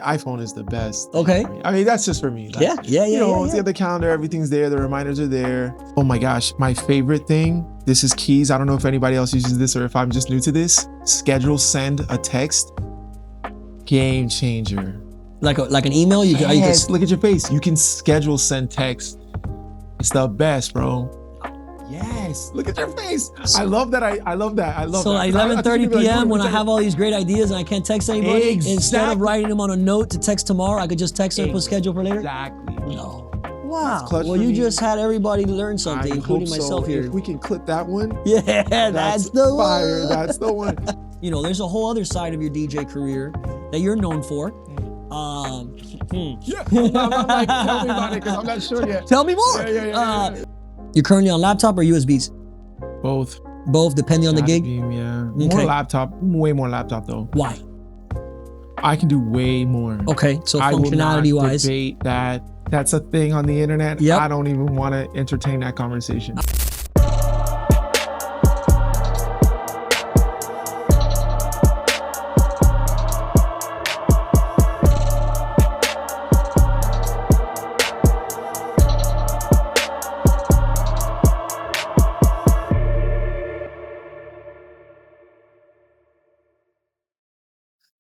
iPhone is the best. Okay. I mean, that's just for me. Like, Yeah. It's got the calendar, everything's there, the reminders are there. Oh my gosh, my favorite thing, this is keys. I don't know if anybody else uses this or if I'm just new to this. Schedule, send a text. Game changer. Like an email? Yes, look at your face. You can schedule, send text. It's the best, bro. Yes, look at your face. I love that. I love that. So at 11:30 p.m. when I have all these great ideas and I can't text anybody, instead of writing them on a note to text tomorrow, I could just text them and put schedule for later? Exactly. No. Wow. Well, you just had everybody learn something, including myself here. If we can clip that one. Yeah, that's the fire. one. That's the one. You know, there's a whole other side of your DJ career that you're known for. Yeah. I'm like, tell me about it because I'm not sure yet. Tell me more. Yeah. You're currently on laptop or USBs? Both. Both, depending on the gig? Beam, yeah. Okay. More laptop, way more laptop though. Why? I can do way more. Okay, so functionality wise. Debate that. That's a thing on the internet. Yep. I don't even want to entertain that conversation.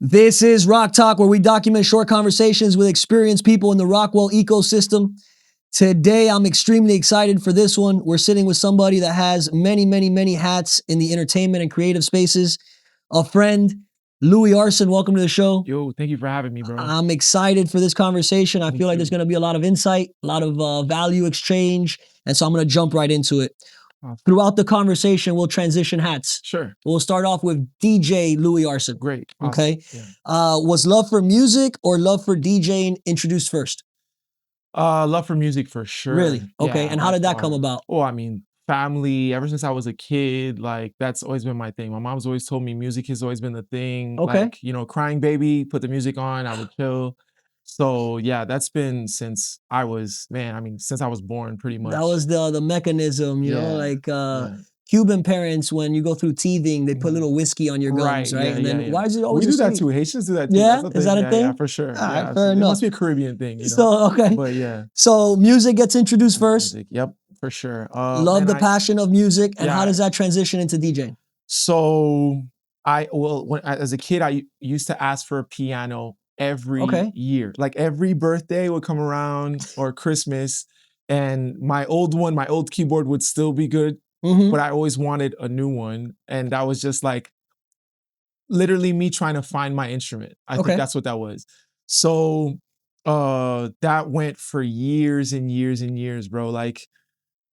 This is Rock Talk, where we document short conversations with experienced people in the Rockwell ecosystem. Today, I'm extremely excited for this one. We're sitting with somebody that has many hats in the entertainment and creative spaces. A friend, Louie Arson, welcome to the show. Yo, thank you for having me, bro. I'm excited for this conversation. I feel like there's going to be a lot of insight, a lot of value exchange, and so I'm going to jump right into it. Awesome. Throughout the conversation, we'll transition hats. Sure. We'll start off with DJ Louie Arson. Great. Awesome. Okay. Yeah. Was love for music or love for DJing introduced first? Love for music for sure. Really? Okay. Yeah, and how did that come about? Oh, I mean, family, ever since I was a kid, like that's always been my thing. My mom's always told me music has always been the thing. Okay. Like, crying baby, put the music on, I would chill. So yeah, that's been since I was born pretty much. That was the mechanism, Cuban parents, when you go through teething, they put little whiskey on your gums, right? Yeah, and then why is it we always do that too. Haitians do that too. Yeah? Is that a thing? Yeah, for sure. All right, yeah, fair it enough. must be a Caribbean thing, So, okay. But yeah. So music gets introduced first. Music, yep, for sure. Love the passion of music. And how does that transition into DJing? So as a kid, I used to ask for a piano every year. Like every birthday would come around or Christmas, and my old keyboard would still be good, but I always wanted a new one. And that was just like literally me trying to find my instrument. I think that's what that was. So that went for years and years and years, bro. Like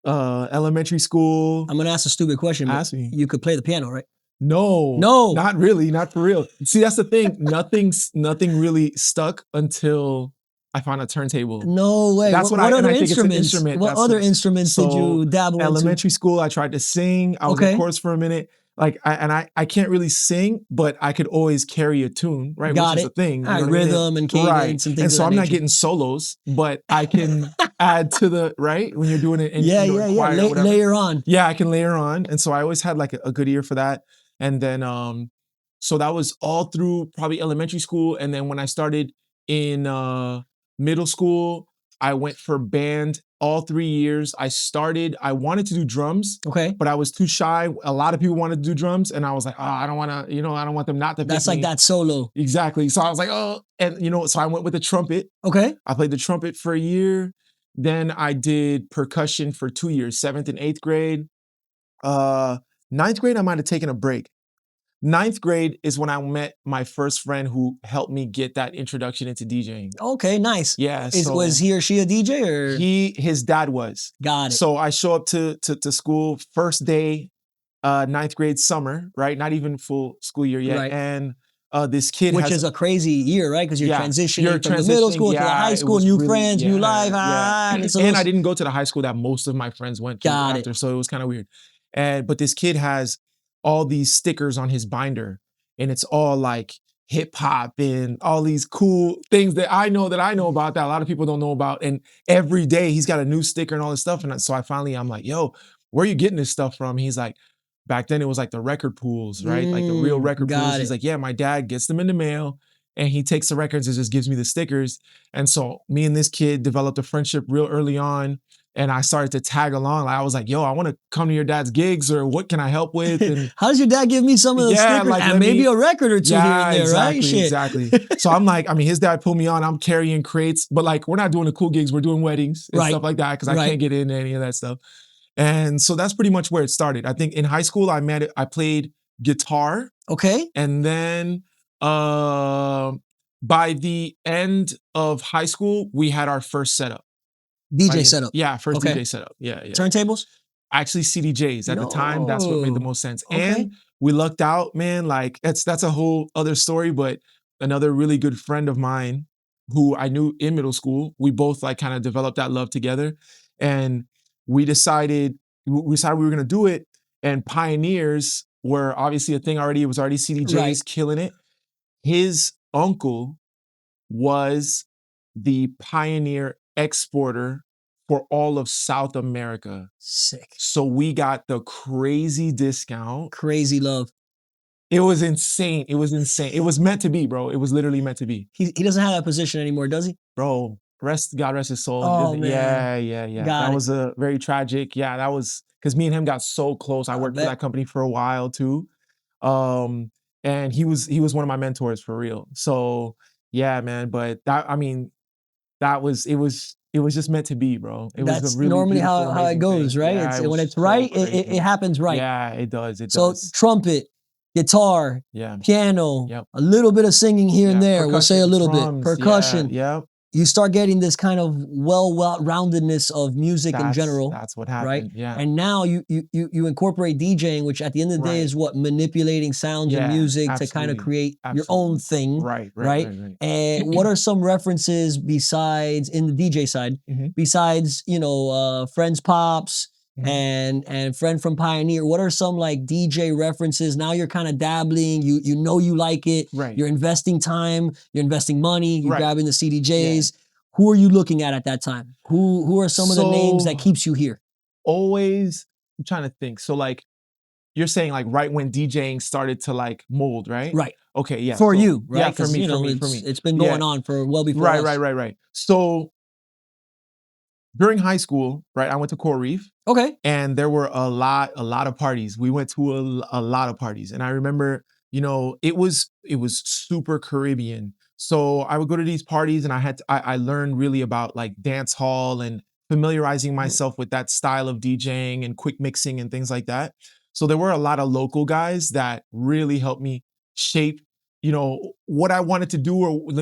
elementary school. I'm gonna ask a stupid question. Ask me. You could play the piano, right? No, not really, not for real. See, that's the thing. Nothing really stuck until I found a turntable. No way. That's what other instruments? What other instruments did you dabble into? Elementary school, I tried to sing. I was in chorus for a minute. Like I can't really sing, but I could always carry a tune, right? Got Which it. is a thing. Rhythm and cadence and things. And so I'm not getting solos, but I can add to the when you're doing it. Layer on. Yeah, I can layer on, and so I always had like a good ear for that. And then so that was all through probably elementary school, and then when I started in middle school, I went for band all 3 years. I wanted to do drums, but I was too shy. A lot of people wanted to do drums, and I was like, oh, I don't want to, I don't want them not to. That's like that solo. Exactly. So I was like, oh, and so I went with the trumpet. Okay. I played the trumpet for a year. Then I did percussion for 2 years, 7th and 8th grade. 9th grade, I might have taken a break. 9th grade is when I met my first friend who helped me get that introduction into DJing. Okay, nice. Yeah. Was he or she a DJ or? His dad was. Got it. So I show up to school, first day, 9th grade summer, right? Not even full school year yet. Right. And this kid Which is a crazy year, right? Because you're transitioning from the middle school to the high school, new friends, new life. And I didn't go to the high school that most of my friends went to after, so it was kind of weird. But this kid has all these stickers on his binder, and it's all like hip hop and all these cool things that I know about that a lot of people don't know about. And every day he's got a new sticker and all this stuff. And so I'm like, yo, where are you getting this stuff from? He's like, back then it was like the record pools, right? Like the real record pools. He's like, yeah, my dad gets them in the mail. and he takes the records and just gives me the stickers. And so me and this kid developed a friendship real early on. And I started to tag along. I was like, yo, I want to come to your dad's gigs, or what can I help with? And how does your dad give me some of those stickers? like, and maybe a record or two here and there, exactly, right? Exactly. So I'm like, I mean, his dad put me on, I'm carrying crates, but like, we're not doing the cool gigs, we're doing weddings and stuff like that, because I can't get into any of that stuff. And so that's pretty much where it started. I think in high school, I played guitar. Okay. And then by the end of high school, we had our first setup. DJ setup. Yeah, first DJ setup. Yeah. Turntables? Actually, CDJs at the time. That's what made the most sense. Okay. And we lucked out, man. Like that's a whole other story. But another really good friend of mine who I knew in middle school, we both like kind of developed that love together. And we decided we were gonna do it. And Pioneers were obviously a thing already. It was already CDJs killing it. His uncle was the Pioneer exporter for all of South America. Sick. So we got the crazy discount. Crazy love. It was insane. It was insane. It was meant to be, bro. It was literally meant to be. He doesn't have that position anymore, does he? Bro, God rest his soul. Oh, man. Yeah. That was a very tragic. Yeah, that was because me and him got so close. I worked for that company for a while too. And he was one of my mentors for real. So yeah, man. But it was just meant to be, bro. That's really normally how it goes, right? Yeah, when it's right, it happens right. Yeah, it does. So trumpet, guitar, piano, a little bit of singing here and there. We'll say a little bit. Percussion. Yeah. You start getting this kind of well-roundedness of music in general. That's what happened. Right? Yeah. And now you incorporate DJing, which at the end of the day is what? Manipulating sounds and music to kind of create your own thing. Right. And what are some references besides in the DJ side, besides, Friends Pops, and Friend from Pioneer? What are some like DJ references? Now you're kind of dabbling, you know you like it, you're investing time, you're investing money, you're grabbing the CDJs. Who are you looking at that time? Who are some of the names that keeps you here? Always, I'm trying to think. So like, you're saying like right when DJing started to like mold, right? Right. Okay, yeah. For you, right? Yeah, for me. It's been going on for well before us. Right. So during high school, right, I went to Coral Reef. Okay. And there were a lot of parties. We went to a lot of parties. And I remember, it was super Caribbean. So I would go to these parties and I learned really about like dance hall and familiarizing myself with that style of DJing and quick mixing and things like that. So there were a lot of local guys that really helped me shape, what I wanted to do, or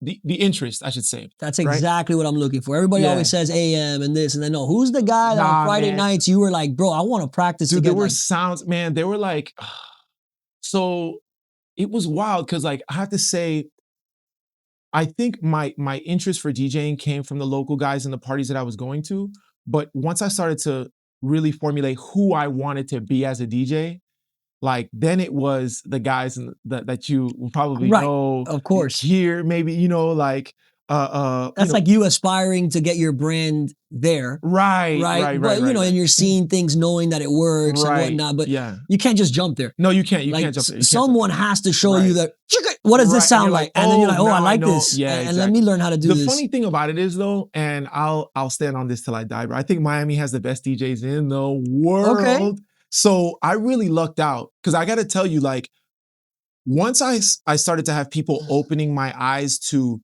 the interest, I should say. That's exactly what I'm looking for. Everybody always says AM and this, and then no, who's the guy that on Friday nights you were like, bro, I want to practice. Dude, there were sounds, man. They were like, so it was wild because like I have to say, I think my interest for DJing came from the local guys and the parties that I was going to. But once I started to really formulate who I wanted to be as a DJ, like then it was the guys that you will probably know, of course, here maybe like that's like you aspiring to get your brand there, right. But and you're seeing things, knowing that it works and whatnot. But you can't just jump there. No, you can't. You can't jump there. Someone has to show you that. What does this sound like? And then you're like, oh, I like this. Yeah, and let me learn how to do this. The funny thing about it is though, and I'll stand on this till I die, but I think Miami has the best DJs in the world. Okay. So I really lucked out because I got to tell you, like, once I started to have people opening my eyes to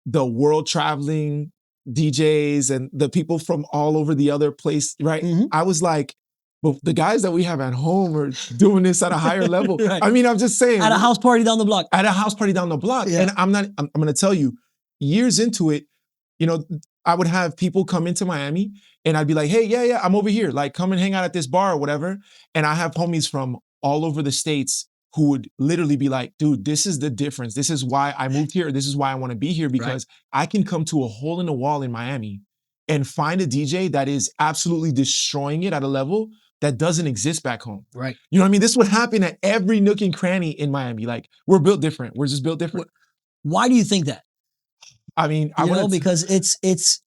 the world traveling DJs and the people from all over the other place, right? I was like, but the guys that we have at home are doing this at a higher level. I mean, I'm just saying. At a house party down the block. At a house party down the block. Yeah. And I'm going to tell you, years into it, I would have people come into Miami and I'd be like, hey, yeah, I'm over here. Like, come and hang out at this bar or whatever. And I have homies from all over the States who would literally be like, dude, this is the difference. This is why I moved here. This is why I want to be here, because I can come to a hole in the wall in Miami and find a DJ that is absolutely destroying it at a level that doesn't exist back home. Right. You know what I mean? This would happen at every nook and cranny in Miami. Like, we're built different. We're just built different. Why do you think that? I mean, because it's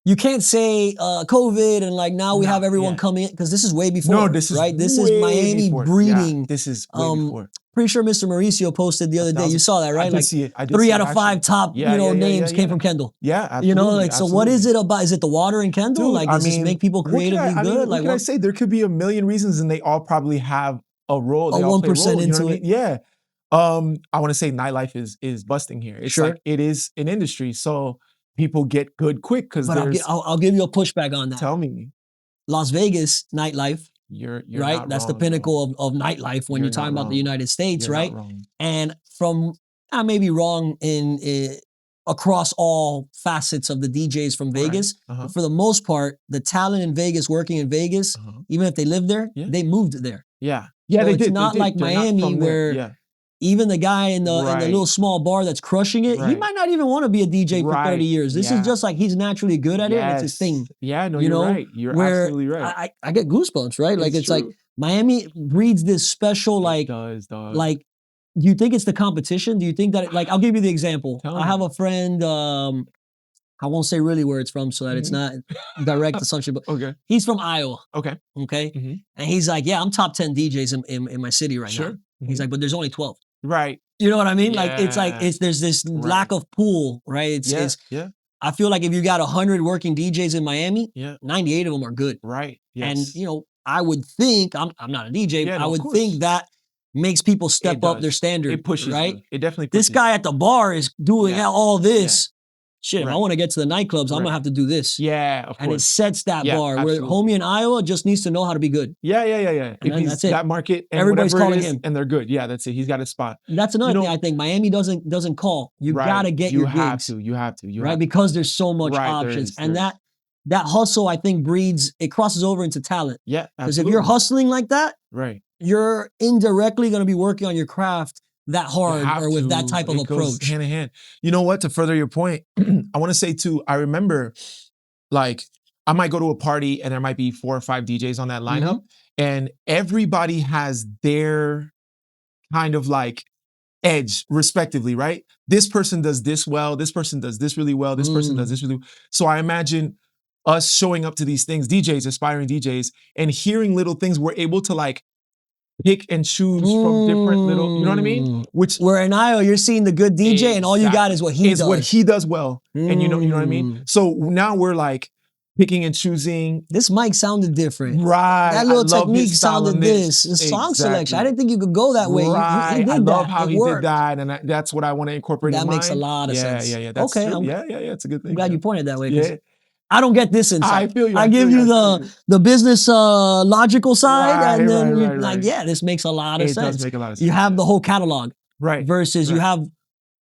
you can't say COVID and like now we have everyone come in because this is way before. No, this is right. This is way Miami before. breeding. Yeah, this is way before. Pretty sure Mr. Mauricio posted the other day. You saw that, right? I did like see it. I did 3 see out it, of 5 top names came from Kendall. Yeah, absolutely. You know, like so. What is it about? Is it the water in Kendall? Dude, like, does this make people creatively good? What can I say? There could be a million reasons, and they all probably have a role. They all play a role. You know what I mean? Yeah. I want to say nightlife is busting here. It's like it is an industry, so people get good quick because there's. I'll give you a pushback on that. Tell me. Las Vegas nightlife. You're right. Not That's wrong, the pinnacle of nightlife when you're talking about the United States, right? And from I may be wrong in across all facets of the DJs from Vegas, but for the most part, the talent in Vegas, working in Vegas, even if they live there, they moved there. Yeah, so they did. It's not like Miami where even the guy in the little small bar that's crushing it, he might not even want to be a DJ for 30 years. This is just like he's naturally good at it. And it's his thing. Yeah, no, you're right. You're absolutely right. I get goosebumps, right? Like it's like Miami breeds this special like like. Do you think it's the competition? Do you think that like I'll give you the example. I have a friend. I won't say really where it's from so that it's not direct assumption, but he's from Iowa. Okay. And he's like, yeah, I'm top 10 DJs in my city right now. He's like, but there's only 12. Right. You know what I mean? Like there's this lack of pool, right? It's I feel like if you got 100 working DJs in Miami, 98 of them are good. Right. And you know, I would think I'm not a DJ, but I would think that makes people step up their standard. It pushes, right? It definitely pushes. This guy at the bar is doing all this. Shit, if I want to get to the nightclubs, I'm gonna have to do this. Yeah, of course. And it sets that bar where homie in Iowa just needs to know how to be good. Yeah. And that's it. That market, and everybody's calling him, and they're good. Yeah, that's it. He's got his spot. And that's another thing I think Miami doesn't call. You gotta get your gigs. You have to. Right, because there's so much options, and that hustle I think breeds. It crosses over into talent. Yeah, because if you're hustling like that, you're indirectly gonna be working on your craft that hard or with that type of approach. Hand in hand. You know what? To further your point, I want to say too, I remember like I might go to a party and there might be 4 or 5 DJs on that lineup and everybody has their kind of like edge respectively, right? This person does this well, this person does this really well, this person does this really well. So I imagine us showing up to these things, DJs, aspiring DJs, and hearing little things, we're able to like pick and choose from different little, you know what I mean? Which where in Iowa, you're seeing the good DJ and all you got is what he does. What he does well. And you know what I mean? So now we're like picking and choosing. This mic sounded different. Right. That little technique sounded this. The song selection. I didn't think you could go that way. Right. He did I love how he did that. And that's what I want to incorporate in mine. That makes a lot of sense. Yeah. That's true. Yeah. It's a good thing. I'm glad you pointed that way. Yeah. I don't get this insight. I feel you. I give you the business logical side, and then you're like, yeah, this makes a lot of sense. It does make a lot of sense. You have the whole catalog, versus you have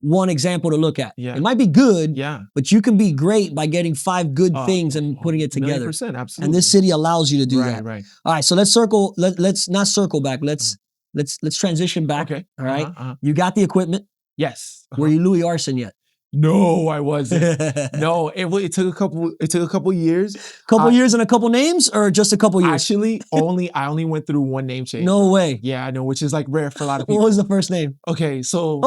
one example to look at. It might be good, but you can be great by getting 5 good things and putting it together. 100%, absolutely. And this city allows you to do that. Right. All right, so let's not circle back. Let's transition back. Okay. All right. You got the equipment. Yes. Were you Louie Arson yet? No, I wasn't. No, it took a couple years. Couple years and a couple names, or just a couple years? Actually, I only went through one name change. No way. Yeah, I know, which is like rare for a lot of people. What was the first name? Okay, so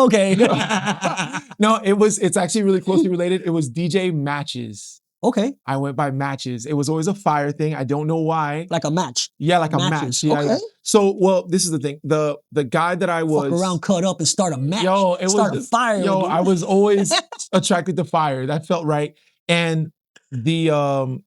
no, it's actually really closely related. It was DJ Matches. Okay. I went by Matches. It was always a fire thing. I don't know why. Like a match. Yeah, like Matches. A match. Yeah. Okay. So, well, this is the thing. The guy that I was fuck around, cut up, and start a match. Start a fire. I was always attracted to fire. That felt right. And the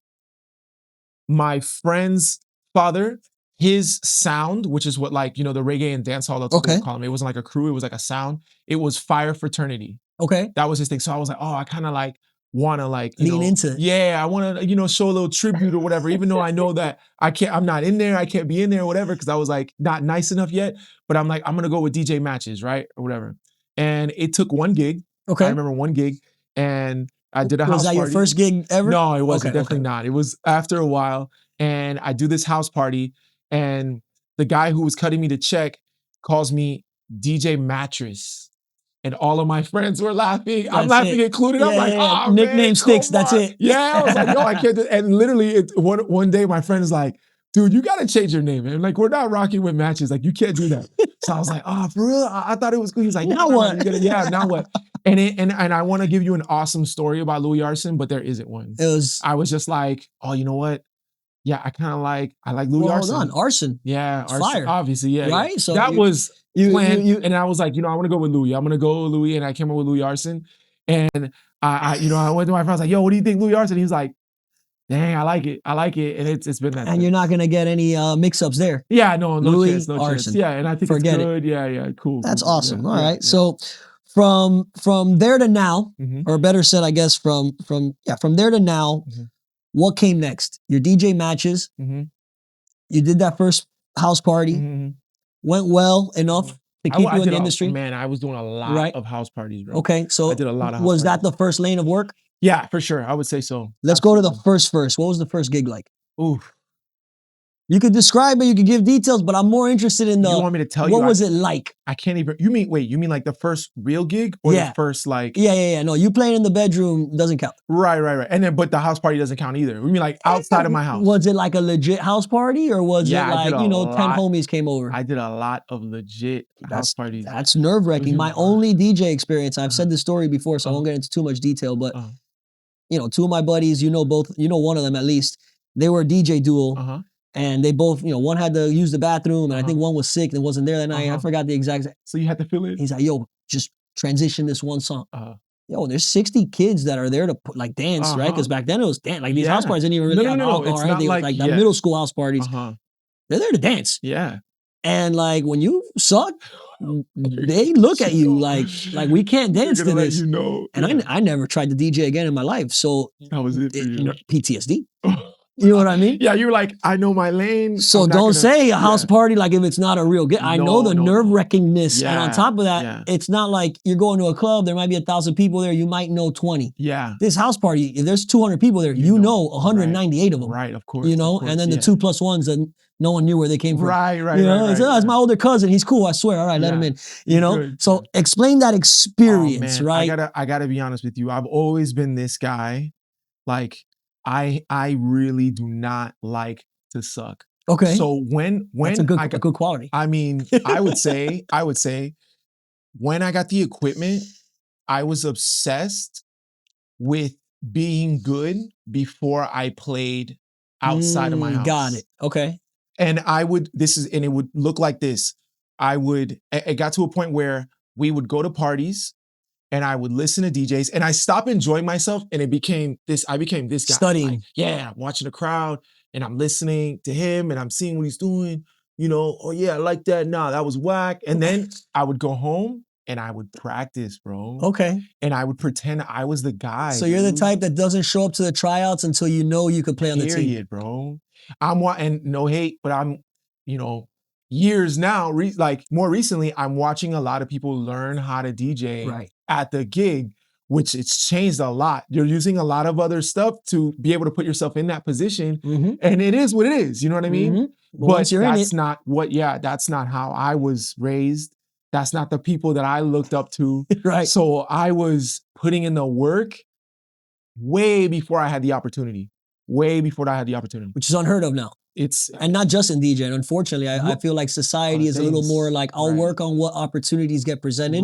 my friend's father, his sound, which is what like the reggae and dancehall that's what they call him. It wasn't like a crew. It was like a sound. It was Fire Fraternity. Okay. That was his thing. So I was like, oh, I kind of like want to like lean into it. Yeah, I want to show a little tribute or whatever, even though I know that I'm not in there, I can't be in there or whatever, because I was like not nice enough yet. But I'm like, I'm gonna go with DJ Matches, right, or whatever. And it took one gig. Okay, I remember one gig, and I did a house party. Was that your first gig ever? No, it wasn't. Definitely not. It was after a while, and I do this house party, and the guy who was cutting me the check calls me DJ Mattress. And all of my friends were laughing. I'm laughing included. I'm like, oh, nickname sticks. That's it. Yeah, I was like, yo, I can't do it. And literally, one day, my friend is like, dude, you got to change your name. And like, we're not rocking with Matches. Like, you can't do that. So I was like, oh, for real? I thought it was cool. He was like, now what? Yeah, now what? And I want to give you an awesome story about Louie Arson, but there isn't one. I was just like, oh, you know what? Yeah, I like Louie Arson. Hold on, Arson. Yeah, Arson, fire. obviously, yeah. Right? Yeah. So that was planned, you and I was like, I want to go with Louie. I'm gonna go with Louie, and I came up with Louie Arson. And I went to my friend, I was like, yo, what do you think, Louie Arson? He was like, dang, I like it. And it's been that. And you're not gonna get any mix-ups there. Yeah, no Louie chance, no Arson. chance. Yeah, and I think it's good. Yeah, cool. That's cool, awesome. Yeah, All right. Yeah. So from there to now, or better said, I guess from there to now, what came next? Your DJ matches. You did that first house party. Went well enough to keep you in the industry. Man, I was doing a lot of house parties, bro. Okay, so I did a lot of house was parties. that the first lane of work? Yeah, for sure. I would say so. Let's go to the first. What was the first gig like? Ooh. You could describe it, you could give details, but I'm more interested in You want me to tell you? What was it like? I can't even. You mean like the first real gig or the first like? Yeah. No, you playing in the bedroom doesn't count. Right. And then, but the house party doesn't count either. We mean like outside of my house. Was it like a legit house party, or was it like 10 lot. homies came over? I did a lot of legit house parties. That's nerve wracking. My only DJ experience. I've said this story before, so I won't get into too much detail. But two of my buddies, one of them at least. They were a DJ duo. And they both, one had to use the bathroom, and I think one was sick and wasn't there that night. I forgot the exact. So you had to fill it. He's like, yo, just transition this one song. Yo, there's 60 kids that are there to dance, right? Because back then it was dance. Like these house parties didn't even really have alcohol or anything. It was like the middle school house parties. They're there to dance. Yeah. And like when you suck, they look at you like we can't dance to this. And I never tried to DJ again in my life. So that was it for you. PTSD. You know what I mean? Yeah, you're like, I know my lane. So don't say a house party like if it's not a real gig. I know the nerve-wrackingness. And on top of that, it's not like you're going to a club, there might be 1,000 people there, you might know 20. Yeah. This house party, if there's 200 people there, you know 198 of them. Right, of course. And then the 2 plus ones that no one knew where they came from. Right. It's my older cousin. He's cool, I swear. All right, let him in. Good. So explain that experience, right? I gotta be honest with you. I've always been this guy. Like, I really do not like to suck. Okay. So when that's a good quality. I mean, I would say when I got the equipment, I was obsessed with being good before I played outside of my house. Got it. Okay. And it would look like this. It got to a point where we would go to parties and I would listen to DJs and I stopped enjoying myself and I became this guy. Studying. Like, I'm watching the crowd and I'm listening to him and I'm seeing what he's doing. Oh yeah, I like that. Nah, that was whack. And then I would go home and I would practice, bro. Okay. And I would pretend I was the guy. So you're the type that doesn't show up to the tryouts until you know you could play on the team. Period, bro. And no hate, but I'm, years now, more recently, I'm watching a lot of people learn how to DJ at the gig, which it's changed a lot. You're using a lot of other stuff to be able to put yourself in that position. And it is what it is. You know what I mean? But that's not how I was raised. That's not the people that I looked up to. Right. So I was putting in the work way before I had the opportunity. Which is unheard of now. And not just in DJing. Unfortunately, I feel like society is a little more like, I'll work on what opportunities get presented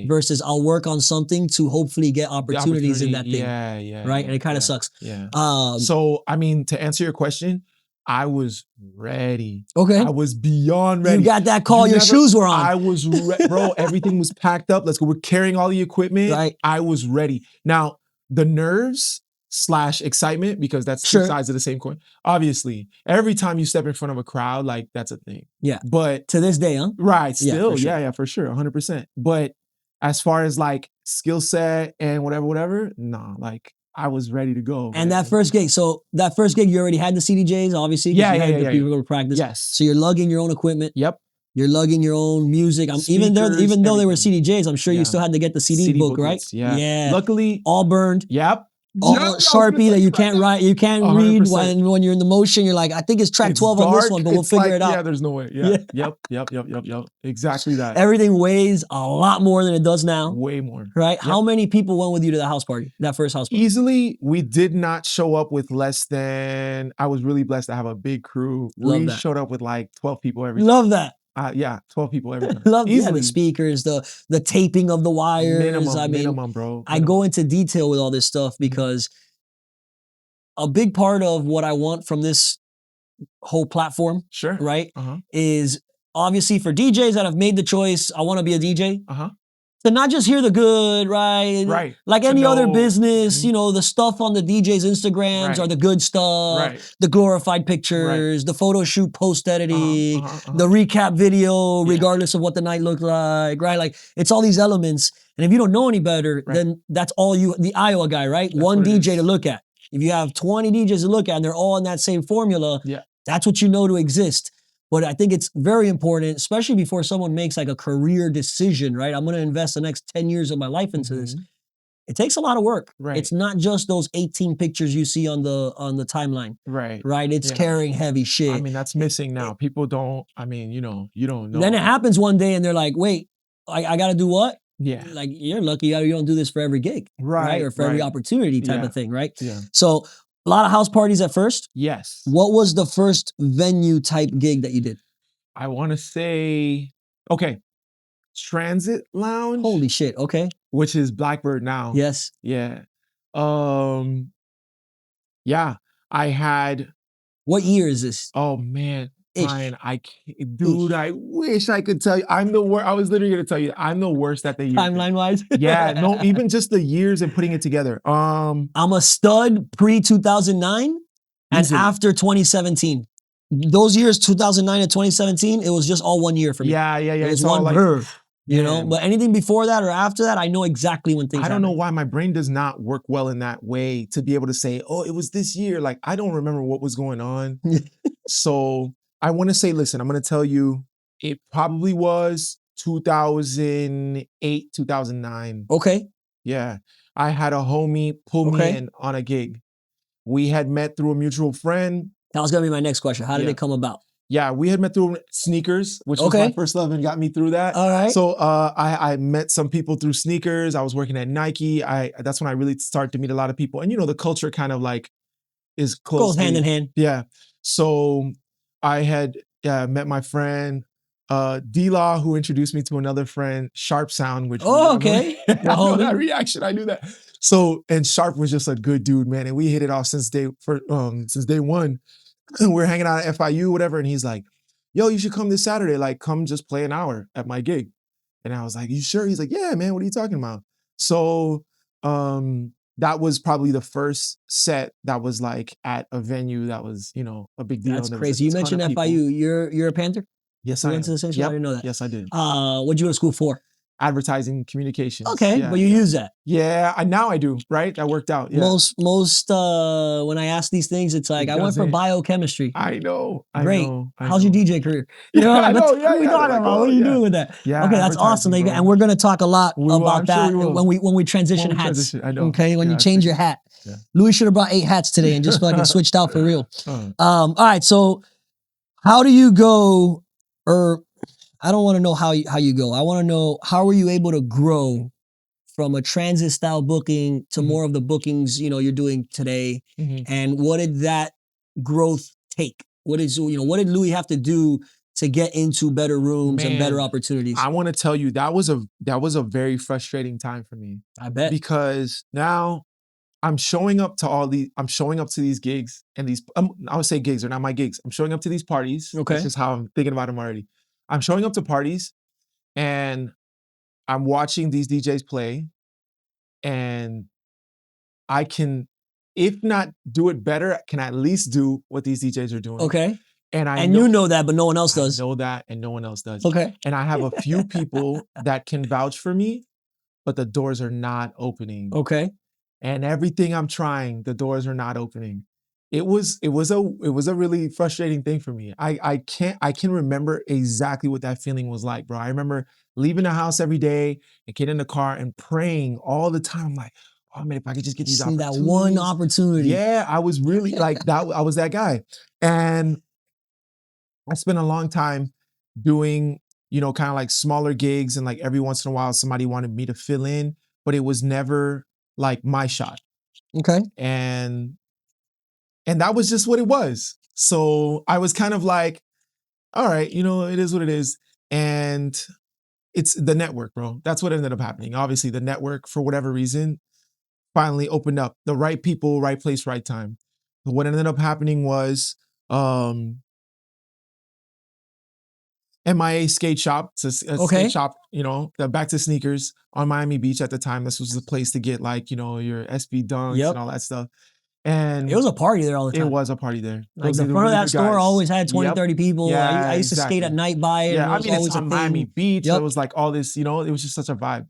versus I'll work on something to hopefully get opportunities in that thing. Yeah. Right? And it kind of sucks. Yeah. So, I mean, to answer your question, I was ready. Okay. I was beyond ready. You got that call, your shoes were on. I was bro, everything was packed up. Let's go. We're carrying all the equipment. Right. I was ready. Now, the nerves / excitement, because that's two sides of the same coin. Obviously, every time you step in front of a crowd, like that's a thing. Yeah. But to this day, huh? Right. Still, for sure. 100%. But as far as like skill set and whatever, nah, like I was ready to go. And that first gig, you already had the CDJs, obviously. Yeah. People go to practice. Yes. So you're lugging your own equipment. Yep. You're lugging your own music. Even though they were CDJs, I'm sure you still had to get the CD book, right? Yeah. Luckily, all burned. Yep. All Sharpie that you can't write, you can't 100%. Read when you're in the motion. You're like, I think it's track 12 on this one, but we'll figure it out. Yeah, there's no way. Yeah. Yep. Exactly that. Everything weighs a lot more than it does now. Way more. Right? Yep. How many people went with you to the house party? That first house party? Easily, we did not show up with less than, I was really blessed to have a big crew. We showed up with like 12 people every time. Love that. Yeah, 12 people every time. Love, yeah, Easily. the speakers, the taping of the wires. Minimum, bro. I go into detail with all this stuff because a big part of what I want from this whole platform, Sure. right, is obviously for DJs that have made the choice, I want to be a DJ. To not just hear the good, right? Right. Like To any other know- business, you know, the stuff on the DJ's Instagrams are the good stuff, the glorified pictures, the photo shoot post editing, the recap video, regardless of what the night looked like, right? Like it's all these elements. And if you don't know any better, then that's all you, the Iowa guy, right? That's one what it DJ is. to look at. If you have 20 DJs to look at and they're all in that same formula, that's what you know to exist. But I think it's very important, especially before someone makes like a career decision, right? I'm going to invest the next 10 years of my life into this. It takes a lot of work. Right. It's not just those 18 pictures you see on the timeline. Right. It's carrying heavy shit. I mean, that's missing now. People don't, I mean, you know, you don't know. Then it happens one day and they're like, wait, I got to do what? Yeah. Like you're lucky you don't do this for every gig. Right. Or for every opportunity type of thing. Right. Yeah. So a lot of house parties at first. Yes. What was the first venue type gig that you did? I want to say, okay, Transit Lounge. Holy shit. Okay. Which is Blackbird now. Yes. Yeah. Yeah. I had. What year is this? Oh man, Brian, I can't, dude. I wish I could tell you. I'm the worst. I was literally gonna tell you. I'm the worst at the years. Timeline wise. Yeah. No, even just the years and putting it together. I'm a stud pre 2009 and after 2017. Those years, 2009 and 2017, it was just all 1 year for me. Yeah. It was one curve. You know, but anything before that or after that, I know exactly when things I don't know why my brain does not work well in that way to be able to say, oh, it was this year. Like, I don't remember what was going on. So I want to say, listen, I'm going to tell you, it probably was 2008, 2009. Okay. Yeah. I had a homie pull me in on a gig. We had met through a mutual friend. That was going to be my next question. How did it come about? Yeah, we had met through sneakers, which was my first love and got me through that. All right. So I met some people through sneakers. I was working at Nike. That's when I really started to meet a lot of people. And you know, the culture kind of like is close. Goes hand in hand. Yeah. So I had met my friend D-Law, who introduced me to another friend, Sharp Sound, which okay. I know that reaction. I knew that. So, and Sharp was just a good dude, man. And we hit it off since day one. We're hanging out at FIU, whatever, and he's like, yo, you should come this Saturday. Like, come just play an hour at my gig. And I was like, you sure? He's like, yeah, man, what are you talking about? So that was probably the first set that was like at a venue that was, you know, a big deal. That's crazy. You mentioned FIU. You're a Panther? Yes, I am. Went to the same school? I didn't know that. Yes, I did. What'd you go to school for? Advertising communications. Okay, but you use that. Yeah, now I do, right? That worked out. Yeah. Most when I ask these things, it's like, I went for biochemistry. I know. Great. How's your DJ career? You know, like, what are we talking about? What are you doing with that? Yeah. Okay, that's awesome. And we're gonna talk a lot about that when we transition hats. I know. Okay, when you change your hat. Yeah. Louis should have brought 8 hats today and just fucking switched out for real. All right, so how do you go, or I don't want to know how you go. I want to know, how were you able to grow from a transit style booking to more of the bookings, you know, you're doing today? And what did that growth take? What did Louie have to do to get into better rooms and better opportunities? I want to tell you, that was a very frustrating time for me. I bet. Because now I'm showing up to these gigs, and these, I would say gigs are not my gigs. I'm showing up to these parties. Okay. That's just how I'm thinking about them already. I'm showing up to parties and I'm watching these DJs play, and I can, if not do it better, can at least do what these DJs are doing. Okay. And you know that, but no one else does. I know that, and no one else does. Okay. And I have a few people that can vouch for me, but the doors are not opening. Okay. And everything I'm trying, the doors are not opening. It was a really frustrating thing for me. I can remember exactly what that feeling was like, bro. I remember leaving the house every day and getting in the car and praying all the time. I'm like, oh man, if I could just get these opportunities. That one opportunity. Yeah, I was really like that. I was that guy. And I spent a long time doing, you know, kind of like smaller gigs, and like every once in a while somebody wanted me to fill in, but it was never like my shot. Okay. And that was just what it was. So I was kind of like, all right, you know, it is what it is. And it's the network, bro. That's what ended up happening. Obviously, the network, for whatever reason, finally opened up. The right people, right place, right time. But what ended up happening was MIA skate shop. It's a skate shop, you know, back to sneakers on Miami Beach at the time. This was the place to get like, you know, your SB dunks and all that stuff. And it was a party there all the time. It was a party there. Like the front of that store always had 20, 30 people. Yeah, I used to skate at night by it. Yeah, And I it was mean, it's always on a Miami thing. Beach. So it was like all this, you know, it was just such a vibe.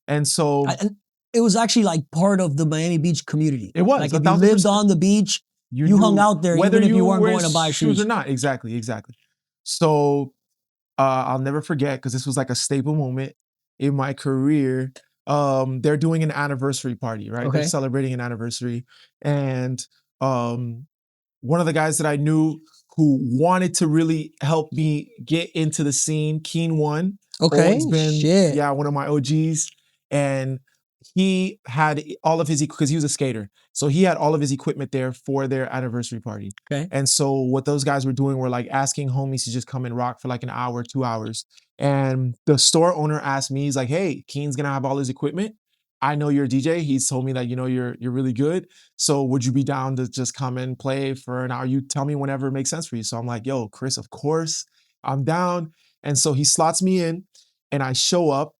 And so And it was actually like part of the Miami Beach community. It was, like if you lived on the beach, you hung out there whether even if you weren't wear going to buy shoes shoes. or not. Exactly. So I'll never forget because this was like a staple moment in my career. They're doing an anniversary party, right? They're celebrating an anniversary. And one of the guys that I knew who wanted to really help me get into the scene, Keen One, always been one of my OGs. And he had all of his, because he was a skater. So he had all of his equipment there for their anniversary party. And so what those guys were doing were like asking homies to just come and rock for like an hour, 2 hours. And the store owner asked me, he's like, hey, Keen's gonna have all his equipment. I know you're a DJ. He's told me that, you know, you're really good. So would you be down to just come and play for an hour? You tell me whenever it makes sense for you. So I'm like, yo, Chris, of course, I'm down. And so he slots me in and I show up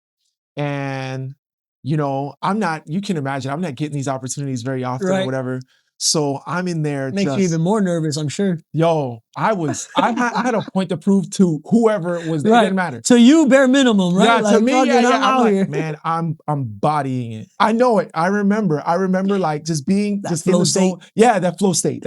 and, you know, you can imagine, I'm not getting these opportunities very often or whatever. So I'm in there. Makes you even more nervous, I'm sure. Yo, I had a point to prove to whoever it was. It didn't matter. To you, bare minimum, right? Yeah, like, to me, I'm out like, here. man, I'm bodying it. I know it. I remember like just being that just flow in the state. zone. Yeah, that flow state.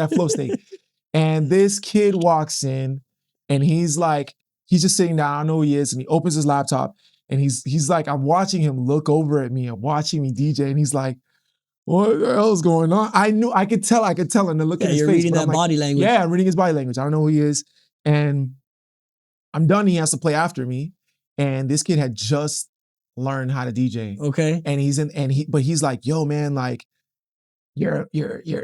And this kid walks in and he's like, he's just sitting down. I don't know who he is. And he opens his laptop and he's like, I'm watching him look over at me and watching me DJ. And he's like, what the hell is going on? I could tell in the look in his you're face. reading that body language. Yeah, I'm reading his body language. I don't know who he is. And I'm done. He has to play after me. And this kid had just learned how to DJ. And he's like, yo, man, like, you're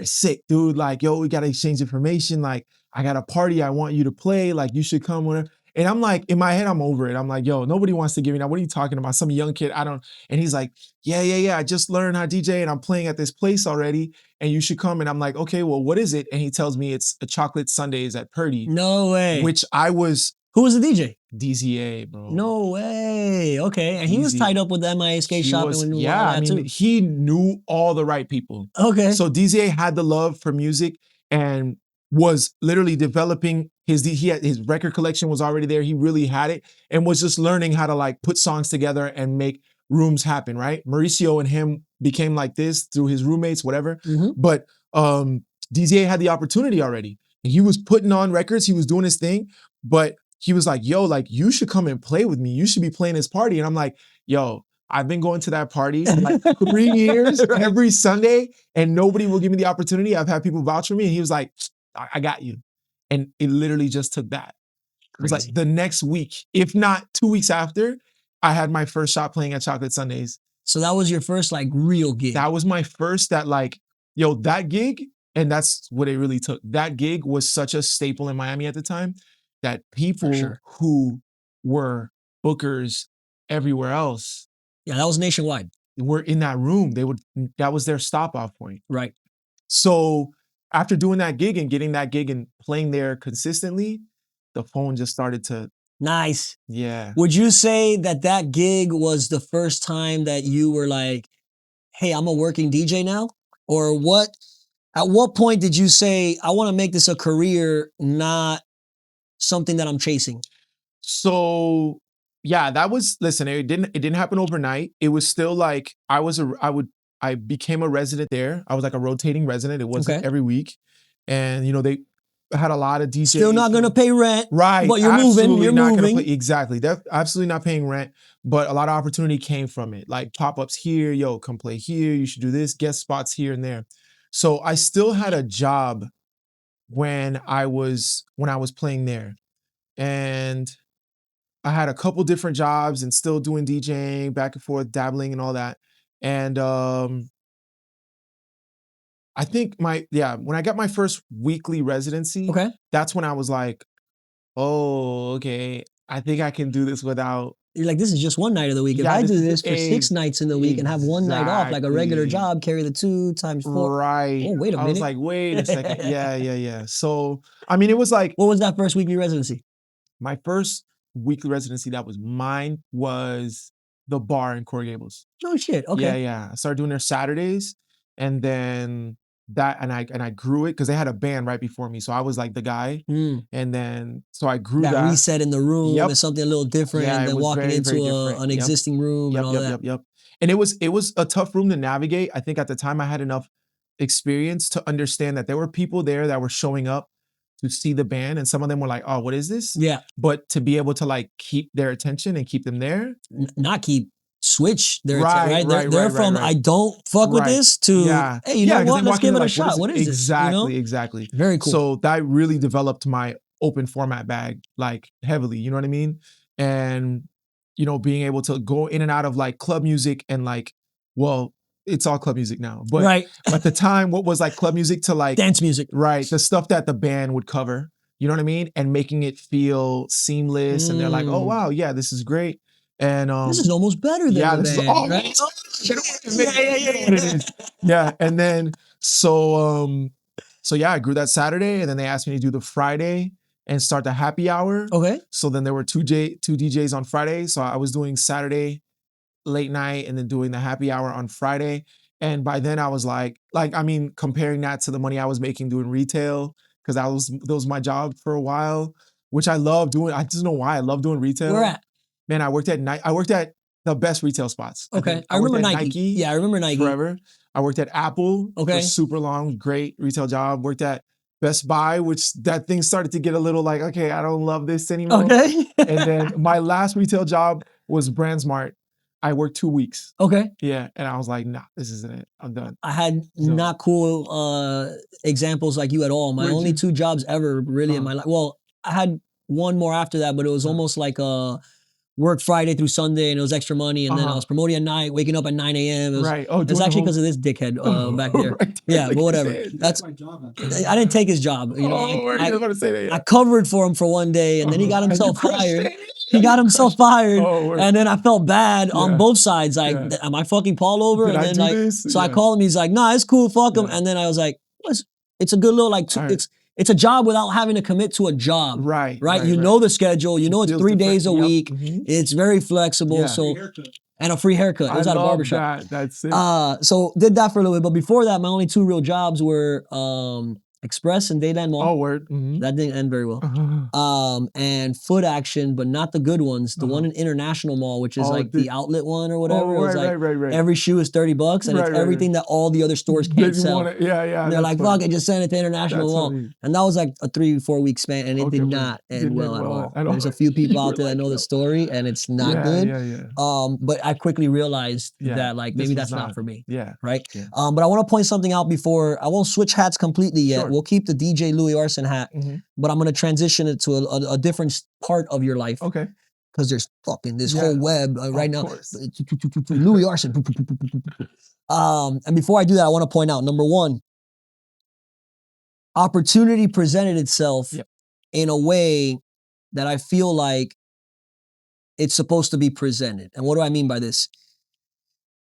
sick, dude. Like, yo, we gotta exchange information. Like, I got a party. I want you to play. Like, you should come whenever. And I'm like, in my head, I'm over it. I'm like, yo, nobody wants to give me that. What are you talking about? Some young kid, I don't. And he's like, yeah. I just learned how to DJ and I'm playing at this place already. And you should come. And I'm like, okay, well, what is it? And he tells me it's a chocolate sundaes at Purdy. No way. Which I was. Who was the DJ? DZA, bro. No way. Okay. And he was tied up with the MIA skate shop and knew all that too. He knew all the right people. Okay. So DZA had the love for music and was literally developing his record collection was already there. He really had it and was just learning how to like put songs together and make rooms happen, right? Mauricio and him became like this through his roommates, whatever. But DZA had the opportunity already. He was putting on records, he was doing his thing, but he was like, yo, like, you should come and play with me. You should be playing this party. And I'm like, yo, I've been going to that party for like 3 years every Sunday and nobody will give me the opportunity. I've had people vouch for me. And he was like, I got you. And it literally just took that. It was like the next week, if not 2 weeks after, I had my first shot playing at Chocolate Sundays. So that was your first like real gig. That was my first that gig. And that's what it really took. That gig was such a staple in Miami at the time that people who were bookers everywhere else. Yeah, that was nationwide. Were in that room. That was their stop off point. Right. So after doing that gig and getting that gig and playing there consistently, the phone just started to. Nice. Yeah. Would you say that gig was the first time that you were like, hey, I'm a working DJ now? Or at what point did you say, I want to make this a career, not something that I'm chasing? So yeah, it didn't happen overnight. It was still like I became a resident there. I was like a rotating resident. It wasn't every week. And you know, they had a lot of DJs. Still not gonna pay rent. Right. But you're moving. Exactly. Absolutely not paying rent. But a lot of opportunity came from it. Like pop-ups here, yo, come play here. You should do this, guest spots here and there. So I still had a job when I was playing there. And I had a couple different jobs and still doing DJing, back and forth, dabbling and all that. And I think when I got my first weekly residency, that's when I was like, oh, okay, I think I can do this without. You're like, this is just one night of the week. If Yeah, I this do is this for 6 nights in the week and have one night off, like a regular exactly job, carry the 2 times 4. right. Oh, wait a I was minute. like, wait a second. Yeah, yeah, yeah. So, I mean, it was like What was that first weekly residency? my first weekly residency that was mine was the bar in Coral Gables. No shit. Yeah, Okay. yeah. I started doing their Saturdays, and then I grew it because they had a band right before me, so I was like the guy, Mm. and then so I grew That that. reset in the room Yep. is something a little different Yeah, it than was walking very, very into different. an Yep. existing room and Yep, all yep, that. yep, yep. And it was a tough room to navigate. I think at the time I had enough experience to understand that there were people there that were showing up to see the band, and some of them were like, "Oh, what is this?" Yeah. But to be able to like keep their attention and keep them there, Not keep switch their right, right. They're right, they're right, right, from right, I don't fuck with right. this to Yeah, hey, you yeah. know Because what? then Let's walking give in it a like, shot. What is this? You know? exactly, exactly. Very cool. So that really developed my open format bag like heavily. You know what I mean? And being able to go in and out of like club music and like, well, it's all club music now, but Right. at the time, what was like club music to like Dance music. right, the stuff that the band would cover, you know what I mean? And making it feel seamless. And they're like, oh, wow, yeah, this is great. And This is almost better than yeah, the this is band, right? what it is. Yeah. And then so yeah, I grew that Saturday, and then they asked me to do the Friday and start the happy hour. Okay. So then there were two DJs on Friday. So I was doing Saturday late night and then doing the happy hour on Friday. And by then I was like, I mean, comparing that to the money I was making doing retail, because that was my job for a while, which I love doing. I just know why I love doing retail. Where at? Man, I worked at the best retail spots. Okay. I worked remember at Nike. Yeah, I remember Nike. forever. I worked at Apple for Okay. super long, great retail job. Worked at Best Buy, which that thing started to get a little like, okay, I don't love this anymore. Okay. And then my last retail job was BrandsMart. I worked 2 weeks. Okay. Yeah, and I was like, nah, this isn't it. I'm done. I had So- not cool examples like you at all. My Where'd only you- 2 jobs ever really in my life. Well, I had one more after that, but it was almost like work Friday through Sunday, and it was extra money. And then I was promoting at night, waking up at 9 a.m. It was, right. Oh, it was doing the actually whole- because of this dickhead back there. Right. Yeah, Like but you whatever. said. That's my job. I didn't take his job. You know, Oh, I was about to say that. Yeah. I covered for him for one day, and then he got And you himself crushed fired. it. He got himself fired, Oh, word. and then I felt bad Yeah. on both sides. Like, Yeah. am I fucking Paul over? Did and I then do like, this? so I Yeah. called him. He's like, nah, it's cool, fuck him. Yeah. And then I was like, it's a good little like, All right. it's a job without having to commit to a job. Right. Right? You know the schedule. You know it's Feels 3 different. days a Yep. week. Mhm. It's very flexible. Yeah. So Haircut. and a free haircut. It was at a love barbershop. that. That's it. So did that for a little bit. But before that, my only 2 real jobs were Express and Dayland Mall. Oh, word. Mhm. That didn't end very well. Uh-huh. And Foot Action, but not the good ones. The one in International Mall, which is Oh, like the outlet one or whatever. Oh, it was right, like right. every shoe is $30, and Right, it's right, everything that all the other stores They can't didn't sell. want it. Yeah, yeah. And they're like, that's fuck funny. it, just send it to International That's Mall. funny. And that was like a 3-4 week span, and it Okay, did okay. not end Didn't well end at well all. at all. There's a few people You out were there that like, know yo. the story, and it's not Yeah, good. yeah, yeah. But I quickly realized Yeah, that like this maybe was that's not for me. Yeah. Right? Yeah. But I want to point something out before I won't switch hats completely yet. Sure. We'll keep the DJ Louie Arson hat, Mhm. but I'm gonna transition it to a different part of your life Okay. because there's fucking this Yeah. whole web right now. course. Louie Arson. And before I do that, I want to point out number one, opportunity presented itself Yep. in a way that I feel like it's supposed to be presented. And what do I mean by this?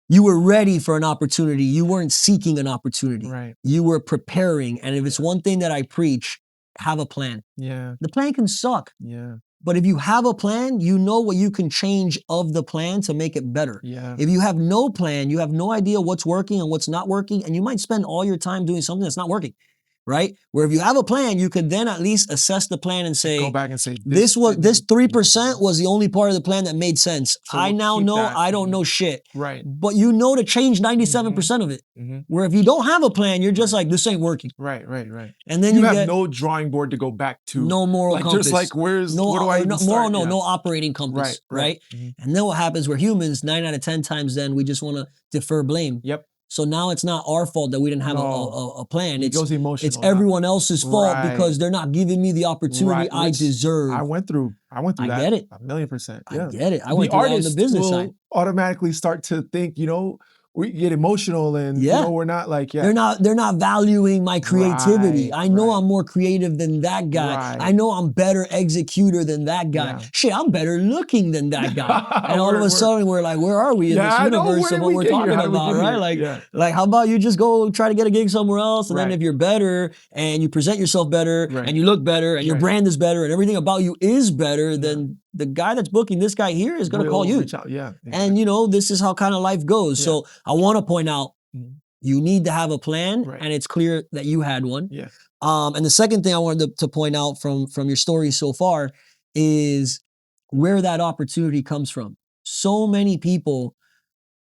You were ready for an opportunity. You weren't seeking an opportunity. Right. You were preparing. And if it's one thing that I preach, have a plan. Yeah. The plan can suck, Yeah. but if you have a plan, you know what you can change of the plan to make it better. Yeah. If you have no plan, you have no idea what's working and what's not working, and you might spend all your time doing something that's not working, right? Where if you have a plan, you could then at least assess the plan and say, Go back and say this didn't- 3% was the only part of the plan that made sense. So I we'll now keep know that. I don't Mhm. know shit, Right. but you know to change 97% of it. Mhm. Where if you don't have a plan, you're just like, this ain't working. Right. Right. Right. And then You you have get no drawing board to go back to. no moral like compass. just like what do I even no, start? no, Yeah. no operating compass, right? Mhm. And then what happens? We're humans. 9 out of 10 times, then we just want to defer blame. Yep. So now it's not our fault that we didn't have No. a plan. It It's goes emotional. it's everyone else's fault Right. because they're not giving me the opportunity Right, I which deserve. I went through I that. get it. 1,000,000%. I Yeah. get it. I went through that on the business will side. automatically start to think, we get emotional and we're not like they're not valuing my creativity. I know I'm more creative than that guy. I know I'm better executor than that guy. Shit, I'm better looking than that guy. And all of a sudden we're like, where are we in this universe of what we're talking about, right? Like how about you just go try to get a gig somewhere else, and then if you're better and you present yourself better and you look better and your brand is better and everything about you is better, then the guy that's booking this guy here is gonna call you. And you know, this is how kind of life goes. So I want to point out, you need to have a plan, and it's clear that you had one. And the second thing I wanted to point out from your story so far is where that opportunity comes from. So many people,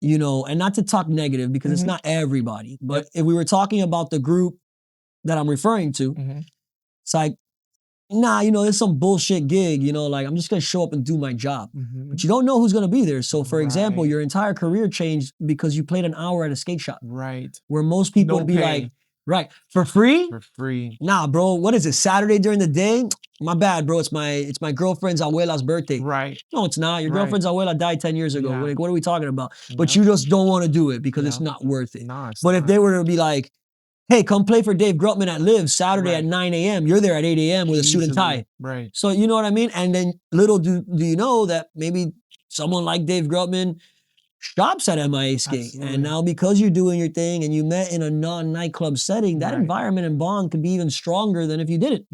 you know, and not to talk negative because it's not everybody, but if we were talking about the group that I'm referring to, it's like, nah, you know, there's some bullshit gig, you know, like I'm just gonna show up and do my job. But you don't know who's gonna be there. So for example, your entire career changed because you played an hour at a skate shop. Where most people would be like, for free? For free. Nah, bro, what is it, Saturday during the day? My bad, bro, it's my girlfriend's abuela's birthday. No, it's not. Your girlfriend's abuela died 10 years ago. Like, what are we talking about? But you just don't wanna do it because it's not worth it. But if they were to be like, hey, come play for Dave Grutman at Live Saturday at 9 a.m. You're there at 8 a.m. with a suit and tie. So you know what I mean? And then little do you know that maybe someone like Dave Grutman shops at MIA Skate. And now because you're doing your thing and you met in a non-nightclub setting, that environment and bond could be even stronger than if you didn't.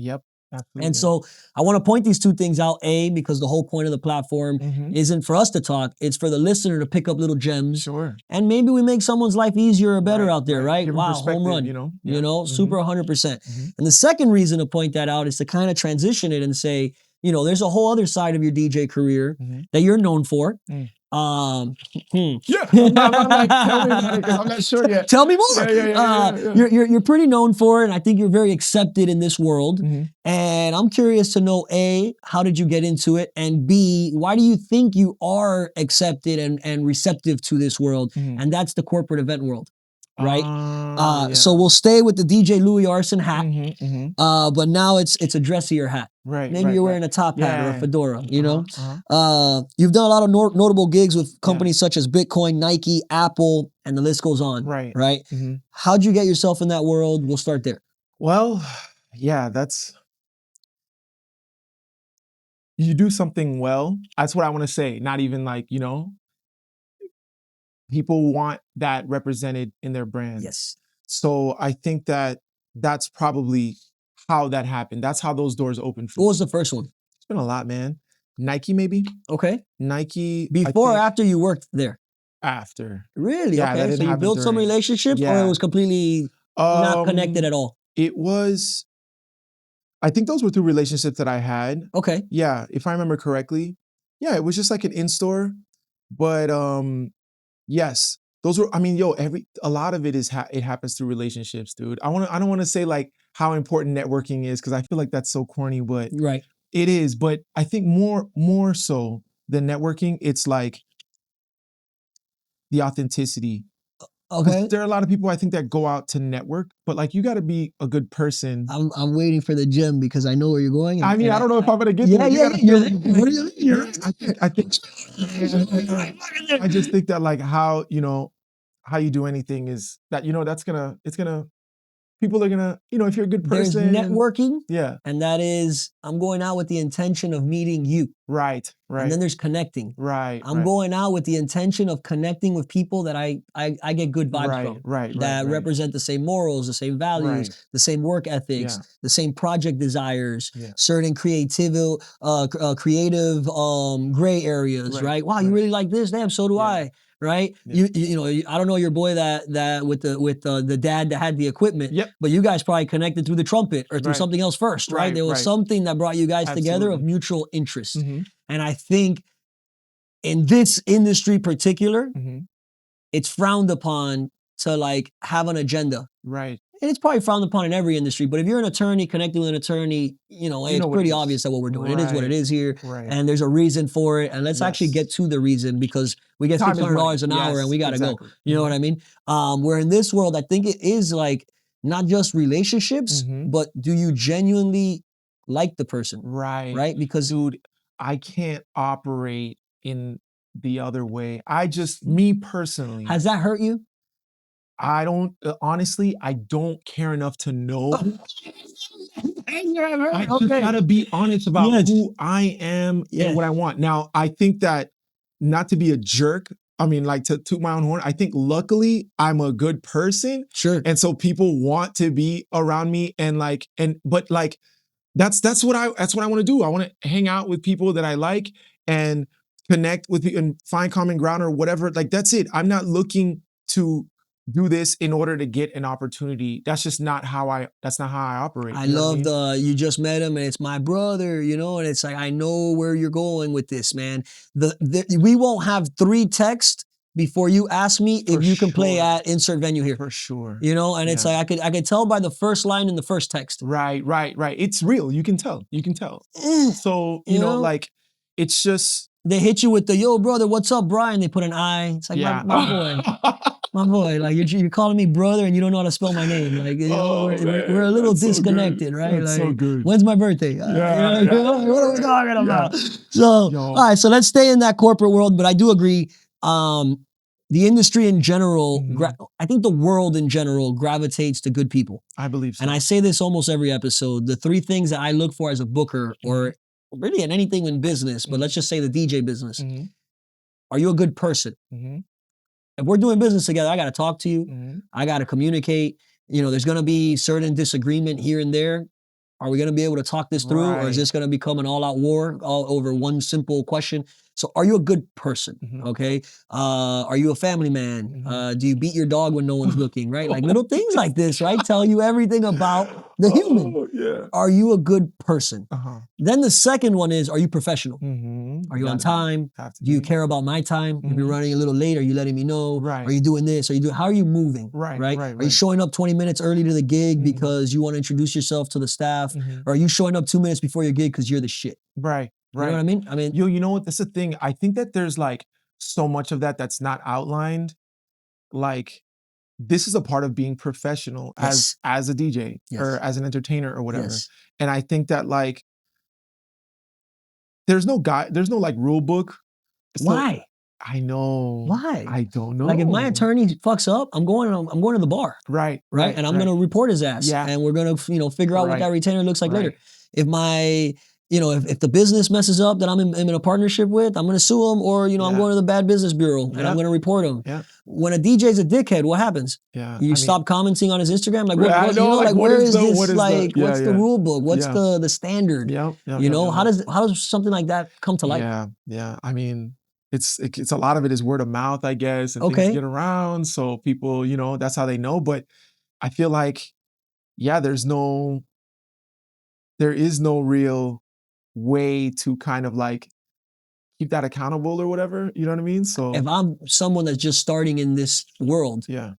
Absolutely. And so I want to point these two things out, A, because the whole point of the platform isn't for us to talk, it's for the listener to pick up little gems. And maybe we make someone's life easier or better out there, right? Wow, home run. You know, super 100%. And the second reason to point that out is to kind of transition it and say, you know, there's a whole other side of your DJ career that you're known for. I'm like, tell me about it because I'm not sure yet. Tell me more. You're pretty known for it, and I think you're very accepted in this world. And I'm curious to know, A, how did you get into it? And B, why do you think you are accepted and receptive to this world? And that's the corporate event world, right? So we'll stay with the DJ Louie Arson hat, but now it's a dressier hat. Maybe you're wearing a top hat or a fedora, you know? You've done a lot of notable gigs with companies such as Bitcoin, Nike, Apple, and the list goes on, right? How'd you get yourself in that world? We'll start there. Well, that's... You do something well. That's what I want to say. Not even like, you know, people want that represented in their brand. So I think that that's probably how that happened. That's how those doors opened for me. What was the first one? It's been a lot, man. Nike, maybe. Okay. Nike. Before or after you worked there? After. Really? Yeah, okay. So you built some relationships or it was completely not connected at all? It was... I think those were through relationships that I had. Okay. Yeah, if I remember correctly. Yeah, it was just like an in-store. But yes, those were, I mean, a lot of it is, it happens through relationships, dude. I don't want to say like how important networking is because I feel like that's so corny, but it is. But I think more so than networking, it's like the authenticity. Okay. There are a lot of people I think that go out to network, but like you got to be a good person. I'm waiting for the gym because I know where you're going. I mean, I don't know if I'm gonna get there. I think I just think that like how you do anything is that people are gonna, if you're a good person. There's networking. And that is, I'm going out with the intention of meeting you. Right. And then there's connecting. I'm going out with the intention of connecting with people that I get good vibes from. That represent the same morals, the same values, the same work ethics, the same project desires, certain creative gray areas, right? Wow, you really like this? Damn, so do I. Right? You know, I don't know your boy that with the dad that had the equipment, but you guys probably connected through the trumpet or through something else first, right? There was something that brought you guys together of mutual interest. And I think in this industry particular, it's frowned upon to like have an agenda. And it's probably frowned upon in every industry, but if you're an attorney connecting with an attorney, it's pretty obvious that what we're doing. It is what it is here, and there's a reason for it. And let's actually get to the reason because we get $600 an hour and we gotta go. You know what I mean? Where in this world, I think it is like not just relationships, but do you genuinely like the person? Right? Because dude, I can't operate in the other way. Me personally, Has that hurt you? I don't, honestly, I don't care enough to know. I just gotta be honest about who I am and what I want. Now, I think that, not to be a jerk, I mean, like, to toot my own horn, I think luckily I'm a good person. Sure. And so people want to be around me but like, that's what I want to do. I want to hang out with people that I like and connect with people and find common ground or whatever. Like, that's it. I'm not looking to do this in order to get an opportunity. That's not how I operate. I You know what love I mean? you just met him and it's my brother, you know, and it's like, I know where you're going with this, man. We won't have 3 texts before you ask me if you can play at insert venue here. For sure. You know, and it's like, I could tell by the first line in the first text. Right. It's real. You can tell. So, you know, like, it's just, they hit you with the, yo, brother, what's up, Brian? They put an I. It's like, my boy. My boy, like, you're calling me brother and you don't know how to spell my name. Like, you know, we're a little disconnected, right? That's like, so good. When's my birthday? What are we talking about? So, Yo. all right, so let's stay in that corporate world, but I do agree. The industry in general, I think the world in general gravitates to good people. I believe so. And I say this almost every episode. The 3 things that I look for as a booker, or really in anything in business, but let's just say the DJ business. Are you a good person? If we're doing business together, I got to talk to you. I got to communicate. You know, there's going to be certain disagreement here and there. Are we going to be able to talk this through, or is this going to become an all-out war all over one simple question? So, are you a good person? Okay. Are you a family man? Do you beat your dog when no one's looking? Right, like little things like this, right? Tell you everything about the human. Are you a good person? Then the second one is, are you professional? Are you on time? Do you care about my time? If you're running a little late, are you letting me know? Are you doing this? How are you moving? Right. Are you showing up 20 minutes early to the gig because you want to introduce yourself to the staff? Or are you showing up 2 minutes before your gig because you're the shit? Right. You know what I mean? You know what? That's the thing. I think that there's like so much of that's not outlined. Like, this is a part of being professional as a DJ or as an entertainer or whatever. And I think that, like, there's no like rule book. Why? I know. Why? I don't know. Like, if my attorney fucks up, I'm going to the bar. Right. And I'm going to report his ass. Yeah. And we're going to, figure out what that retainer looks like later. If my, if the business messes up that I'm in a partnership with, I'm going to sue him, or, I'm going to the bad business bureau and I'm going to report him. Yeah. When a DJ's a dickhead, what happens? Yeah. You stop commenting on his Instagram? Like, where is this? What's the rule book? What's the standard? How does something like that come to light? Yeah. I mean, it's a lot of it is word of mouth, I guess, and things get around. So people, that's how they know. But I feel like, there is no real way to kind of like keep that accountable or whatever. You know what I mean? So if I'm someone that's just starting in this world, I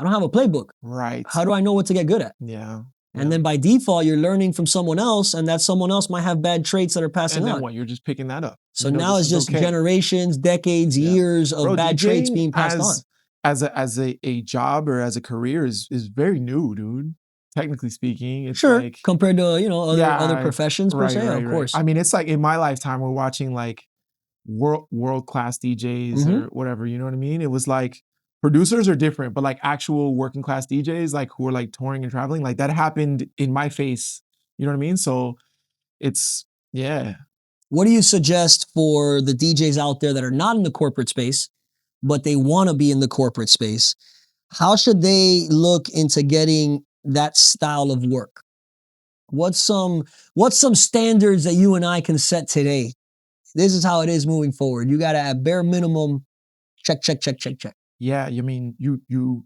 don't have a playbook. Right. How do I know what to get good at? Yeah. And then by default, you're learning from someone else, and that someone else might have bad traits that are passing on. And then what? You're just picking that up. So now it's just generations, decades, years of bad traits being passed on. As a job or as a career is very new, dude. Technically speaking, it's like, compared to other professions per se, of course. I mean, it's like in my lifetime, we're watching like world class DJs or whatever. You know what I mean? It was like, producers are different, but like actual working class DJs, like who are like touring and traveling, like that happened in my face. You know what I mean? So it's, What do you suggest for the DJs out there that are not in the corporate space, but they want to be in the corporate space? How should they look into getting that style of work? What's some standards that you and I can set today? This is how it is moving forward. You got to, at bare minimum, check. Yeah, I mean, you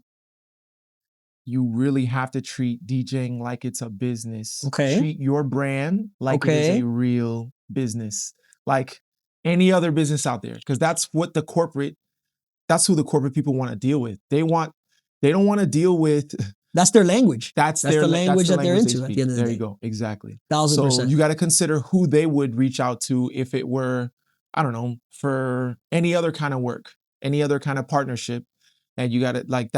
really have to treat DJing like it's a business. Okay. Treat your brand like it is a real business, like any other business out there, because that's who the corporate people want to deal with. They don't want to deal with. That's their language. That's the language that they're into at the end of the day. There you go. Exactly. 1000%. So you got to consider who they would reach out to if it were, I don't know, for any other kind of work, any other kind of partnership. And you got to, like,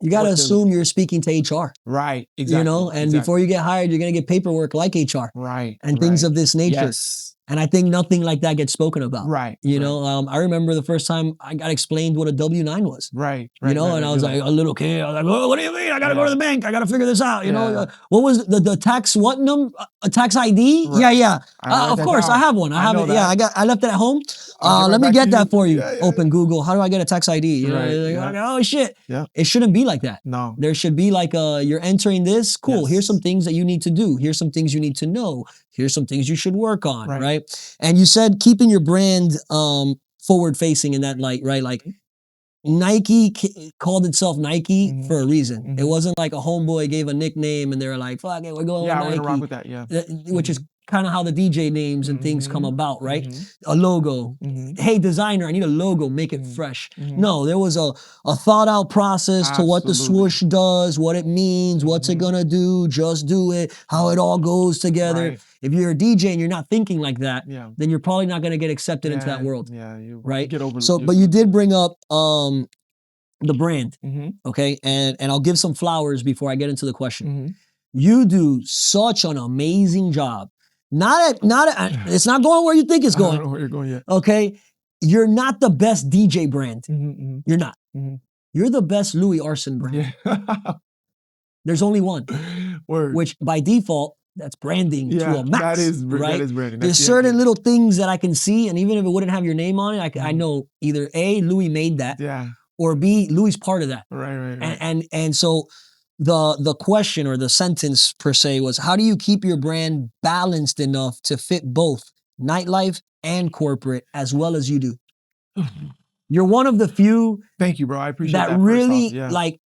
you got to assume you're speaking to HR. Right. Exactly. And before you get hired, you're going to get paperwork like HR. Right. And things of this nature. Yes. And I think nothing like that gets spoken about. Right. You know, I remember the first time I got explained what a W-9 was. Right. You know, and I was like a little kid. I was like, oh, what do you mean? I got to go to the bank. I got to figure this out. You know, what was the tax, what number? A tax ID? Right. Yeah. Of course, I have one. I have it. That. Yeah, I left it at home. Let me get that for you. Open Google. How do I get a tax ID? You know, like, oh shit. Yeah. It shouldn't be like that. No. There should be like, you're entering this. Cool. Yes. Here's some things that you need to do. Here's some things you need to know. Here's some things you should work on. Right. And you said keeping your brand forward facing in that light, right? Like Nike called itself Nike for a reason. It wasn't like a homeboy gave a nickname and they were like, fuck it, we're going with Nike. Yeah, we're gonna rock with that, yeah. Which is kind of how the DJ names and things come about, right? A logo. Hey, designer, I need a logo, make it fresh. No, there was a thought out process to what the swoosh does, what it means, what's it gonna do, just do it, how it all goes together. Right. If you're a DJ and you're not thinking like that, then you're probably not gonna get accepted into that world. Yeah, right? Get over so, but you did bring up the brand, okay? And I'll give some flowers before I get into the question. You do such an amazing job. It's not going where you think it's going. I don't know where you're going yet. Okay? You're not the best DJ brand. You're not. You're the best Louie Arson brand. Yeah. There's only one. Word. Which by default, that's branding to a max. That is branding. There's certain little things that I can see, and even if it wouldn't have your name on it, I know either A, Louie made that, or B, Louie's part of that. Right. And so the question or the sentence per se was, how do you keep your brand balanced enough to fit both nightlife and corporate as well as you do? You're one of the few. Thank you, bro. I appreciate that. That really like.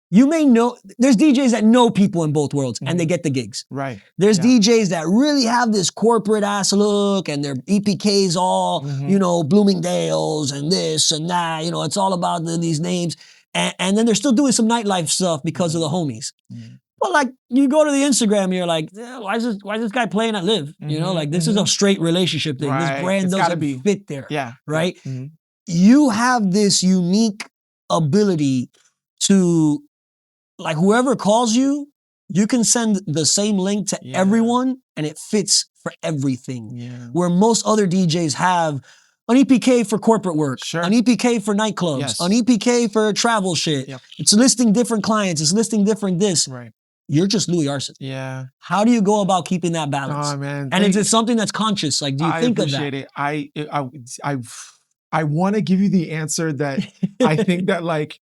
You may know, there's DJs that know people in both worlds and they get the gigs. Right. There's DJs that really have this corporate ass look and their EPKs all, you know, Bloomingdale's and this and that, you know, it's all about these names. And then they're still doing some nightlife stuff because of the homies. But like, you go to the Instagram, you're like, why is this guy playing at Live? You know, like this is a straight relationship thing. This brand doesn't fit there. Yeah. Right? You have this unique ability to, like, whoever calls you, you can send the same link to everyone and it fits for everything. Where most other DJs have an EPK for corporate work, an EPK for nightclubs, an EPK for travel shit. It's listing different clients, it's listing different this. Right. You're just Louie Arson. Yeah. How do you go about keeping that balance? Oh, man. And is it something that's conscious? Like, do you think of that? I appreciate it. I want to give you the answer that I think that, like,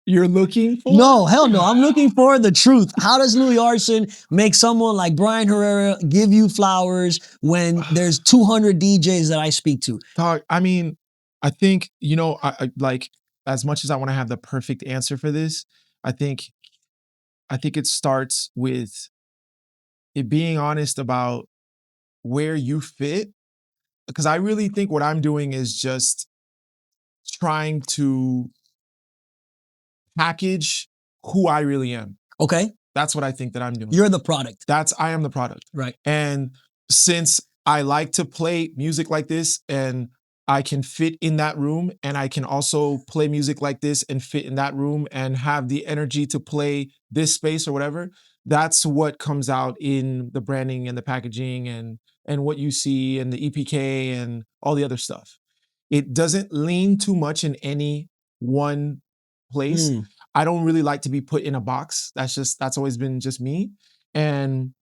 you're looking for? No, hell no. I'm looking for the truth. How does Louie Arson make someone like Brian Herrera give you flowers when there's 200 DJs that I speak to? I mean, I think, you know, I like, as much as I want to have the perfect answer for this, I think it starts with it being honest about where you fit. Because I really think what I'm doing is just trying to package who I really am. Okay. That's what I think that I'm doing. You're the product. I am the product. Right. And since I like to play music like this and I can fit in that room and I can also play music like this and fit in that room and have the energy to play this space or whatever, that's what comes out in the branding and the packaging and what you see and the EPK and all the other stuff. It doesn't lean too much in any one place. I don't really like to be put in a box. That's always been just me. And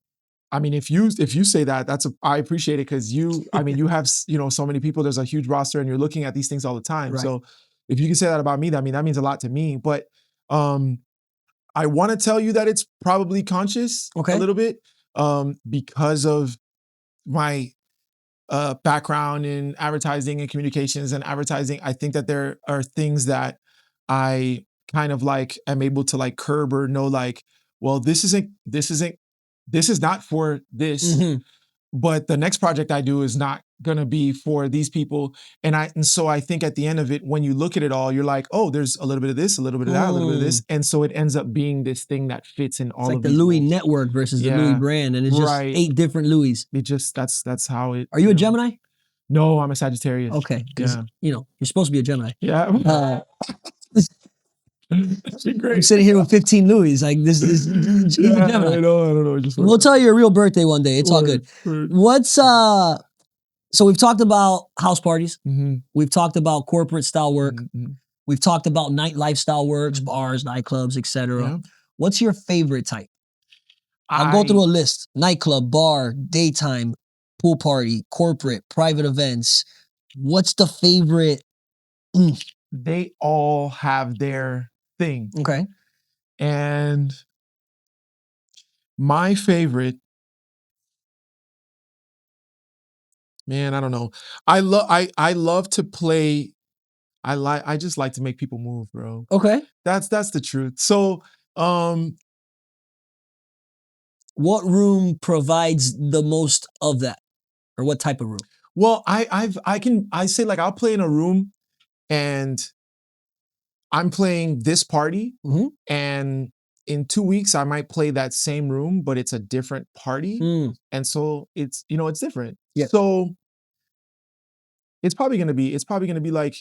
I mean, if you say that, I appreciate it because you have, you know, so many people, there's a huge roster and you're looking at these things all the time. Right. So if you can say that about me, that means a lot to me. But I want to tell you that it's probably conscious a little bit because of my background in advertising and communications and advertising. I think that there are things that I kind of like am able to like curb or know, like, well, this is not for this, but the next project I do is not gonna be for these people. And so I think at the end of it, when you look at it all, you're like, oh, there's a little bit of this, a little bit of that, a little bit of this. And so it ends up being this thing that fits in all of these. It's like the Louie network versus the Louie brand. And it's just 8 different Louies. It just, that's how it. Are you a Gemini? No, I'm a Sagittarius. Okay. Because, you know, you're supposed to be a Gemini. Yeah. I'm sitting here with 15 Louis. Like this is he's a Gemini. I don't know. We'll tell you your real birthday one day. It's all good. What's So we've talked about house parties. Mm-hmm. We've talked about corporate style work. Mm-hmm. We've talked about nightlife style works, Mhm. bars, nightclubs, etc. Yeah. What's your favorite type? I'll go through a list: nightclub, bar, daytime, pool party, corporate, private events. What's the favorite? They all have their thing. Okay. And my favorite, man, I don't know. I love to play. I just like to make people move, bro. Okay. That's the truth. So, what room provides the most of that, or what type of room? well, I say like I'll play in a room and I'm playing this party, Mm-hmm. and in 2 weeks I might play that same room, but it's a different party, and so it's it's different. Yes. So it's probably gonna be like,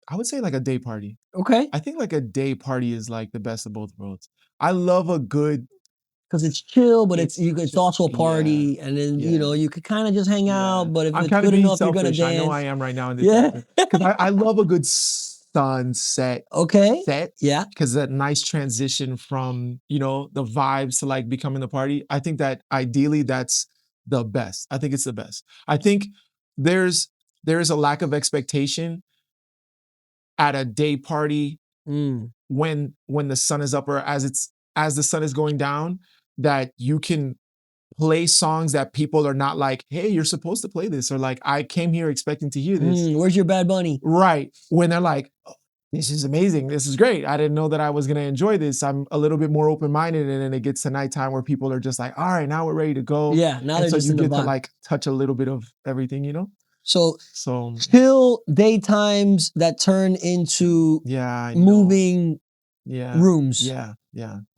I would say like a day party. Okay. I think like a day party is like the best of both worlds. I love a good, Because it's chill, but it's It's also a yeah, party, and then yeah, you could kind of just hang yeah. out. But if I'm it's kind of good being enough, you're gonna selfish. I know dance. I am right now in this Yeah. because I love a good sunset Okay. set. Yeah. Because that nice transition from the vibes to like becoming the party. I think that ideally that's the best. I think it's the best. I think there's a lack of expectation at a day party when the sun is up, or as the sun is going down, that you can play songs that people are not like, hey, you're supposed to play this, or like, I came here expecting to hear this. Where's your Bad Bunny? Right. When they're like, oh, this is amazing, this is great, I didn't know that I was going to enjoy this. I'm a little bit more open-minded, and then it gets to nighttime where people are just like, all right, now we're ready to go. Yeah. Now And they're so just you in the get to vibe. like touch a little bit of everything. So So chill daytimes that turn into yeah, I know. moving Yeah. rooms. Yeah.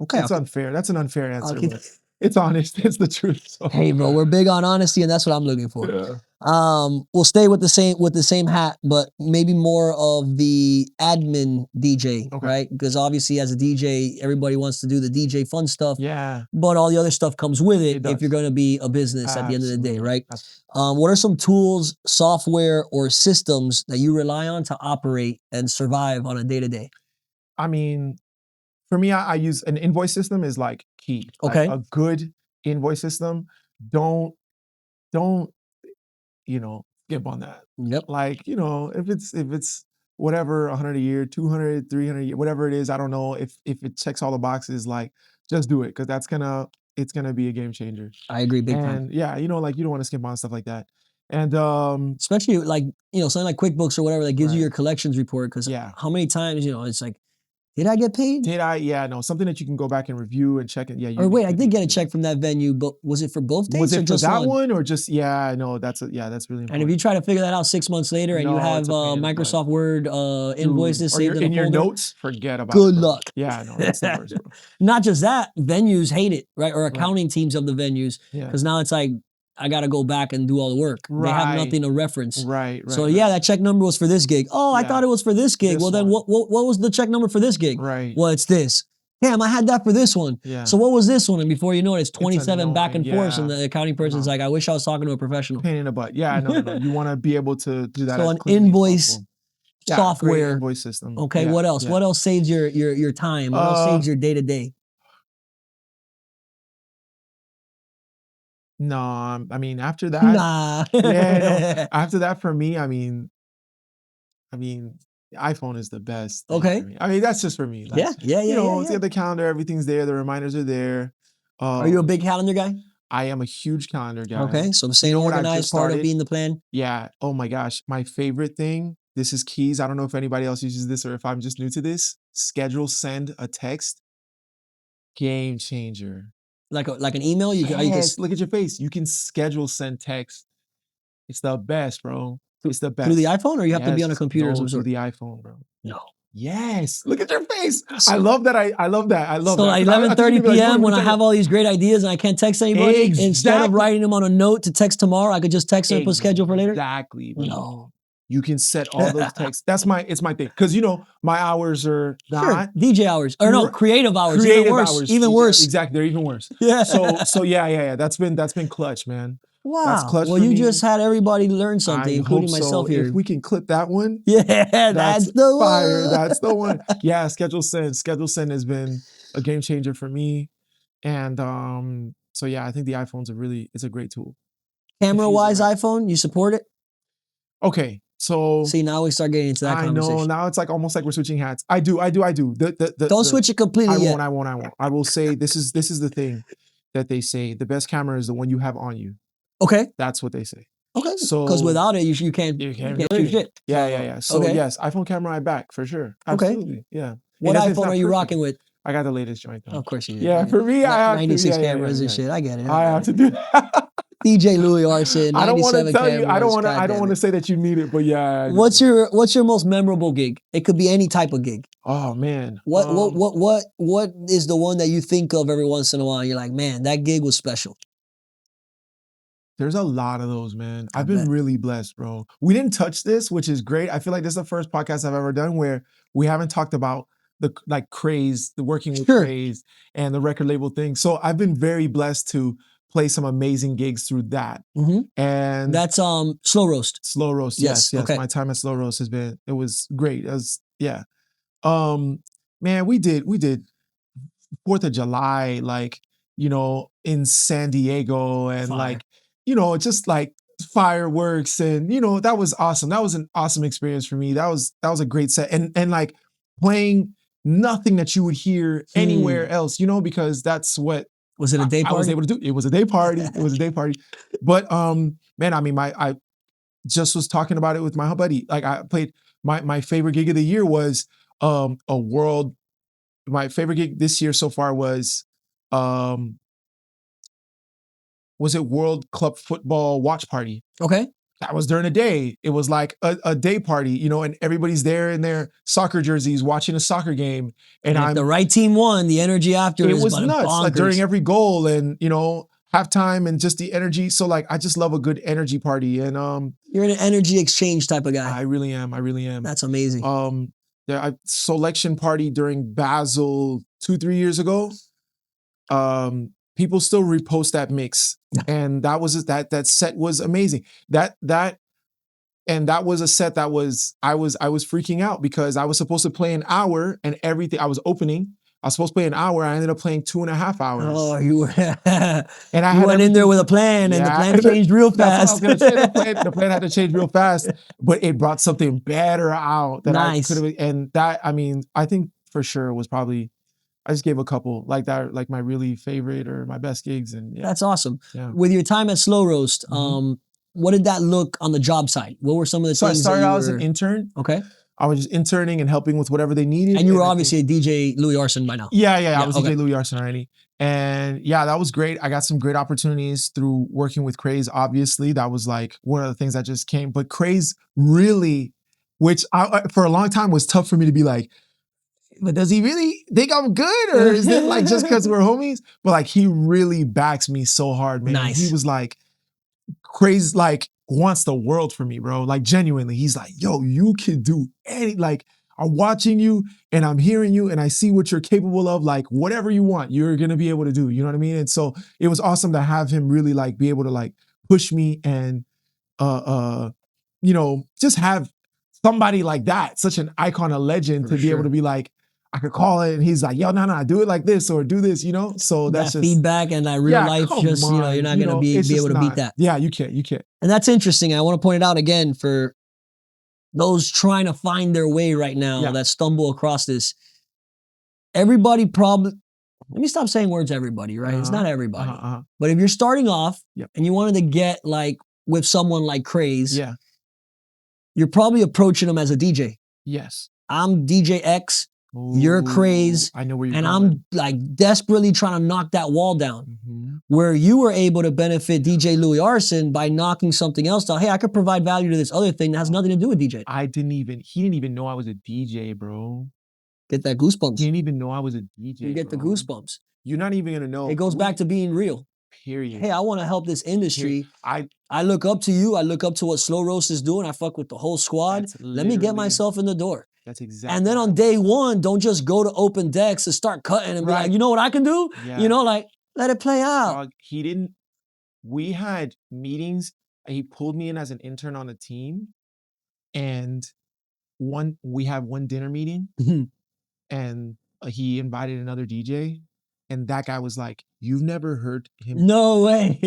Okay. It's unfair. That's an unfair answer, Okay. but it's honest. It's the truth. So. Hey, bro, we're big on honesty, and that's what I'm looking for. Yeah. We'll stay with the same hat, but maybe more of the admin DJ, Okay. right? Because obviously, as a DJ, everybody wants to do the DJ fun stuff, Yeah. but all the other stuff comes with it It if does. you're going to be a business at the end of the day, Absolutely. right? What are some tools, software, or systems that you rely on to operate and survive on a day to day? I mean, for me, I use an invoice system is like key. Like Okay. a good invoice system. Don't skip on that. Yep. Like, if it's whatever, 100 a year, 200, 300 a year, whatever it is, I don't know, if it checks all the boxes, like, just do it, because it's gonna be a game changer. I agree big time. And yeah, like, you don't want to skip on stuff like that. And Especially like, something like QuickBooks or whatever that gives you Right. your collections report. Because Yeah. how many times, it's like, did I get paid? Did I? Yeah, no, something that you can go back and review and check it. Yeah, Or wait, I did get a you- check from that venue, but was it for both dates Was or it for just that one? one, or just, yeah, no, that's really And important. if you try to figure that out 6 months later and you No, have it's a pain in the butt. Microsoft Word invoices Or saved in a your folder, notes, forget about good it, bro. luck. Yeah, no, that's the worst, bro. Not just that, venues hate it, right? Or accounting teams of the venues, Yeah. because now it's like, I got to go back and do all the work. They have Right. nothing to reference. Right. So yeah, that check number was for this gig. Oh, I Yeah. thought it was for this gig. This Well, then one. what was the check number for this gig? Right. Well, it's this. Damn, I had that for this one. Yeah. So what was this one? And before you know it, it's 27 back and annoying, forth, and yeah. the accounting person's like, I wish I was talking to a professional. Pain in the butt. Yeah, no. You want to be able to do that So as an cleanly as invoice possible. Yeah, great software. invoice system. Okay, Yeah, what else? yeah. What else saves your time? What else saves your day to day? No, I mean, after that, Nah. yeah, no. After that, for me, I mean, the iPhone is the best thing Okay. for me. I mean, that's just for me. Like, Yeah. it's got the calendar, everything's there, the reminders are there. Are you a big calendar guy? I am a huge calendar guy. Okay, so the same what I've organized just part of started? being the plan. Yeah. Oh my gosh. My favorite thing, this is keys. I don't know if anybody else uses this or if I'm just new to this. Schedule send a text. Game changer. Like an email? Yes, look at your face. You can schedule send text. It's the best, bro. It's the best. Through the iPhone, or you have to be on a Yes. computer of No, some through sort? the iPhone, bro. No. Yes. Look at your face. I love that. I love that. I love So that. at 'Cause I thought 11:30 you'd be like, p.m. "Bro, when I let me have all these great ideas and I can't text anybody, instead of Exactly. writing them on a note to text tomorrow, I could just text them and put schedule for later? Exactly. Bro. No. You can set all those texts. It's my thing. Because my hours are Sure. not DJ hours. Or no, creative hours. Even creative worse. hours. Even worse. Exactly. They're even worse. Yeah. So yeah. That's been clutch, man. That's Wow. clutch Well, for you me. just had everybody learn something, I including hope so. myself here. If we can clip that one, Yeah, that's the fire. one. That's the one. Yeah, Schedule Send. Schedule Send has been a game changer for me. And so yeah, I think the iPhone's it's a great tool. Camera-wise, iPhone, you support it? Okay, so See, now we start getting into that I know conversation. now it's like almost like we're switching hats. I do. Don't switch it completely yet. I won't. I will say this is the thing that they say. The best camera is the one you have on you. Okay. That's what they say. Okay. So Because without it, you can't do shoot anything. shit. Yeah. So okay. yes, iPhone camera I back for sure. Okay. Absolutely. Yeah. What And if it's iPhone not are you perfect, rocking with? I got the latest joint though. Of course you do. Yeah, for me, I have to. 96 Yeah, cameras and shit. I get it. I have to do that. DJ Louie Arson, I don't want to 97 tell cameras. you. I don't want to. God I don't damn want to it. say that you need it, but yeah. What's your most memorable gig? It could be any type of gig. Oh man. What is the one that you think of every once in a while? You're like, man, that gig was special. There's a lot of those, man. I I've been bet. really blessed, bro. We didn't touch this, which is great. I feel like this is the first podcast I've ever done where we haven't talked about the like craze, the working with Sure. craze and the record label thing. So I've been very blessed to play some amazing gigs through that. Mhm. And That's Slow Roast. Slow Roast, Yes, yes. okay. My time at Slow Roast it was great. It was yeah. Man, we did 4th of July, like, you know, in San Diego and Fire. like, you know, just like fireworks and, you know, that was awesome. That was an awesome experience for me. That was a great set. And like playing nothing that you would hear anywhere else, you know, because that's what Was it a day party? I was able to do. It was a day party. It was a day party. But man, I mean, I just was talking about it with my buddy. Like I played my favorite gig of the year was my favorite gig this year so far was it World Club Football Watch Party. Okay. That was during the day. It was like a day party, you know, and everybody's there in their soccer jerseys watching a soccer game. And if the right team won, the energy after it is was nuts. Like during every goal and, you know, halftime and just the energy. So like I just love a good energy party. And you're an energy exchange type of guy. I really am. That's amazing. Selection party during Basel 2-3 years ago. People still repost that mix, and that set was amazing. That was a set that was I was freaking out because I was supposed to play an hour and everything. I was supposed to play an hour. I ended up playing 2.5 hours. Oh, you were and I you went in there with a plan, and the plan changed real fast. That's what I was gonna say. The plan had to change real fast, but it brought something better out that I could have. And that, I mean, I think for sure was probably. I just gave a couple like that, like my really favorite or my best gigs, and yeah. That's awesome. Yeah. With your time at Slow Roast, what did that look on the job site? What were some of the things? I started out as an intern. Okay. I was just interning and helping with whatever they needed. And you were obviously a DJ Louie Arson by now. Yeah. I was DJ Louie Arson already. And yeah, that was great. I got some great opportunities through working with Craze, obviously. That was like one of the things that just came. But Craze really, which for a long time was tough for me to be like, but does he really think I'm good? Or is it like just because we're homies? But like he really backs me so hard, man. Nice. He was like, Crazy, like wants the world for me, bro. Like genuinely, he's like, yo, you can do any, like I'm watching you and I'm hearing you and I see what you're capable of. Like whatever you want, you're gonna be able to do. You know what I mean? And so it was awesome to have him really like be able to like push me and you know, just have somebody like that, such an icon, a legend, to be able to be like, I could call it and he's like, yo, no, do it like this or do this, you know? So that's that just feedback and that real life, just, you know, you're not going to be able to beat that. Yeah, you can't. And that's interesting. I want to point it out again for those trying to find their way right now that stumble across this. Everybody probably, let me stop saying words everybody, right? It's not everybody. But if you're starting off and you wanted to get like with someone like Craze, you're probably approaching them as a DJ. Yes. I'm DJ X. You're Craze. I know where you're and going. I'm like desperately trying to knock that wall down. Where you were able to benefit DJ Louie Arson by knocking something else down. Hey, I could provide value to this other thing that has nothing to do with DJ. He didn't even know I was a DJ, bro. Get that goosebumps. He didn't even know I was a DJ. You get the goosebumps. You're not even gonna know. It goes back to being real. Period. Hey, I want to help this industry. I look up to you. I look up to what Slow Roast is doing. I fuck with the whole squad. Let me get myself in the door. That's exactly. And then on day one, don't just go to open decks and start cutting and be like, you know what I can do? You know, like let it play out. He didn't. we had meetings. He pulled me in as an intern on a team, and we have one dinner meeting, and he invited another DJ, and that guy was like, "You've never heard him? No way.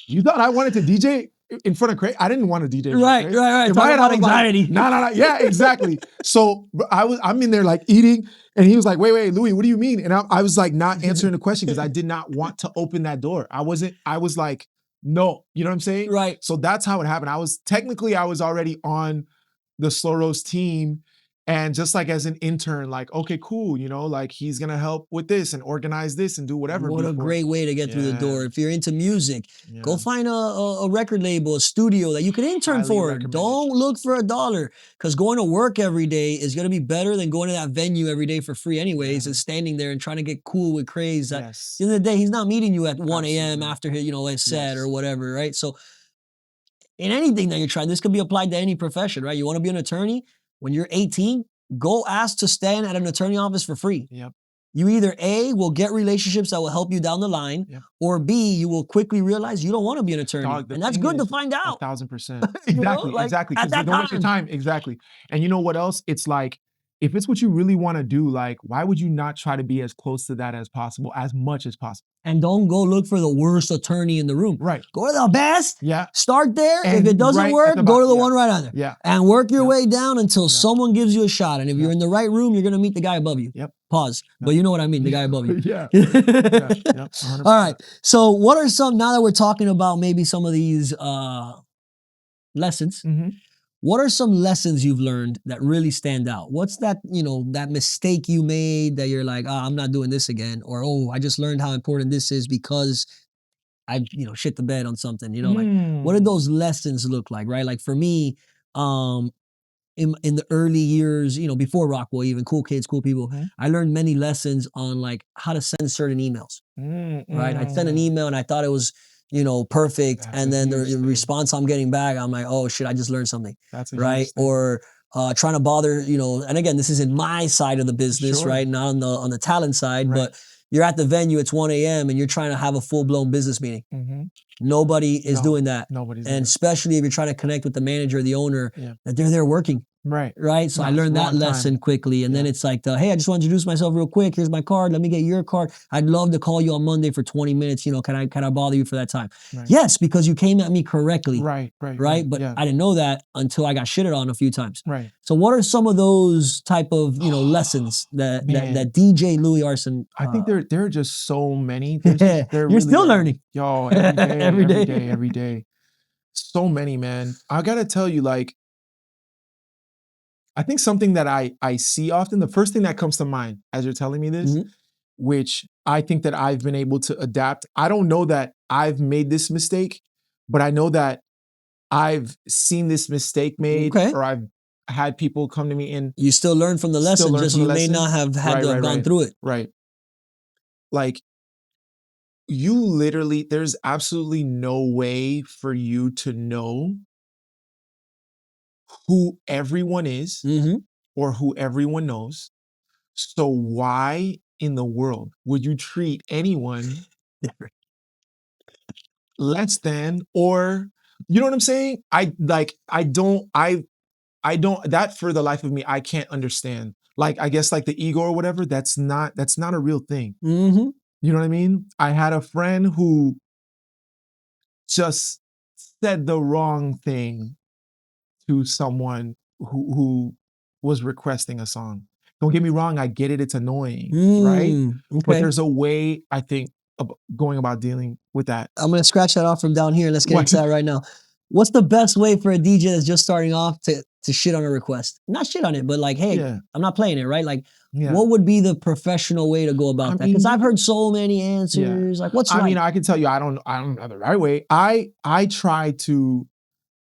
You thought I wanted to DJ in front of Craig? I didn't want to DJ in front of Right. Craig. Talk I about was like, anxiety. no. Yeah, exactly. So I'm in there like eating, and he was like, wait, Louie, what do you mean? And I was like not answering the question because I did not want to open that door. I was like, no, you know what I'm saying? Right. So that's how it happened. I was already on the Slow Roast team. And just like as an intern, like, okay, cool, you know, like he's gonna help with this and organize this and do whatever. What a great way to get through the door. Yeah. If you're into music, go Yeah. find a record label, a studio that you can intern Highly for. recommended. Don't look for $1 because going to work every day is going to be better than going to that venue every day for free anyways and standing there and trying to get cool with craze. At the end of the day, he's not meeting you at 1 a.m. after his set or whatever, right? So in anything that you're trying, this could be applied to any profession, right? You want to be an attorney? When you're 18, go ask to stand at an attorney office for free. Yep. You either A, will get relationships that will help you down the line, or B, you will quickly realize you don't want to be an attorney. Dog, and that's good to find out. 1,000%. You know, Exactly, like, exactly. at Because that don't waste your time. Exactly. And you know what else? It's like, if it's what you really want to do, like, why would you not try to be as close to that as possible, as much as possible? And don't go look for the worst attorney in the room. Right. Go to the best. Yeah. Start there. And if it doesn't right at work, the go to the yeah. one right under. Yeah. And work your way down until someone gives you a shot. And if you're in the right room, you're going to meet the guy above you. Yep. Pause. But you know what I mean, the guy above you. Yeah. Yep. All right. So what are some, now that we're talking about maybe some of these lessons, what are some lessons you've learned that really stand out? What's that, that mistake you made that you're like, I'm not doing this again? Or, I just learned how important this is because I, shit the bed on something, like what did those lessons look like, right? Like for me, in the early years, before Rockwell, even Cool Kids, Cool People, I learned many lessons on like how to send certain emails, right? I'd send an email and I thought it was, perfect. That's and then the thing. response I'm getting back, I'm like, oh shit, I just learned something, That's right? Or trying to bother, and again, this is in my side of the business, right? Not on the talent side, but you're at the venue, it's 1 a.m. and you're trying to have a full-blown business meeting. Nobody is doing that. Nobody's and especially if you're trying to connect with the manager or the owner, that they're there working. Right. So I learned that lesson quickly. And then it's like, hey, I just want to introduce myself real quick. Here's my card. Let me get your card. I'd love to call you on Monday for 20 minutes. Can I bother you for that time? Yes, because you came at me correctly. Right. But I didn't know that until I got shitted on a few times. So what are some of those type of, lessons that DJ Louie Arson? I think there are just so many. You're really still learning. Yo, every day. So many, man. I got to tell you, like, I think something that I see often, the first thing that comes to mind as you're telling me this, which I think that I've been able to adapt. I don't know that I've made this mistake, but I know that I've seen this mistake made, or I've had people come to me and you still learn from the lesson, just you may not have had to have gone through it. Right. Like, you literally, there's absolutely no way for you to know who everyone is or who everyone knows. So why in the world would you treat anyone less than, or, you know what I'm saying? That for the life of me, I can't understand. Like, I guess like the ego or whatever, that's not a real thing. You know what I mean? I had a friend who just said the wrong thing to someone who was requesting a song. Don't get me wrong, I get it, it's annoying, right? But there's a way, I think, of going about dealing with that. I'm gonna scratch that off from down here. Let's get into that right now. What's the best way for a DJ that's just starting off to shit on a request? Not shit on it, but like, hey, I'm not playing it, right? Like, what would be the professional way to go about that? Because I've heard so many answers. Like, what's right? I mean, I can tell you, I don't know the right way. I try to,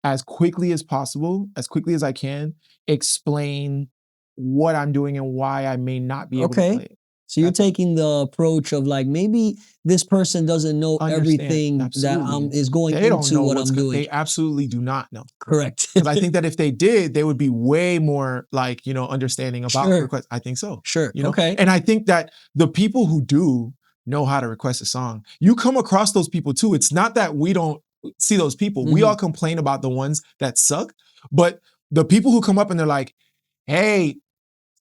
as quickly as possible, as quickly as I can, explain what I'm doing and why I may not be able to play it. So you're taking the approach of like, maybe this person doesn't know everything that is going into what I'm doing. They absolutely do not know. Correct. Because I think that if they did, they would be way more like, understanding about requests. I think so. Sure. And I think that the people who do, know how to request a song. You come across those people too. It's not that we don't see those people. We all complain about the ones that suck, but the people who come up and they're like, hey,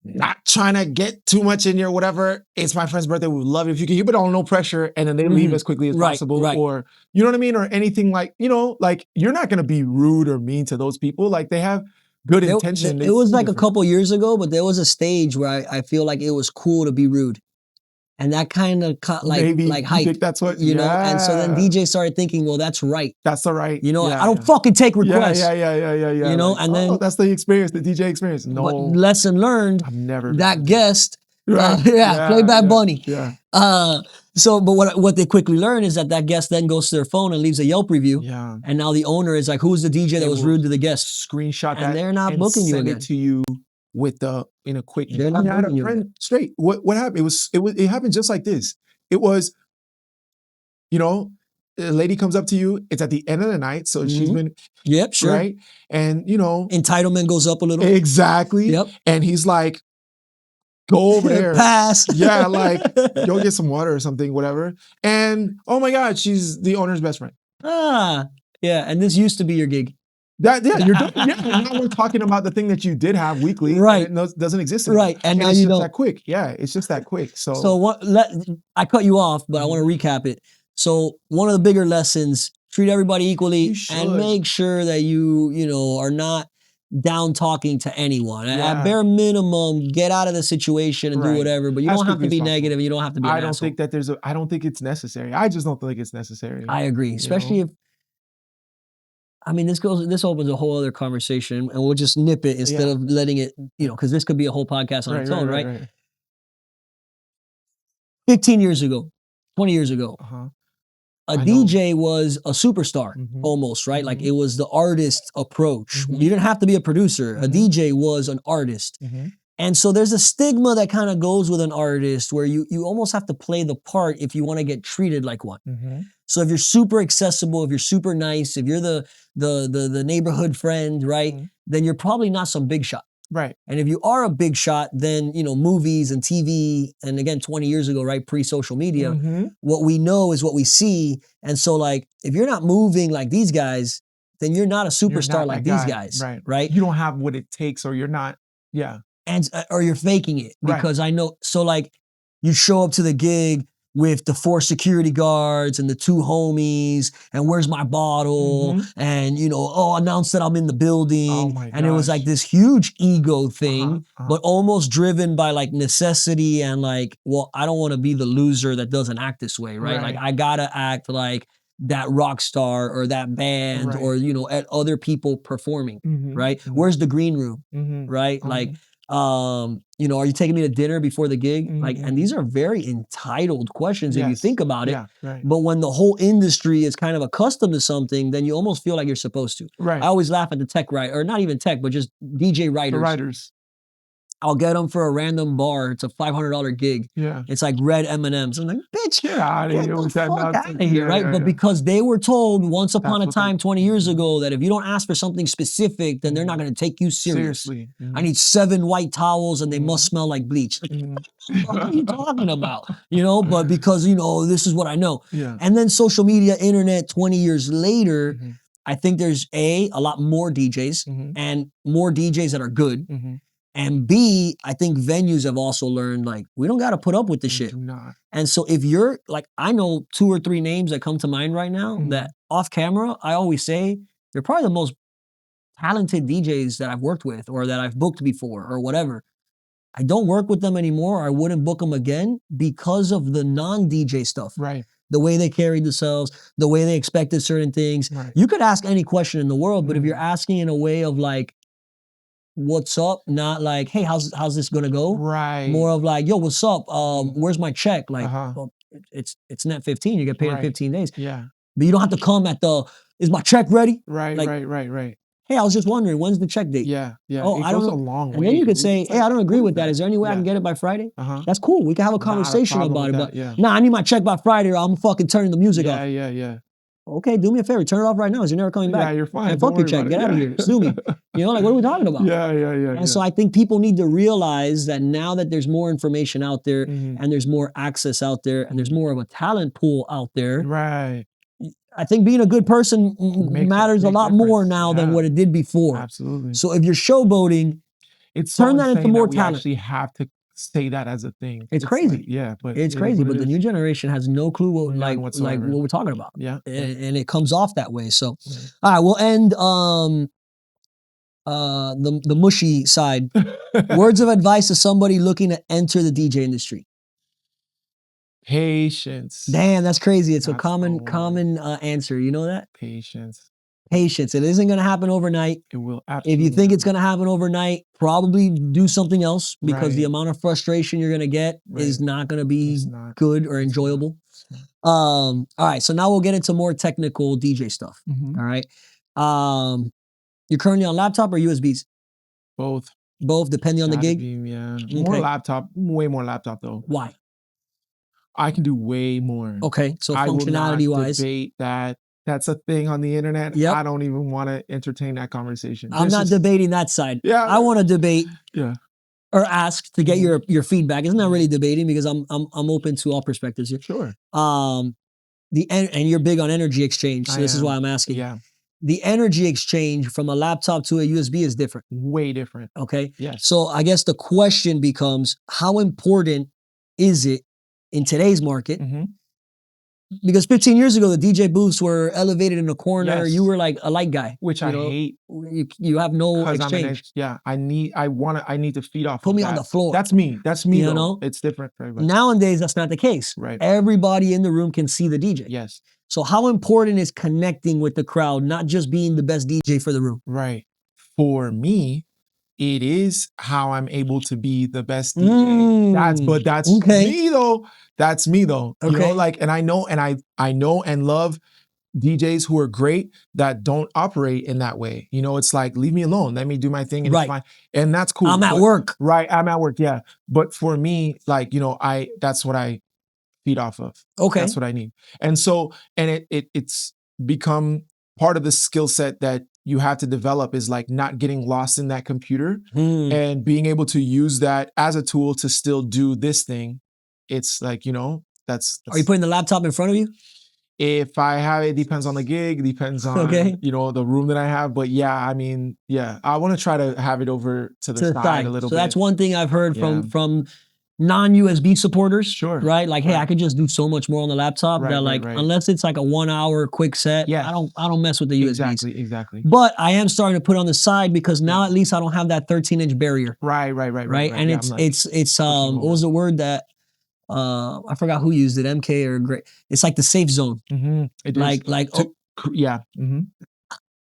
not trying to get too much in your whatever. It's my friend's birthday. We would love it if you can keep it on no pressure, and then they leave as quickly as possible. Right. Or you know what I mean? Or anything like, you know, like you're not gonna be rude or mean to those people. Like they have good intention. It was like a couple years ago, but there was a stage where I feel like it was cool to be rude. And that kind of like hype. Think that's what you know? And so then DJ started thinking, well, that's right. That's the right. You know, I don't fucking take requests. Yeah. You know, like, and then that's the experience, the DJ experience. No, but lesson learned. I've never that guest. Right. Play Bad Bunny. Yeah. So, but what they quickly learn is that guest then goes to their phone and leaves a Yelp review. Yeah. And now the owner is like, who's the DJ that was rude to the guest? Screenshot that. And they're not booking you again. Send it to you with in a quick. They're not I had a booking you friend straight. What happened? It happened just like this. It was, you know, a lady comes up to you. It's at the end of the night, so she's been right, and you know, entitlement goes up a little. Exactly. Yep. And he's like, go over there. Pass. Yeah, like go get some water or something, whatever. And oh my God, she's the owner's best friend. Yeah. And this used to be your gig. You're done. Yeah, now we're talking about the thing that you did have weekly, right? And it doesn't exist anymore. Right, and now it's you just don't. That quick, yeah, it's just that quick. So I cut you off, but I want to recap it. So one of the bigger lessons: treat everybody equally, and make sure that you know are not down talking to anyone. At bare minimum, get out of the situation and do whatever. But you don't have to be negative. And you don't have to be. I don't think that I don't think it's necessary. I just don't think it's necessary. I agree, especially if. I mean, this opens a whole other conversation, and we'll just nip it instead of letting it, you know, because this could be a whole podcast on its own, right? 15 years ago, 20 years ago, a DJ was a superstar almost, right? Like it was the artist approach. You didn't have to be a producer. A DJ was an artist. And so there's a stigma that kind of goes with an artist where you almost have to play the part if you want to get treated like one. So if you're super accessible, if you're super nice, if you're the neighborhood friend, right, then you're probably not some big shot. Right. And if you are a big shot, then, you know, movies and TV, and again, 20 years ago, right, pre-social media, what we know is what we see. And so like, if you're not moving like these guys, then you're not a superstar like these guys. Right. You don't have what it takes, or you're not. Yeah. And or you're faking it, because I know. So like, you show up to the gig with the 4 security guards and the 2 homies, and where's my bottle, and you know, announce that I'm in the building. Oh my and it was like this huge ego thing, but almost driven by like necessity and like, well, I don't want to be the loser that doesn't act this way, right? Like I gotta act like that rock star or that band or, you know, at other people performing, right? Where's the green room, right? Like, you know, are you taking me to dinner before the gig? Like, and these are very entitled questions if you think about it. But when the whole industry is kind of accustomed to something, then you almost feel like you're supposed to. I always laugh at the tech or not even tech, but just DJ writers. The writers. I'll get them for a random bar. It's a $500 gig. Yeah. It's like red M&Ms. I'm like, bitch, get out of here with that nonsense. Here, right? But because they were told once upon a time, 20 years ago, that if you don't ask for something specific, then they're not going to take you seriously. I need 7 white towels and they must smell like bleach. What are you talking about? You know, but because, you know, this is what I know. And then social media, internet, 20 years later, I think there's a lot more DJs and more DJs that are good. And B, I think venues have also learned, like, we don't got to put up with this shit. And so if you're, like, I know 2 or 3 names that come to mind right now that off camera, I always say, they're probably the most talented DJs that I've worked with or that I've booked before or whatever. I don't work with them anymore. I wouldn't book them again because of the non-DJ stuff. The way they carried themselves, the way they expected certain things. You could ask any question in the world, but if you're asking in a way of like, what's up? Not like, hey, how's this gonna go? More of like, yo, what's up? Where's my check? Like, well, it's net 15. You get paid in 15 days. But you don't have to come at is my check ready? Right. Hey, I was just wondering, when's the check date? Oh, I don't know. A long way. And then you could say, hey, I don't agree with that. Is there any way I can get it by Friday? That's cool. We can have a conversation about it. But nah, I need my check by Friday or I'm fucking turning the music off. Okay, do me a favor, turn it off right now, because you're never coming back. Yeah, you're fine. And Don't fuck your worry check, about get it. out of Yeah. here, sue me. You know, like, what are we talking about? Yeah. And so I think people need to realize that now that there's more information out there, Mhm. and there's more access out there, and there's more of a talent pool out there, Right. I think being a good person matters a big lot more difference. now than Yeah. what it did before. Absolutely. So if you're showboating, It's so turn that into insane more that we talent. actually have to say that as a thing. It's like, crazy. yeah, but It's it is crazy, what but it the new is. generation has no clue what None like whatsoever. what we're talking about. Yeah. And it comes off that way. So, Yeah. all right, we'll end the mushy side. Words of advice to somebody looking to enter the DJ industry. Patience. Damn, that's crazy. It's That's a the common answer. You know that? Patience. Patience. It isn't going to happen overnight. It will If absolutely. you think not. it's going to happen overnight, probably do something else, because the Right. amount of frustration you're going to get is Right. not going to be It's not. good or It's not. enjoyable. It's not. All right, so now we'll get into more technical DJ stuff. Mhm. All right. You're currently on laptop or USBs? Both. Both, depending on the Gotta gig. be, yeah. More Okay. laptop, way more laptop though. Why? I can do way more. Okay, so I will not functionality wise, debate that. That's a thing on the internet. Yep. I don't even want to entertain that conversation. I'm not debating that side. Yeah. I want to debate Yeah. or ask to get Mhm. your feedback. It's not really debating, because I'm open to all perspectives here. Sure. And you're big on energy exchange, so I this is am. why I'm asking. Yeah. The energy exchange from a laptop to a USB is different. Way different. Okay. Yes. So I guess the question becomes, how important is it in today's market? Mhm. Because 15 years ago, the DJ booths were elevated in a corner. Yes. You were like a light guy, Which I hate. You have no Because exchange. I need to feed off Put of me that. on the floor. That's me. That's me You though. know? It's different for everybody. Nowadays, that's not the case. Right. Everybody in the room can see the DJ. Yes. So how important is connecting with the crowd, not just being the best DJ for the room? Right. For me, it is how I'm able to be the best DJ. That's okay. me though. That's me though. You know, Okay. like, and I know and love DJs who are great that don't operate in that way. You know, it's like, leave me alone. Let me do my thing and Right. it's fine. And that's cool. I'm at work. Right. I'm at work. Yeah. But for me, like, you know, that's what I feed off of. Okay. That's what I need. And so, and it's become part of the skill set that you have to develop, is like not getting lost in that computer and being able to use that as a tool to still do this thing. It's like, you know, that's Are you putting the laptop in front of you? if I have it, depends on the gig, depends on Okay. you know, the room that I have. But yeah, I mean, yeah, I want to try to have it over to the side a little bit. So that's one thing I've heard Yeah. from non-USB supporters. Sure. Right? Like, hey, Right. I could just do so much more on the laptop Right, that, right, like, right. unless it's like a 1 hour quick set, Yes. I don't mess with the USBs. Exactly. But I am starting to put on the side, because now Yeah. at least I don't have that 13-inch barrier. Right. And Yeah, I'm like it's pushing what was the word that I forgot who used it, MK or Gray. It's like the safe zone. It Like is. Yeah.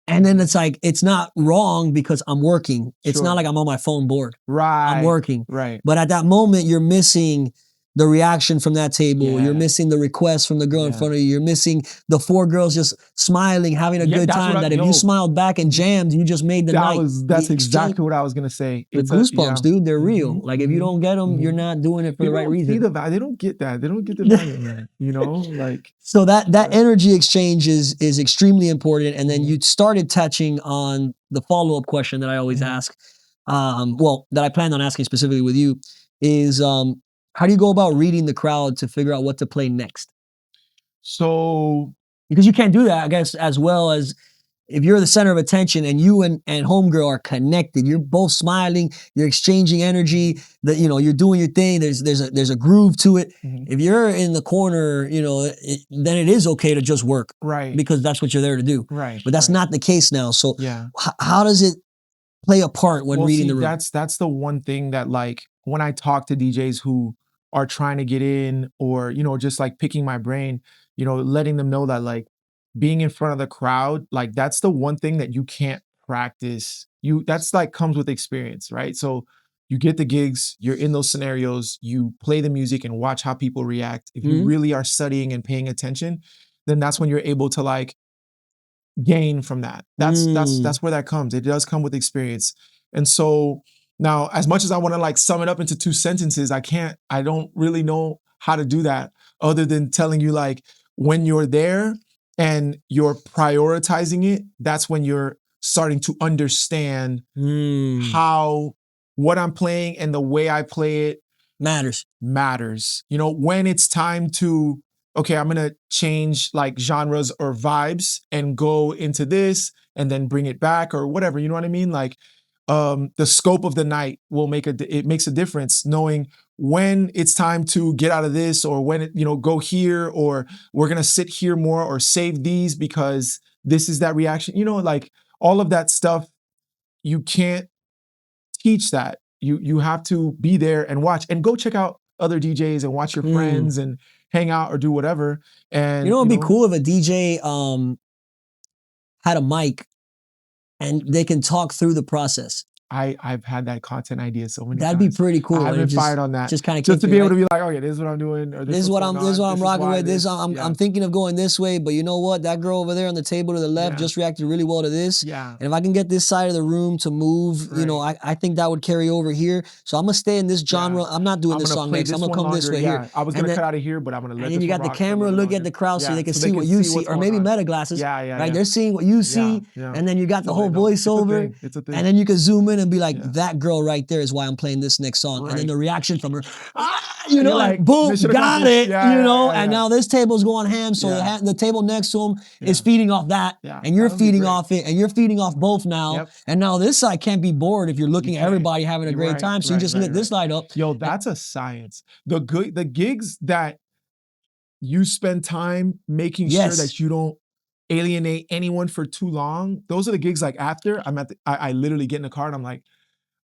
and then it's like, it's not wrong because I'm working. It's Sure. not like I'm on my phone bored. Right. I'm working. Right. But at that moment, you're missing the reaction from that table. Yeah. You're missing the request from the girl in Yeah. front of you. You're missing the 4 girls just smiling, having a Yeah, good that's what time. That if you smiled back and jammed, you just made the night. That's exactly what I was gonna say. The goosebumps, dude. They're real. Like, if you don't get them, you're not doing it for the right reason. They don't get that. They don't get the value, man. You know, like. So that energy exchange is extremely important. And then you started touching on the follow-up question that I always ask, that I planned on asking specifically with you, is how do you go about reading the crowd to figure out what to play next? So, because you can't do that, I guess, as well as if you're the center of attention and you and homegirl are connected. You're both smiling, you're exchanging energy, that, you know, you're doing your thing. There's a groove to it. If you're in the corner, you know, then it is okay to just work. Right. Because that's what you're there to do. Right. But that's not the case now. So yeah. How does it play a part when reading the room? That's the one thing that, like, when I talk to DJs who are trying to get in, or, you know, just like picking my brain, you know, letting them know that, like, being in front of the crowd, like, that's the one thing that you can't practice. That's like comes with experience, right? So you get the gigs, you're in those scenarios, you play the music and watch how people react. If you really are studying and paying attention, then that's when you're able to, like, gain from that. That's where that comes. It does come with experience. And so now, as much as I want to, like, sum it up into 2 sentences, I don't really know how to do that, other than telling you, like, when you're there, and you're prioritizing it, that's when you're starting to understand how what I'm playing and the way I play it matters. You know, when it's time to, okay, I'm gonna change like genres or vibes and go into this and then bring it back or whatever, you know what I mean? Like the scope of the night will it makes a difference knowing when it's time to get out of this or when it, you know, go here or we're gonna sit here more or save these because this is that reaction, you know, like all of that stuff. You can't teach that. You have to be there and watch and go check out other DJs and watch your friends and hang out or do whatever. And you know, it'd be cool if a DJ had a mic and they can talk through the process. I've had that content idea so many That'd times. be pretty cool. I haven't fired on that. Just kind of to be able to be like, okay, this is what I'm doing, or this is what I'm rocking with. I'm thinking of going this way, but you know what? That girl over there on the table to the left just reacted really well to this. Yeah. And if I can get this side of the room to move, you know, I think that would carry over here. So I'm gonna stay in this genre. I'm not doing this song next. I'm gonna come this way here. I was gonna cut out of here, but I'm gonna let. And then you got the camera look at the crowd so they can see what you see, or maybe meta glasses. Right, they're seeing what you see, and then you got the whole voiceover, and then you can zoom in and be like, that girl right there is why I'm playing this next song. And then the reaction from her, you know, like boom, got it, you know, and now this table's going ham, so the table next to him is feeding off that, and you're feeding off it, and you're feeding off both now, and now this side can't be bored if you're looking at everybody having a great time, so you just lit this light up. Yo, that's a science. The gigs that you spend time making sure that you don't alienate anyone for too long, those are the gigs like after I'm at I literally get in the car and I'm like,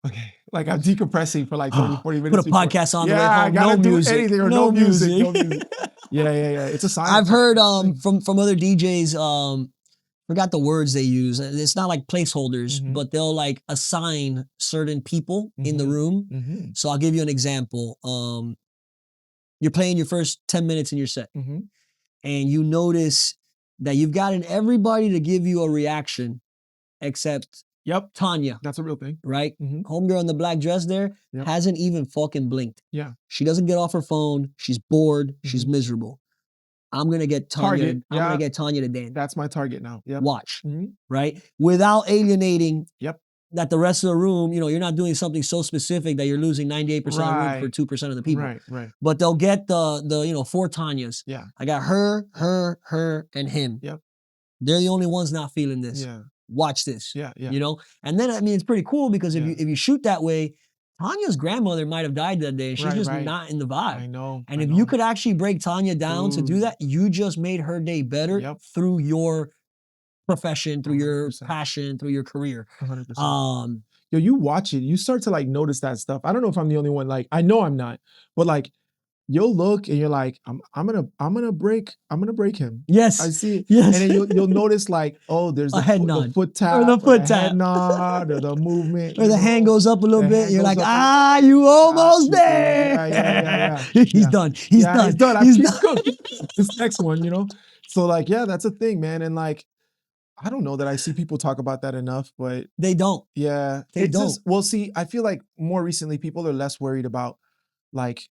okay, like I'm decompressing for like 30, 40 minutes. Put a podcast on the way home. I gotta no do music. anything or no music. No music. Yeah. It's a science. I've heard from other DJs, forgot the words they use. It's not like placeholders, but they'll like assign certain people in the room. So I'll give you an example. You're playing your first 10 minutes in your set, and you notice that you've gotten everybody to give you a reaction except Tanya. That's a real thing. Right? Homegirl in the black dress there hasn't even fucking blinked. Yeah. She doesn't get off her phone. She's bored. She's miserable. I'm gonna get Tanya. I'm gonna get Tanya to dance. That's my target now. Watch. Right? Without alienating that the rest of the room, you know, you're not doing something so specific that you're losing 98% of the room for 2% of the people. Right. But they'll get the you know, 4 Tanyas. Yeah. I got her, and him. Yep. They're the only ones not feeling this. Yeah. Watch this. Yeah. You know? And then I mean it's pretty cool because if you shoot that way, Tanya's grandmother might have died that day and she's just not in the vibe. I know. And if you could actually break Tanya down to do that, you just made her day better through your profession, through 100%. Your passion, through your career. 100%. Yo, you watch it, you start to like notice that stuff. I don't know if I'm the only one. Like, I know I'm not, but like, you'll look and you're like, I'm gonna break him. Yes, I see it. Yes, and then you'll notice like, oh, there's a head nod, the foot tap, or the foot tap, head nod, or the movement, or the hand goes up a little bit. You're like, you almost there. Yeah. He's done. He's done. This next one, you know. So like, yeah, that's a thing, man. And like, I don't know that I see people talk about that enough, but they don't. Yeah, they don't. Well, see, I feel like more recently people are less worried about like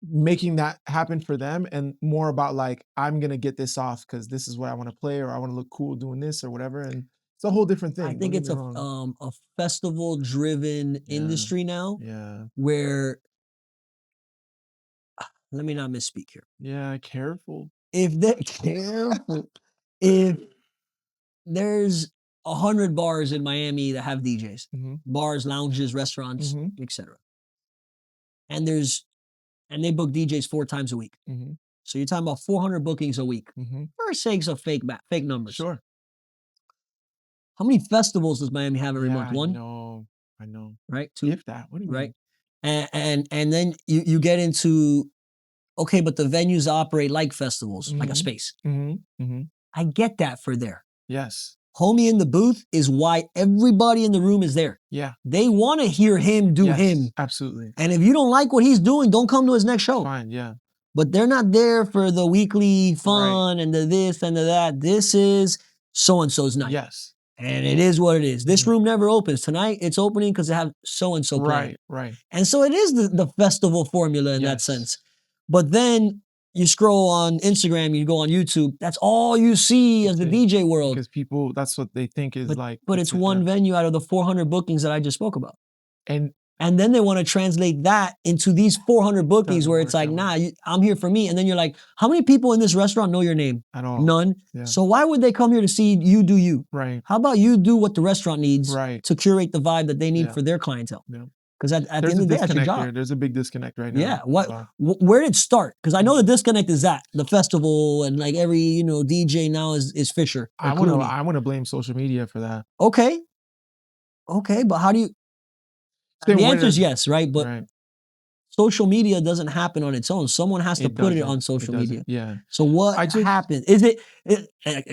making that happen for them and more about like, I'm gonna get this off because this is what I want to play or I want to look cool doing this or whatever. And it's a whole different thing. I think it's a festival driven industry now. Yeah. Where let me not misspeak here. Yeah, careful. If there's 100 bars in Miami that have DJs, bars, lounges, restaurants, etc. And they book DJs 4 times a week. So you're talking about 400 bookings a week. For sakes of fake numbers. Sure. How many festivals does Miami have every month? 1? I know. Right? 2. If that. What do you mean? And then you get into, okay, but the venues operate like festivals, like a space. I get that for there. Yes. Homie in the booth is why everybody in the room is there. Yeah. They want to hear him do him. Absolutely. And if you don't like what he's doing, don't come to his next show. Fine, yeah. But they're not there for the weekly fun and the this and the that. This is so-and-so's night. Yes. And it is what it is. This room never opens. Tonight, it's opening because they have so-and-so playing. Right. And so it is the festival formula in that sense. But then you scroll on Instagram, you go on YouTube, that's all you see as the DJ world. Because people, that's what they think is But it's one venue out of the 400 bookings that I just spoke about. And then they want to translate that into these 400 bookings where it's like, nah, I'm here for me. And then you're like, how many people in this restaurant know your name? At all. None. Yeah. So why would they come here to see you do you? Right. How about you do what the restaurant needs to curate the vibe that they need for their clientele? Yeah. Because at the end of the day, that's your job. There's a big disconnect right now. Yeah. Where did it start? Because I know the disconnect is that the festival and like every DJ now is Fisher. I want to blame social media for that. Okay, but how do you? The answer is yes, right? But social media doesn't happen on its own. Someone has to put it on social media. Yeah. So what happened? Is it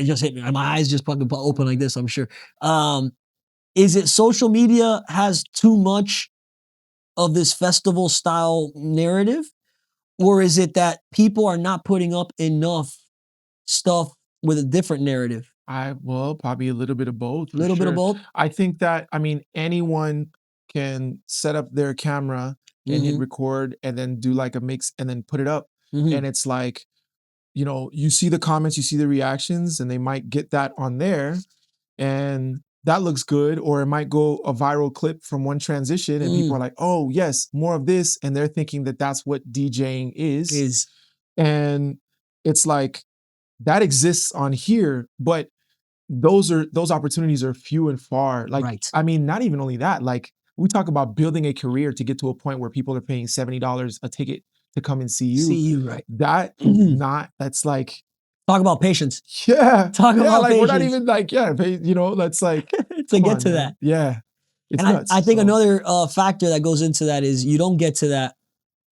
just hit me? My eyes just fucking open like this, I'm sure. Is it social media has too much of this festival style narrative? Or is it that people are not putting up enough stuff with a different narrative? Probably a little bit of both. A little bit of both? I think that, anyone can set up their camera and hit record and then do like a mix and then put it up. And it's like, you see the comments, you see the reactions, and they might get that on there and that looks good. Or it might go a viral clip from one transition and people are like, oh yes, more of this. And they're thinking that that's what DJing is. And it's like, that exists on here, but those opportunities are few and far. Like, not even only that, like we talk about building a career to get to a point where people are paying $70 a ticket to come and see you. Right. That's like, talk about patience. Yeah. Talk about like patience. We're not even like, that's like to get to that. Yeah. It's nuts. I think another factor that goes into that is you don't get to that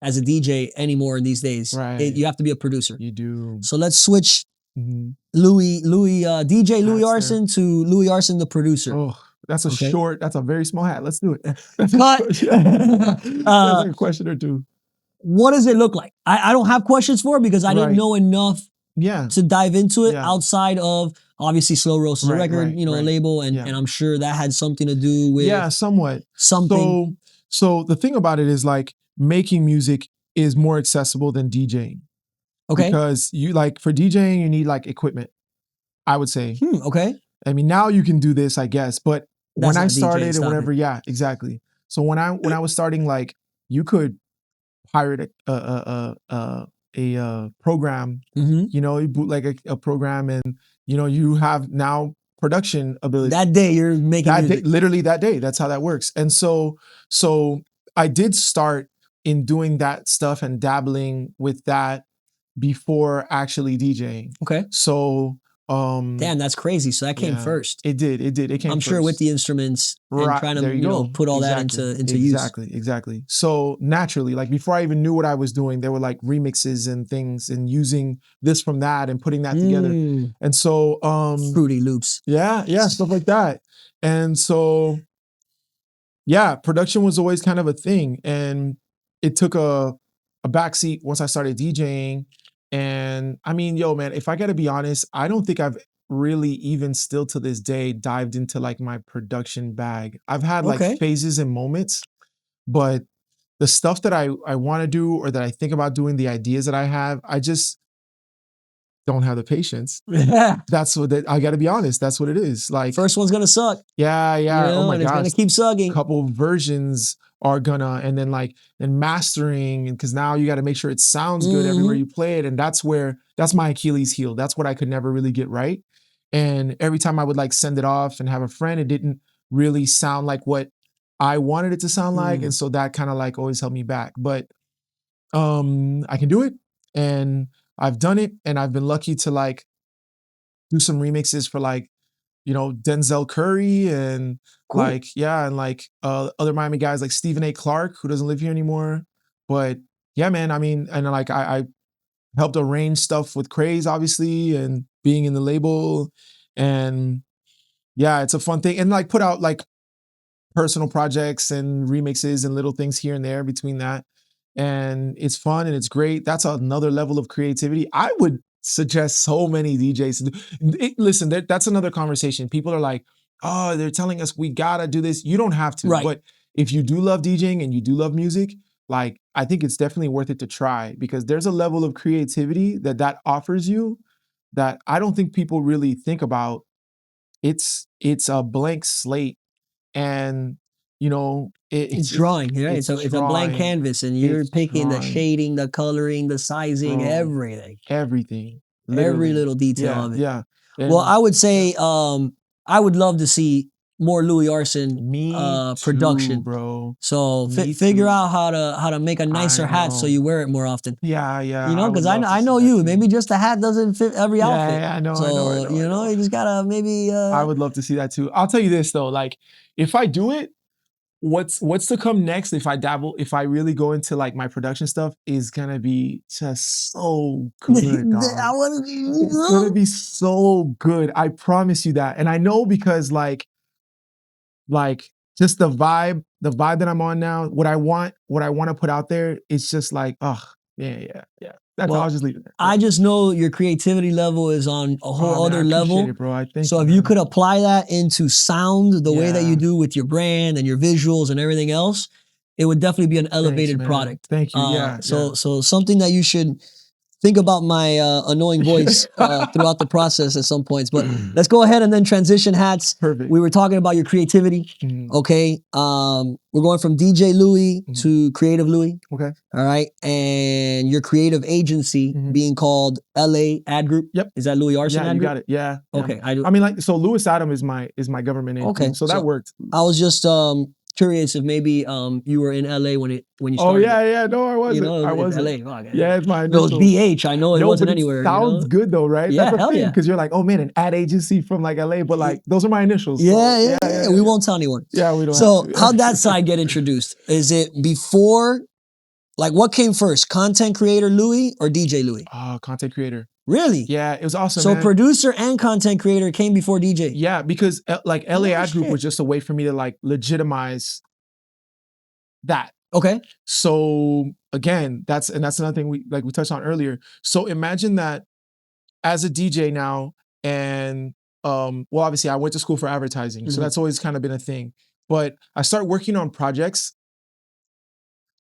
as a DJ anymore these days. Right. You have to be a producer. You do. So let's switch DJ Louie Arson to Louie Arson, the producer. Oh, that's a very small hat. Let's do it. That's a question or two. What does it look like? I don't have questions for it because I didn't know enough to dive into it outside of obviously Slow Roast is a record, a label, and I'm sure that had something to do with somewhat. Something. So the thing about it is like making music is more accessible than DJing. Okay. Because for DJing, you need like equipment, I would say. Okay. Now you can do this, I guess, but when I started DJing, and whatever, exactly. So when I was starting, like you could pirate a program, you bootleg a program, and you have now production ability. That day you're making music. Literally that day. That's how that works. And so I did start in doing that stuff and dabbling with that before actually DJing. Okay. So damn, that's crazy. So that came first. It did. It came I'm first. sure with the instruments and trying to put all that into use. Exactly. So naturally, like before I even knew what I was doing, there were like remixes and things and using this from that and putting that together. And so Fruity Loops. Yeah, stuff like that. And so production was always kind of a thing. And it took a backseat once I started DJing. And man, if I gotta be honest, I don't think I've really even still to this day dived into like my production bag. I've had like phases and moments, but the stuff that I want to do or that I think about doing, the ideas that I have, I just don't have the patience. That's what I gotta be honest. That's what it is. Like first one's gonna suck. Yeah. Oh my gosh. It's gonna keep sucking. A couple versions are gonna, and then mastering, because now you got to make sure it sounds good everywhere you play it. And that's my Achilles heel. That's what I could never really get right. And every time I would like send it off and have a friend, it didn't really sound like what I wanted it to sound like. And so that kind of like always held me back. But I can do it, and I've done it, and I've been lucky to like do some remixes for like Denzel Curry and other Miami guys like Stephen A. Clark, who doesn't live here anymore. But yeah, man, and like I helped arrange stuff with Craze, obviously, and being in the label. And yeah, it's a fun thing. And like put out like personal projects and remixes and little things here and there between that. And it's fun and it's great. That's another level of creativity. I would suggest so many DJs to do. Listen, that's another conversation. People are like, oh, they're telling us we gotta do this. You don't have to. Right. But if you do love DJing and you do love music, like, I think it's definitely worth it to try because there's a level of creativity that offers you that I don't think people really think about. It's a blank slate, and you know, It's drawing, yeah. it's It's a blank drawing, canvas, and you're it's picking the drawing, shading, the coloring, the sizing, bro, everything, everything, every literally. little detail Yeah, of it. yeah, Well, and I would yeah. say I would love to see more Louie Arson Me too, production. bro. So Me figure too. out how to make a I nicer hat so know. you wear it more often. Yeah, yeah. You know, I would because love to I see know that you. too. Maybe just the hat doesn't fit every Yeah, outfit. yeah. I know. I know. I So know. I you know, know. you just gotta maybe I would love to see that too. I'll tell you this though, like if I do it, what's to come next if if I really go into like my production stuff is gonna be just so good, I dog. It's gonna want be so good. I promise you that. And I know because like just the vibe that I'm on now, what I want to put out there, it's just like, oh, yeah, yeah, yeah. That's I'll Well, just leave it there. Yeah. I just know your creativity level is on a whole Oh man, I other appreciate level. it, bro. I thank So you, if you man. could apply that into sound the way that you Yeah. do with your brand and your visuals and everything else, it would definitely be an Thanks, elevated man. product. Thank you. Yeah, yeah. So something that you should think about my annoying voice throughout the process at some points. But let's go ahead and then transition hats. Perfect. We were talking about your creativity. Mhm, Okay. We're going from DJ Louie mhm. to Creative Louie. Okay. All right. And your creative agency Mhm. being called LA Ad Group. Yep. Is that Louie Arson Yeah, Ad you Group? got it. Yeah, yeah. Okay. I do. I mean, like, so Lewis Adam is my government name Okay. too, so that So worked. I was just curious if maybe you were in LA when you Oh started it. yeah, yeah. No, I You wasn't. know, I it's wasn't. LA. Fuck, Yeah, it's my if it was initials. BH, I know it No, wasn't but it anywhere, you sounds know? good though, right? Yeah, That's the hell thing, yeah. because you're like, oh man, an ad agency from like LA, but like those are my initials. Yeah, So yeah, yeah, yeah, yeah. yeah, We yeah. won't tell anyone. Yeah, we don't have So to. how'd that side get introduced? Is it before, like what came first? Content creator Louie or DJ Louie? Oh, content creator. Really? Yeah, it was awesome, So man. producer and content creator came before DJ. Yeah, because like LA No Ad Group was shit. just a way for me to like legitimize that. Okay. So again, that's another thing we touched on earlier. So imagine that as a DJ now, and well, obviously I went to school for advertising, so Mhm. that's always kind of been a thing. But I started working on projects,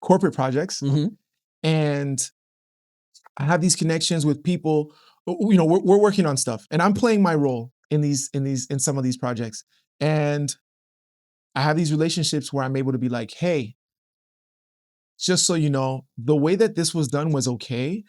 corporate projects, Mhm. and I have these connections with people. You know, we're working on stuff, and I'm playing my role in some of these projects, and I have these relationships where I'm able to be like, hey, just so you know, the way that this was done was okay,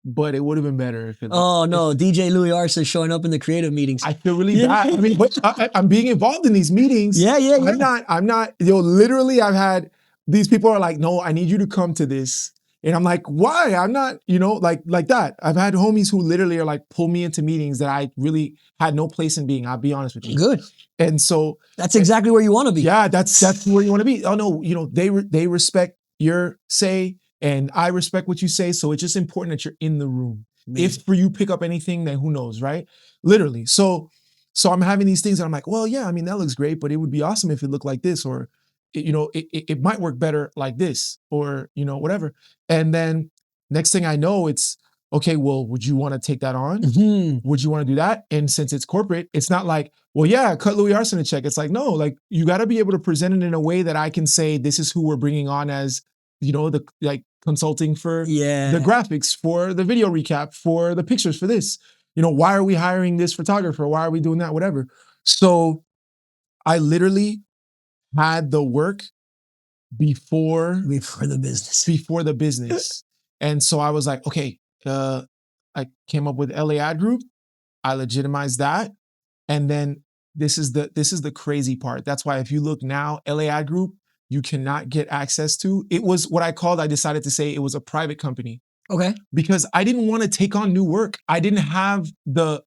but it would have been better if it. Oh If no, DJ Louie Arson showing up in the creative meetings. I feel really bad. I mean, but I'm being involved in these meetings. Yeah, yeah, yeah. I'm not, literally I've had, these people are like, no, I need you to come to this. And I'm like, why? I'm not, like that. I've had homies who literally are like, pull me into meetings that I really had no place in being. I'll be honest with you. Good. And so That's exactly where you want to be. yeah, that's where you want to be. Oh no, they respect your say, and I respect what you say. So it's just important that you're in the room. Amazing. If for you pick up anything, then who knows, right? Literally. So I'm having these things, and I'm like, well, yeah, I mean that looks great, but it would be awesome if it looked like this, or it might work better like this, or whatever. And then next thing I know, it's okay. Well, would you want to take that on? Mhm. Would you want to do that? And since it's corporate, it's not like, well, yeah, cut Louie Arson a check. It's like, no, like you got to be able to present it in a way that I can say, this is who we're bringing on as, the like consulting for Yeah. the graphics, for the video recap, for the pictures, for this. Why are we hiring this photographer? Why are we doing that? Whatever. So I literally had the work before the business. before the business. And so I was like, okay, I came up with LA Ad Group. I legitimized that. And then this is the crazy part. That's why if you look now, LA Ad Group, you cannot get access to. It was what I decided to say it was a private company. Okay. Because I didn't want to take on new work. I didn't have the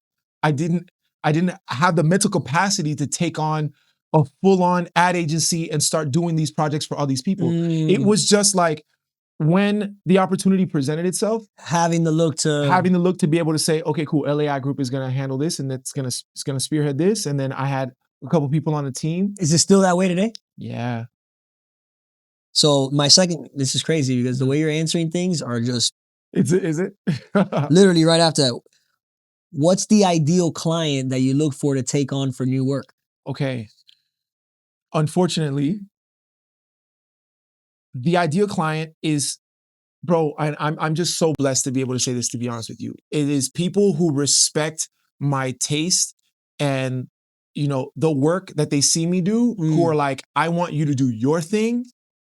mental capacity to take on a full-on ad agency and start doing these projects for all these people. It was just like when the opportunity presented itself, having the look to be able to say, okay, cool, LAI Group is going to handle this, and it's going to spearhead this. And then I had a couple people on the team. Is it still that way today? Yeah. So this is crazy because the way you're answering things are just Is it? literally right after that. What's the ideal client that you look for to take on for new work? Okay. Unfortunately, the ideal client is, bro, I'm just so blessed to be able to say this, to be honest with you. It is people who respect my taste and, you know, the work that they see me do, who are like, I want you to do your thing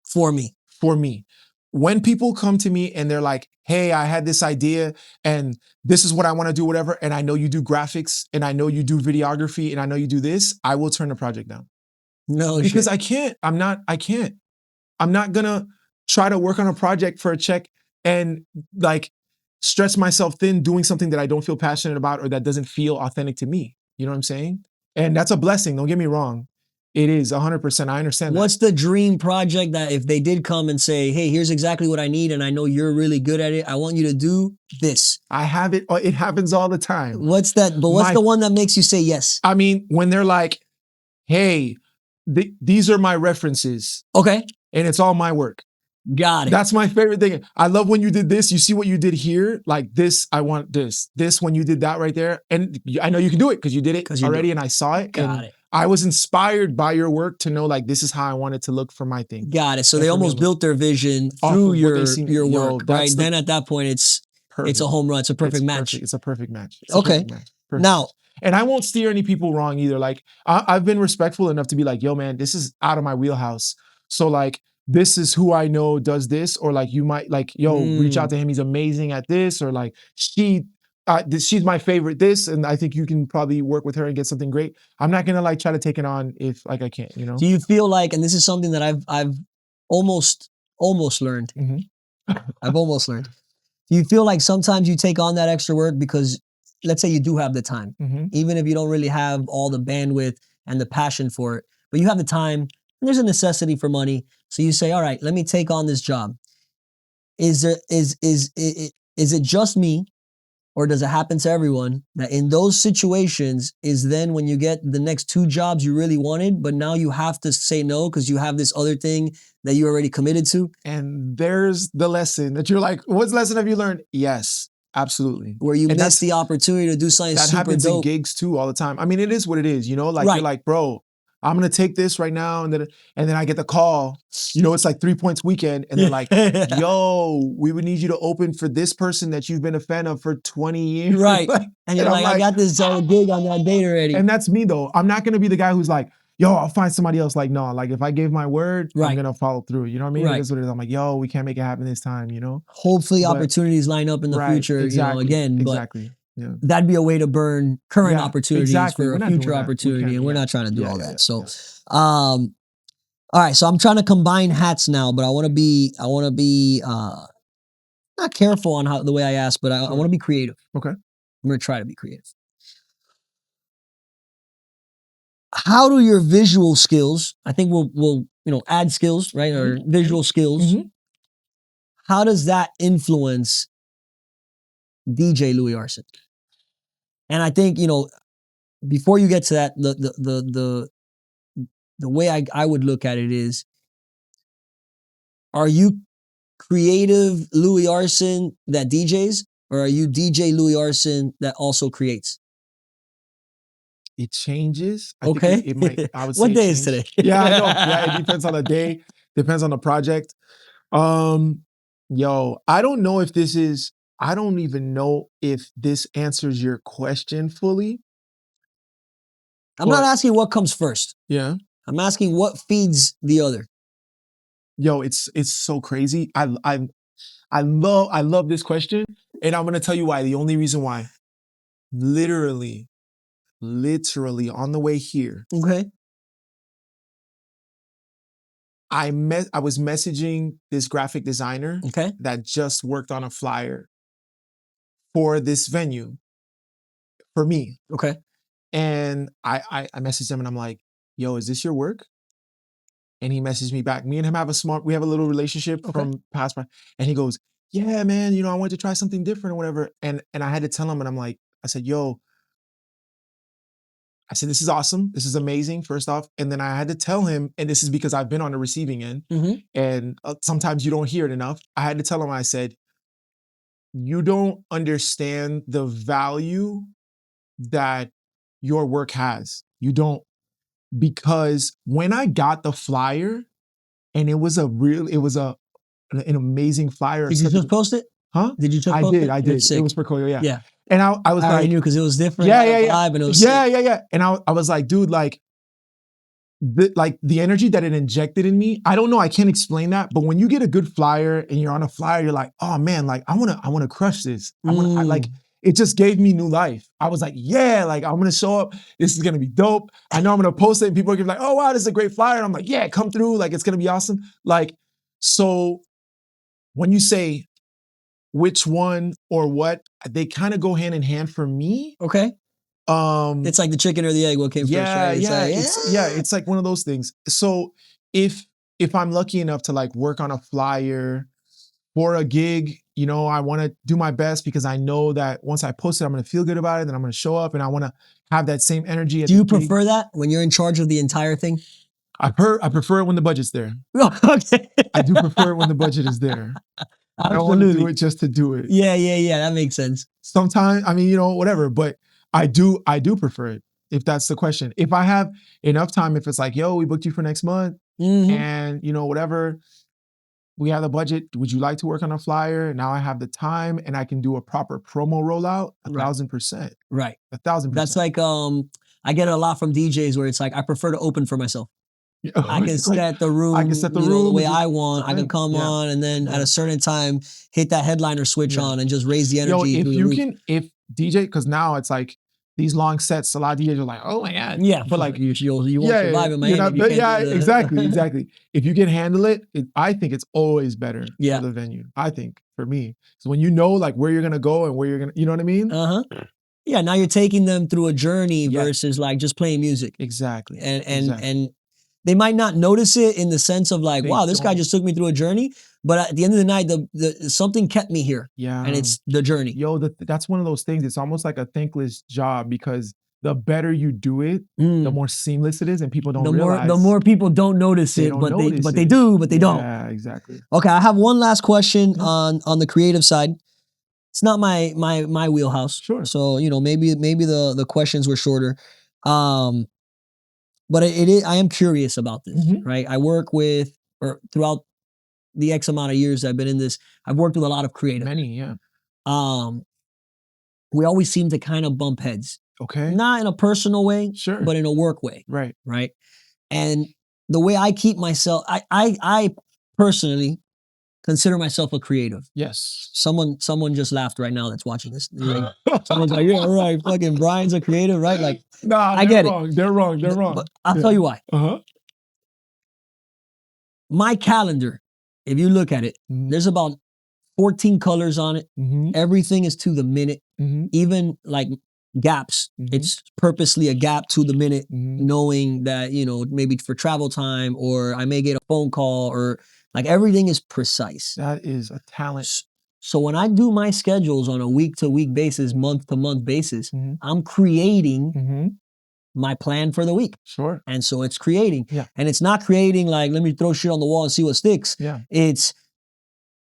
For me. for me. When people come to me and they're like, hey, I had this idea and this is what I want to do, whatever, and I know you do graphics and I know you do videography and I know you do this, I will turn the project down. No Because shit. I can't. I'm not gonna try to work on a project for a check and like stretch myself thin doing something that I don't feel passionate about or that doesn't feel authentic to me. You know what I'm saying? And that's a blessing. Don't get me wrong. It is 100%. I understand that. What's the dream project that if they did come and say, hey, here's exactly what I need and I know you're really good at it, I want you to do this. I have it. It happens all the time. What's that? But what's the one that makes you say yes? I mean, when they're like, hey, these are my references. Okay. And it's all my work. Got it. That's my favorite thing. I love when you did this. You see what you did here? Like this, I want this. This, when you did that right there. And I know you can do it because you did it already and I saw it. Got it. I was inspired by your work to know like this is how I want it to look for my thing. Got it. So they almost built their vision through your work, right? Then at that point, it's a home run. It's a perfect match. It's a perfect match. Okay. Now, and I won't steer any people wrong either. Like I've been respectful enough to be like, yo, man, this is out of my wheelhouse. So like, this is who I know does this, or like you might like, yo, reach out to him. He's amazing at this, or like she's my favorite this, and I think you can probably work with her and get something great. I'm not gonna like try to take it on if like I can't, you know. Do you feel like, and this is something that I've almost learned. I've almost learned. Do you feel like sometimes you take on that extra work because, let's say you do have the time, even if you don't really have all the bandwidth and the passion for it, but you have the time and there's a necessity for money. So you say, all right, let me take on this job. Is it just me, or does it happen to everyone that in those situations is then when you get the next 2 jobs you really wanted, but now you have to say no because you have this other thing that you already committed to? And there's the lesson that you're like, what lesson have you learned? Yes, absolutely. Where you miss the opportunity to do something super dope. That happens in gigs too all the time. I mean, it is what it is, you know? Like you're like, bro, I'm gonna take this right now, and then I get the call. You know, it's like 3 Points weekend, and they're like, "Yo, we would need you to open for this person that you've been a fan of for 20 years." Right, and you're like, I got this gig on that date already. And that's me though. I'm not gonna be the guy who's like, "Yo, I'll find somebody else." Like, no, like if I gave my word, I'm gonna follow through. You know what I mean? Right. That's what it is. I'm like, "Yo, we can't make it happen this time." You know. Hopefully, opportunities line up in the future. Exactly, you know, again, exactly. Yeah. That'd be a way to burn current opportunities for a future opportunity, and we're not trying to do all that. So, all right. So I'm trying to combine hats now, but I want to be not careful on the way I ask, but I want to be creative. Okay. I'm gonna try to be creative. How do your visual skills? I think we'll add skills, right? Or visual skills. How does that influence DJ Louie Arson? And I think, before you get to that, the way I would look at it is, are you creative Louie Arson that DJs, or are you DJ Louie Arson that also creates? It changes. I okay. think it might, I would say what day is today? Yeah, I know. Yeah, it depends on the day, depends on the project. Yo, I don't know if this is, I don't even know if this answers your question fully. I'm not asking what comes first. Yeah. I'm asking what feeds the other. Yo, it's so crazy. I love this question, and I'm gonna tell you why. The only reason why, literally on the way here. Okay. I was messaging this graphic designer that just worked on a flyer for this venue for me. Okay. And I messaged him and I'm like, yo, is this your work? And he messaged me back. Me and him we have a little relationship from past, and he goes, yeah, man, I wanted to try something different or whatever. And I had to tell him, and I'm like, I said, this is awesome. This is amazing, first off. And then I had to tell him, and this is because I've been on the receiving end, and sometimes you don't hear it enough. I had to tell him, I said, you don't understand the value that your work has. You don't, because when I got the flyer and it was an amazing flyer. Did you just post it? Huh? Did you just I post did. it? I did. It was for Koyo, yeah. Yeah. And I was I already like, knew because it was different. Yeah, had a yeah, yeah. vibe and it was Yeah, sick. yeah, yeah. And I was like, dude, like the energy that it injected in me, I don't know, I can't explain that. But when you get a good flyer and you're on a flyer, you're like, oh man, like I wanna crush this. Like it just gave me new life. I was like, yeah, like I'm gonna show up. This is gonna be dope. I know I'm gonna post it and people are gonna be like, oh wow, this is a great flyer. And I'm like, yeah, come through. Like it's gonna be awesome. Like, so when you say which one or what, they kind of go hand in hand for me. Okay. It's like the chicken or the egg. What came first, right? It's like one of those things. So if I'm lucky enough to like work on a flyer for a gig, you know, I want to do my best because I know that once I post it, I'm going to feel good about it, then I'm going to show up and I want to have that same energy. Do you prefer that when you're in charge of the entire thing? I prefer it when the budget's there. Okay. I do prefer it when the budget is there. I don't want to do it just to do it. Yeah, that makes sense. Sometimes, I mean, you know, whatever, but I do prefer it, if that's the question. If I have enough time, if it's like, yo, we booked you for next month and, you know, whatever, we have the budget. Would you like to work on a flyer? Now I have the time and I can do a proper promo rollout. 1,000%. Right. 1,000%. That's like, I get it a lot from DJs where it's like, I prefer to open for myself. I can set the room, the way I want. I can come on and then at a certain time, hit that headliner switch on and just raise the energy. Yo, if DJ, because now it's like these long sets, a lot of DJs are like, oh my God. Yeah. But like, you won't survive in Miami. Exactly. If you can handle it, I think it's always better for the venue. I think, for me. So when you know like where you're going to go and where you're going to, you know what I mean? Yeah, now you're taking them through a journey versus like just playing music. Exactly. And they might not notice it in the sense of like, wow, this guy just took me through a journey. But at the end of the night, the something kept me here. Yeah. And it's the journey. Yo, that's one of those things. It's almost like a thankless job because the better you do it, the more seamless it is and people don't realize. The more people don't notice it, but they do, but they don't. Yeah, exactly. Okay, I have one last question on the creative side. It's not my wheelhouse. Sure. So, you know, maybe the questions were shorter. But I am curious about this, right? I work with, or throughout the X amount of years I've been in this, I've worked with a lot of creative. Many, yeah. We always seem to kind of bump heads. Okay. Not in a personal way, but in a work way. Right. Right. And the way I keep myself, I personally consider myself a creative. Yes. Someone just laughed right now that's watching this. Someone's like, yeah, right. Fucking Brian's a creative, right? Like, nah, I get it. They're wrong. But I'll tell you why. My calendar, if you look at it, there's about 14 colors on it. Everything is to the minute. Even like gaps, it's purposely a gap to the minute, knowing that, you know, maybe for travel time or I may get a phone call or like everything is precise. That is a talent. So when I do my schedules on a week-to-week basis, month-to-month basis, I'm creating my plan for the week. Sure. And so it's creating. Yeah. And it's not creating like, let me throw shit on the wall and see what sticks. Yeah. It's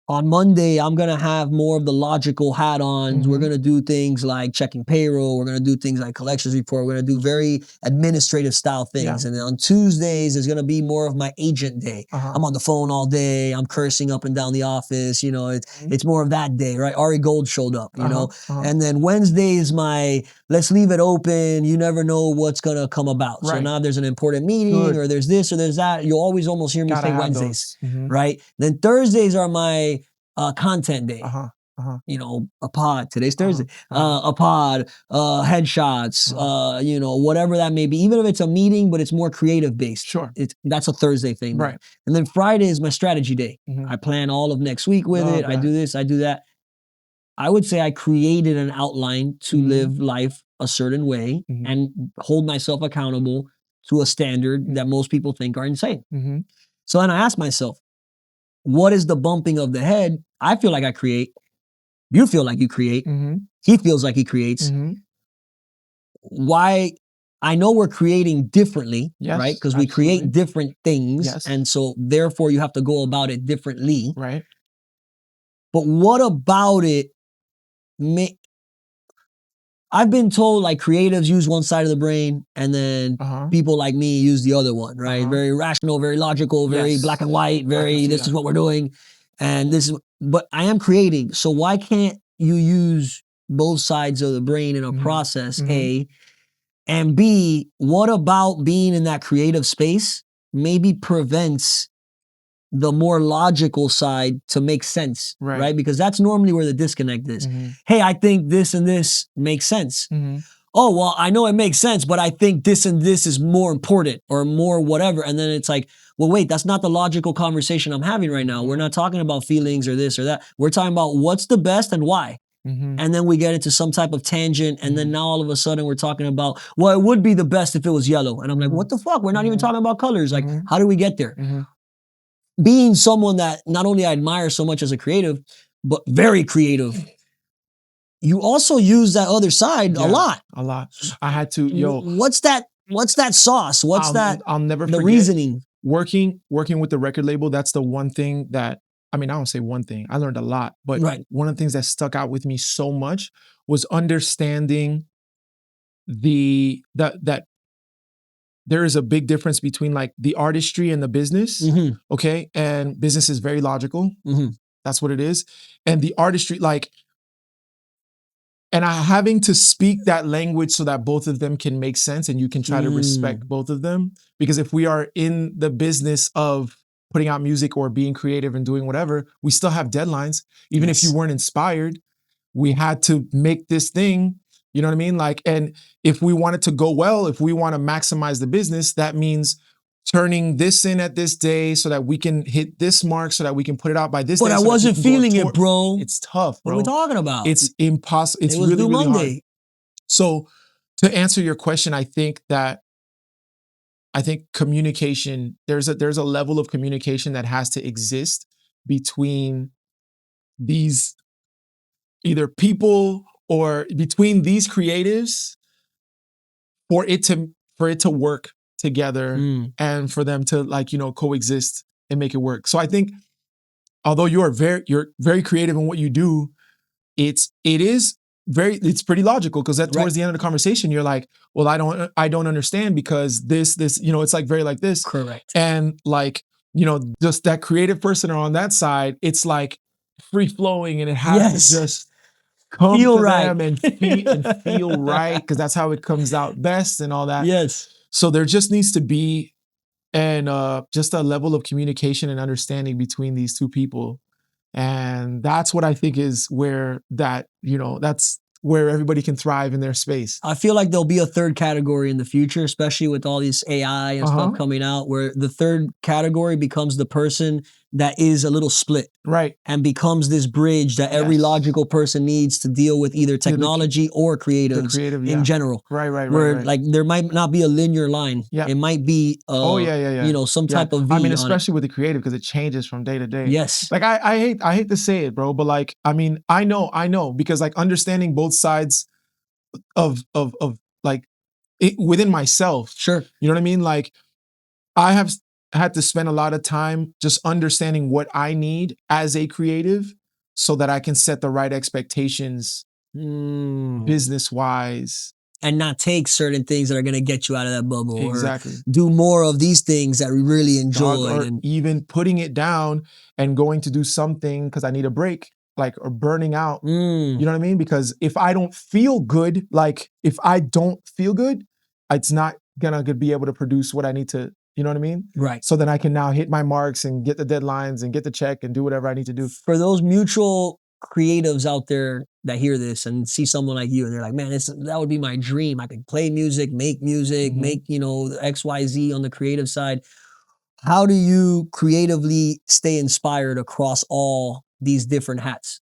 on Monday, I'm going to have more of the logical hat-ons. We're going to do things like checking payroll. We're going to do things like collections report. We're going to do very administrative style things. Yeah. And then on Tuesdays, there's going to be more of my agent day. I'm on the phone all day. I'm cursing up and down the office. You know, it's more of that day, right? Ari Gold showed up, you know. And then Wednesday is my, let's leave it open. You never know what's going to come about. Right. So now there's an important meeting or there's this or there's that. You'll always almost hear me say Wednesdays, right? Then Thursdays are my content day. You know, a pod. Today's Thursday. A pod, headshots, you know, whatever that may be. Even if it's a meeting, but it's more creative based. Sure. That's a Thursday thing. Right. And then Friday is my strategy day. I plan all of next week with it. I do this, I do that. I would say I created an outline to live life a certain way and hold myself accountable to a standard that most people think are insane. So then I asked myself, what is the bumping of the head? I feel like I create. You feel like you create. He feels like he creates. Why? I know we're creating differently, right? Because we create different things. And so therefore you have to go about it differently. Right. But what about it I've been told like creatives use one side of the brain and then people like me use the other one, right? Very rational, very logical, very black and white, very this is what we're doing. And this is, but I am creating. So why can't you use both sides of the brain in a process, A? And B, what about being in that creative space maybe prevents the more logical side to make sense, right? Because that's normally where the disconnect is. Hey, I think this and this makes sense. Oh, well, I know it makes sense, but I think this and this is more important or more whatever. And then it's like, well, wait, that's not the logical conversation I'm having right now. We're not talking about feelings or this or that. We're talking about what's the best and why. And then we get into some type of tangent, and then now all of a sudden we're talking about, well, it would be the best if it was yellow. And I'm like, what the fuck? We're not even talking about colors. Like, how do we get there? Being someone that not only I admire so much as a creative, but very creative, you also use that other side a lot. A lot. I had to, What's that sauce? What's I'll never the forget reasoning? Working with the record label, that's the one thing that, I mean, I don't say one thing, I learned a lot, but one of the things that stuck out with me so much was understanding that there is a big difference between like the artistry and the business, okay? And business is very logical. That's what it is. And the artistry, like, and having to speak that language so that both of them can make sense and you can try to respect both of them. Because if we are in the business of putting out music or being creative and doing whatever, we still have deadlines. Even if you weren't inspired, we had to make this thing, you know what I mean? Like, and if we want it to go well, if we want to maximize the business, that means turning this in at this day so that we can hit this mark so that we can put it out by this day. But I wasn't feeling it, bro. It's tough, bro. What are we talking about? It's impossible. It's it was really, due really Monday. hard. So to answer your question, I think communication, there's a level of communication that has to exist between these either people or between these creatives for it to work together and for them to, like, coexist and make it work. So I think although you're very creative in what you do, it's pretty logical, because towards the end of the conversation you're like, well, I don't understand because this it's like very like this. Correct. And like, just that creative person on that side, it's like free flowing and it has to just come feel to right. them and feel right, because that's how it comes out best and all that. Yes. So there just needs to be just a level of communication and understanding between these two people. And that's what I think is where that's where everybody can thrive in their space. I feel like there'll be a third category in the future, especially with all this AI and stuff coming out, where the third category becomes the person that is a little split. Right. And becomes this bridge that every logical person needs to deal with either technology or creatives in general. Right. Where like there might not be a linear line. Yeah. It might be some type of V. I mean, especially with the creative, because it changes from day to day. Yes. Like I hate to say it, bro, but like, I mean, I know because like understanding both sides of like it within myself. Sure. You know what I mean? Like I have had to spend a lot of time just understanding what I need as a creative so that I can set the right expectations business wise. And not take certain things that are going to get you out of that bubble. Exactly. Or do more of these things that we really enjoy. Or even putting it down and going to do something because I need a break, like, or burning out. You know what I mean? Because if I don't feel good, it's not going to be able to produce what I need to, you know what I mean? Right. So then I can now hit my marks and get the deadlines and get the check and do whatever I need to do. For those mutual creatives out there that hear this and see someone like you and they're like, man, that would be my dream. I could play music, make XYZ on the creative side. How do you creatively stay inspired across all these different hats?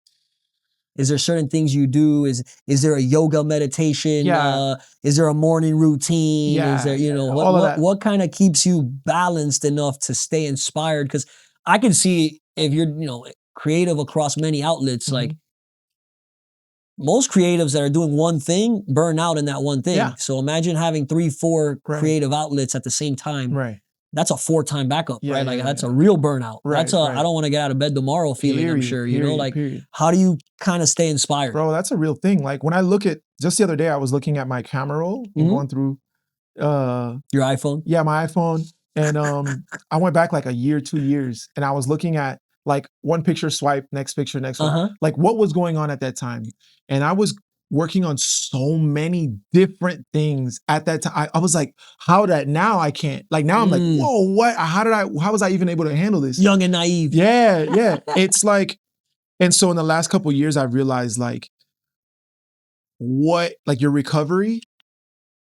Is there certain things you do? Is there a yoga meditation? Yeah. Is there a morning routine? Yeah. Is there, what kind of keeps you balanced enough to stay inspired? Because I can see if you're, creative across many outlets, like most creatives that are doing one thing burn out in that one thing. Yeah. So imagine having 3-4 creative outlets at the same time. Right. that's a 4-time backup, Yeah, right? yeah, Like yeah, that's yeah. a real burnout. Right, That's a right. I don't want to get out of bed tomorrow feeling, I'm Period, sure, you know, period, like period. how do you kind of stay inspired? Bro, that's a real thing. Like when I look at, just the other day, I was looking at my camera roll and going through Your iPhone? yeah, my iPhone. And I went back like a year, 2 years, and I was looking at like one picture swipe, next picture, next one. Like what was going on at that time. And I was working on so many different things at that time. I was like, how that now I can't. Like now I'm like, whoa, what? How was I even able to handle this? Young and naive. Yeah, yeah. It's like, and so in the last couple of years, I realized like like your recovery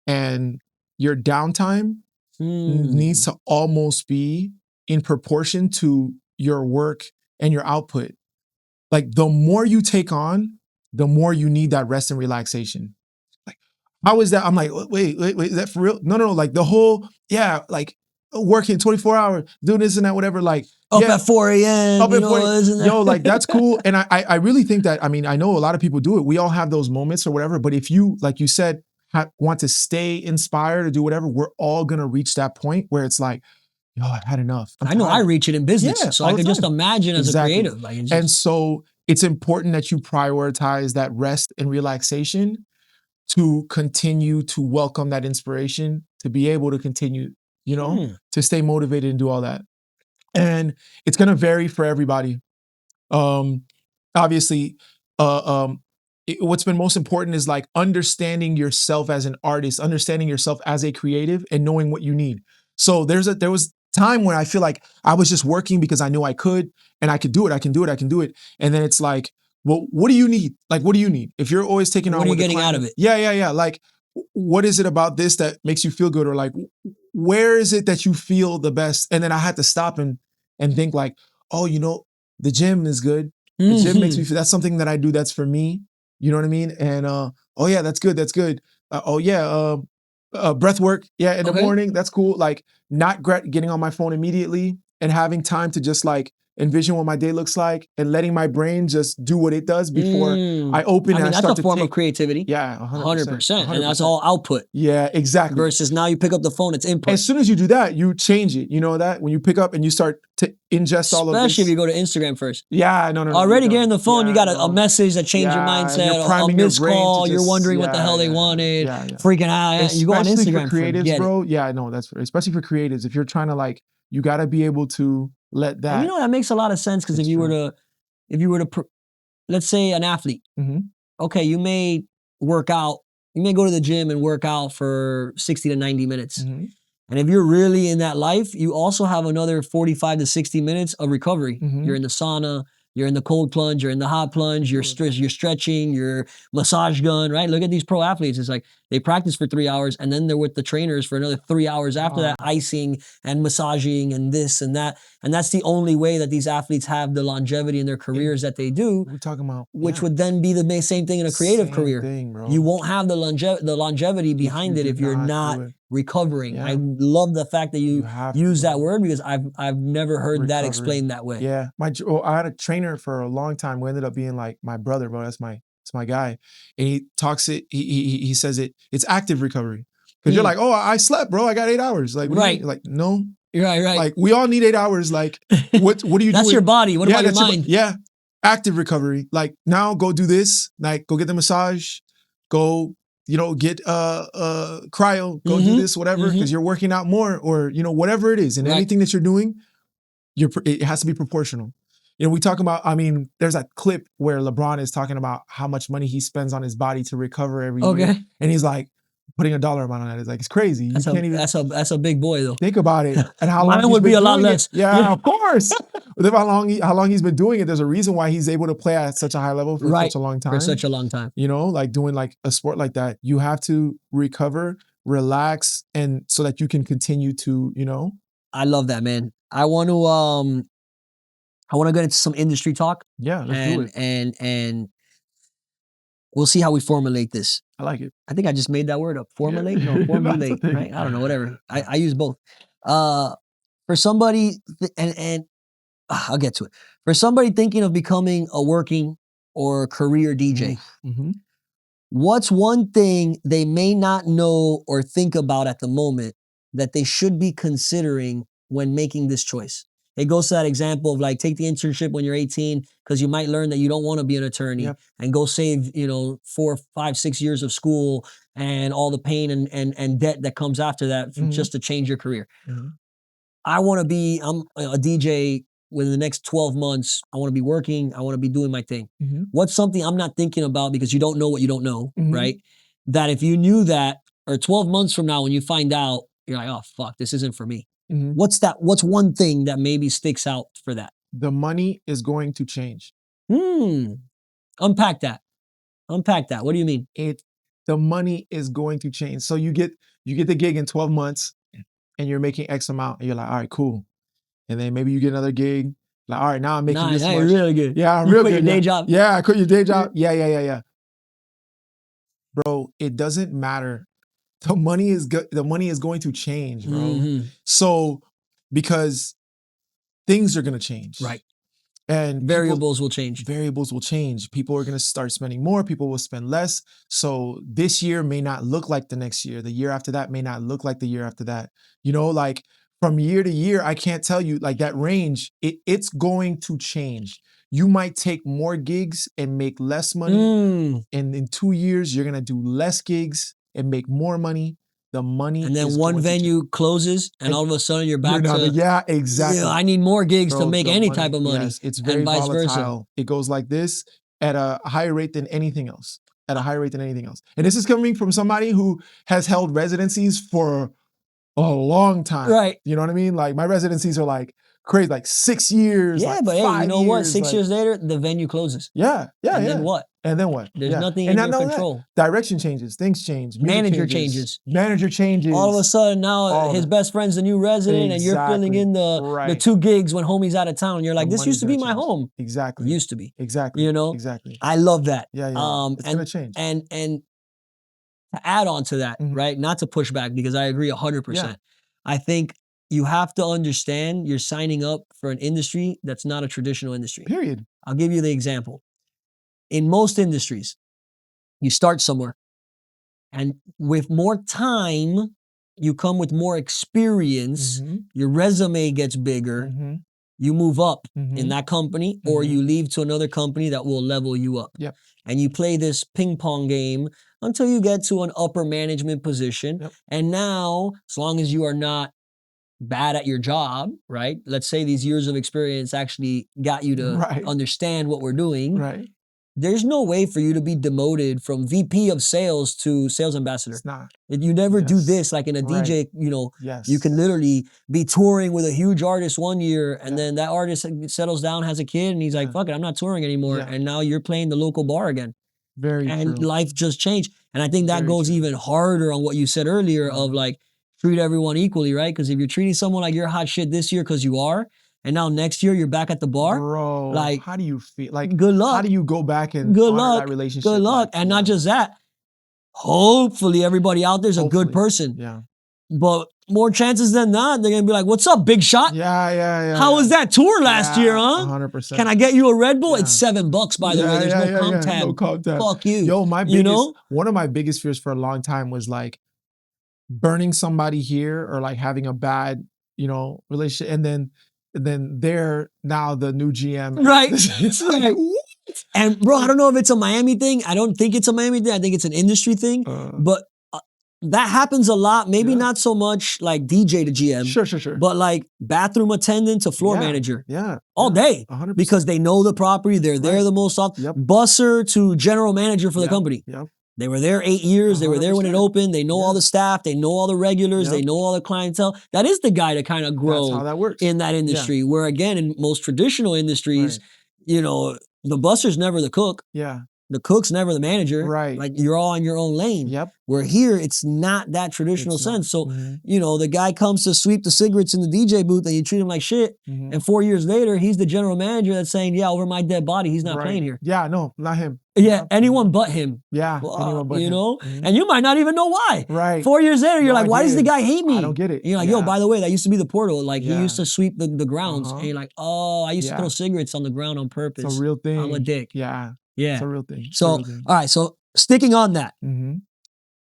and your downtime needs to almost be in proportion to your work and your output. Like the more you take on, the more you need that rest and relaxation. Like, how is that? I'm like, wait, is that for real? No. Like the whole, yeah, like working 24 hours, doing this and that, whatever. Like, Up yeah, at 4 a.m., up you at know, 40, isn't that? yo, like that's cool. And I really think that, I mean, I know a lot of people do it. We all have those moments or whatever, but if you, like you said, want to stay inspired or do whatever, we're all gonna reach that point where it's like, yo, I had enough. I know I reach it in business, Yeah, so all I the could just time. imagine as a Exactly. creative. Like, it's And just, so it's important that you prioritize that rest and relaxation to continue to welcome that inspiration, to be able to continue, you know, to stay motivated and do all that. And it's gonna vary for everybody. Obviously, what's been most important is like understanding yourself as an artist, understanding yourself as a creative, and knowing what you need. So there was time when I feel like I was just working because I knew I could and I could do it, I can do it. And then it's like, well, what do you need? Like, what do you need? If you're always taking what on are you what the getting out client, of it? yeah. Like, what is it about this that makes you feel good? Or like, where is it that you feel the best? And then I had to stop and think like, oh, you know, the gym is good. The gym makes me feel, that's something that I do that's for me. You know what I mean? And oh yeah, that's good. Oh yeah, breath work, yeah, in the morning, that's cool. Like not getting on my phone immediately and having time to just like envision what my day looks like and letting my brain just do what it does before I open and I that's start a to form take. of creativity. Yeah, 100%. And that's all output. Yeah, exactly. Versus now you pick up the phone, it's input. As soon as you do that, you change it. You know that when you pick up and you start to ingest all of this. Especially if you go to Instagram first. Yeah, no. Already getting the phone, you got a message that changed your mindset, you're a priming your missed brain to call, you're just, wondering what the hell they wanted, freaking out. You go on Especially Instagram, for creatives, forget bro. it. Yeah, no, especially for creatives. If you're trying to like, you got to be able to let that. And you know, that makes a lot of sense because if you were to, let's say an athlete, okay, you may work out, you may go to the gym and work out for 60 to 90 minutes. And if you're really in that life, you also have another 45 to 60 minutes of recovery. You're in the sauna, you're in the cold plunge, you're in the hot plunge, you're stretching, you're massage gun, right? Look at these pro athletes. It's like they practice for 3 hours and then they're with the trainers for another 3 hours after that, icing and massaging and this and that. And that's the only way that these athletes have the longevity in their careers that they do. We're talking about, which would then be the same thing in a creative career. You won't have the longevity behind it if you're not recovering. I love the fact that you use that word because I've never heard that explained that way. Yeah, I had a trainer for a long time who ended up being like my brother, bro. That's my guy, and he talks it. He says it's active recovery because you're like, oh, I slept, bro. I got 8 hours. Like, what do you mean? Like, no, right. Like we all need 8 hours. Like, what do you do? That's your body. What about your mind? Yeah, active recovery. Like now, go do this. Like, go get the massage. Go, get cryo. Go do this, whatever, because you're working out more, or whatever it is, and anything that you're doing, it has to be proportional. We talk about, I mean, there's that clip where LeBron is talking about how much money he spends on his body to recover every year. And he's like putting a dollar amount on that. It's like, it's crazy. You can't even. That's a big boy though. Think about it. And how long mine would be a lot less. Yeah, of course. But how long he's been doing it, there's a reason why he's able to play at such a high level for such a long time. For such a long time. Like doing like a sport like that. You have to recover, relax, and so that you can continue to, I love that, man. I want to get into some industry talk. Yeah, let's do it. And we'll see how we formulate this. I like it. I think I just made that word up. Formulate? Yeah. No, formulate, right? I don't know, whatever. I use both. For somebody, and I'll get to it. For somebody thinking of becoming a working or career DJ, what's one thing they may not know or think about at the moment that they should be considering when making this choice? It goes to that example of like, take the internship when you're 18, because you might learn that you don't want to be an attorney, Yep. and go save, 4, 5, 6 years of school and all the pain and debt that comes after that just to change your career. I'm a DJ within the next 12 months. I want to be working. I want to be doing my thing. What's something I'm not thinking about, because you don't know what you don't know, right? That if you knew that, or 12 months from now when you find out, you're like, oh, fuck, this isn't for me. What's one thing that maybe sticks out for that? The money is going to change. Unpack that. What do you mean? The money is going to change. So you get the gig in 12 months and you're making X amount, and you're like, all right, cool. And then maybe you get another gig. Like, all right, now I'm making this much. You're really good. Yeah, I'm you real quit good. Your day job. Yeah, I quit your day job. Yeah. Bro, it doesn't matter. The money is going to change, bro. So, because things are going to change. Right. And variables will change. People are going to start spending more. People will spend less. So this year may not look like the next year. The year after that may not look like the year after that. Like from year to year, I can't tell you, like that range, it's going to change. You might take more gigs and make less money. And in 2 years, you're going to do less gigs and make more money. The money, and then one venue closes, and all of a sudden you're back to exactly. I need more gigs to make any type of money. Yes, it's very and vice volatile. versa. It goes like this at a higher rate than anything else. And this is coming from somebody who has held residencies for a long time. Right. You know what I mean? Like my residencies are like crazy, like 6 years. Yeah, like but hey, you know what? 6 like, years later, the venue closes. Yeah. And then what? There's nothing in your control. Direction changes, things change. Manager changes. All of a sudden now his best friend's the new resident, and you're filling in the 2 gigs when homie's out of town. And you're like, this used to be my home. Exactly. It used to be. Exactly. Exactly. I love that. Yeah. It's gonna change. And to add on to that, right? Not to push back, because I agree 100%. Yeah. I think you have to understand you're signing up for an industry that's not a traditional industry. Period. I'll give you the example. In most industries, you start somewhere, and with more time, you come with more experience. Your resume gets bigger. You move up in that company, or you leave to another company that will level you up. Yep. And you play this ping pong game until you get to an upper management position. Yep. And now, as long as you are not bad at your job, right? Let's say these years of experience actually got you to understand what we're doing. Right. There's no way for you to be demoted from VP of sales to sales ambassador. It's not. You never do this like in a DJ, you can literally be touring with a huge artist one year, and then that artist settles down, has a kid, and he's like, fuck it, I'm not touring anymore. And now you're playing the local bar again. Very and true. Life just changed. And I think that goes even harder on what you said earlier of like, treat everyone equally, right? Because if you're treating someone like you're hot shit this year because you are, and now next year you're back at the bar, bro. Like, how do you feel? Like, good luck. How do you go back and honor that relationship? Good luck, and not just that. Hopefully, everybody out there's a good person. Yeah. But more chances than not, they're gonna be like, "What's up, big shot? Yeah. How was that tour last year, huh? 100%. Can I get you a Red Bull? It's $7, by the way. There's no comp tab. No comp tab. Fuck you. Yo, one of my biggest fears for a long time was like burning somebody here, or like having a bad, relationship, and then they're now the new GM. Right. It's like, what? And bro, I don't know if it's a Miami thing. I don't think it's a Miami thing. I think it's an industry thing. But that happens a lot. Maybe not so much like DJ to GM. Sure. But like bathroom attendant to floor manager. Yeah. All day. 100%. Because they know the property. They're there the most often. Yep. Busser to general manager for the company. Yep. They were there 8 years. 100%. They were there when it opened. They know all the staff. They know all the regulars. They know all the clientele. That is the guy to kind of grow. That's how that works. In that industry. Where again, in most traditional industries, the busser's never the cook. Yeah. The cook's never the manager. Right. Like you're all in your own lane. Yep. Where here, it's not that traditional sense. So, the guy comes to sweep the cigarettes in the DJ booth and you treat him like shit. And 4 years later, he's the general manager that's saying, yeah, over my dead body, he's not playing here. Yeah, no, not him. Yeah, anyone but him. Yeah, anyone but him. And you might not even know why. Right. 4 years later, you're like, why does the guy hate me? I don't get it. And you're like, yo, by the way, that used to be the portal. Like, he used to sweep the grounds. And you're like, oh, I used to throw cigarettes on the ground on purpose. It's a real thing. I'm a dick. Yeah. Yeah. It's a real thing. So, all right. So, sticking on that,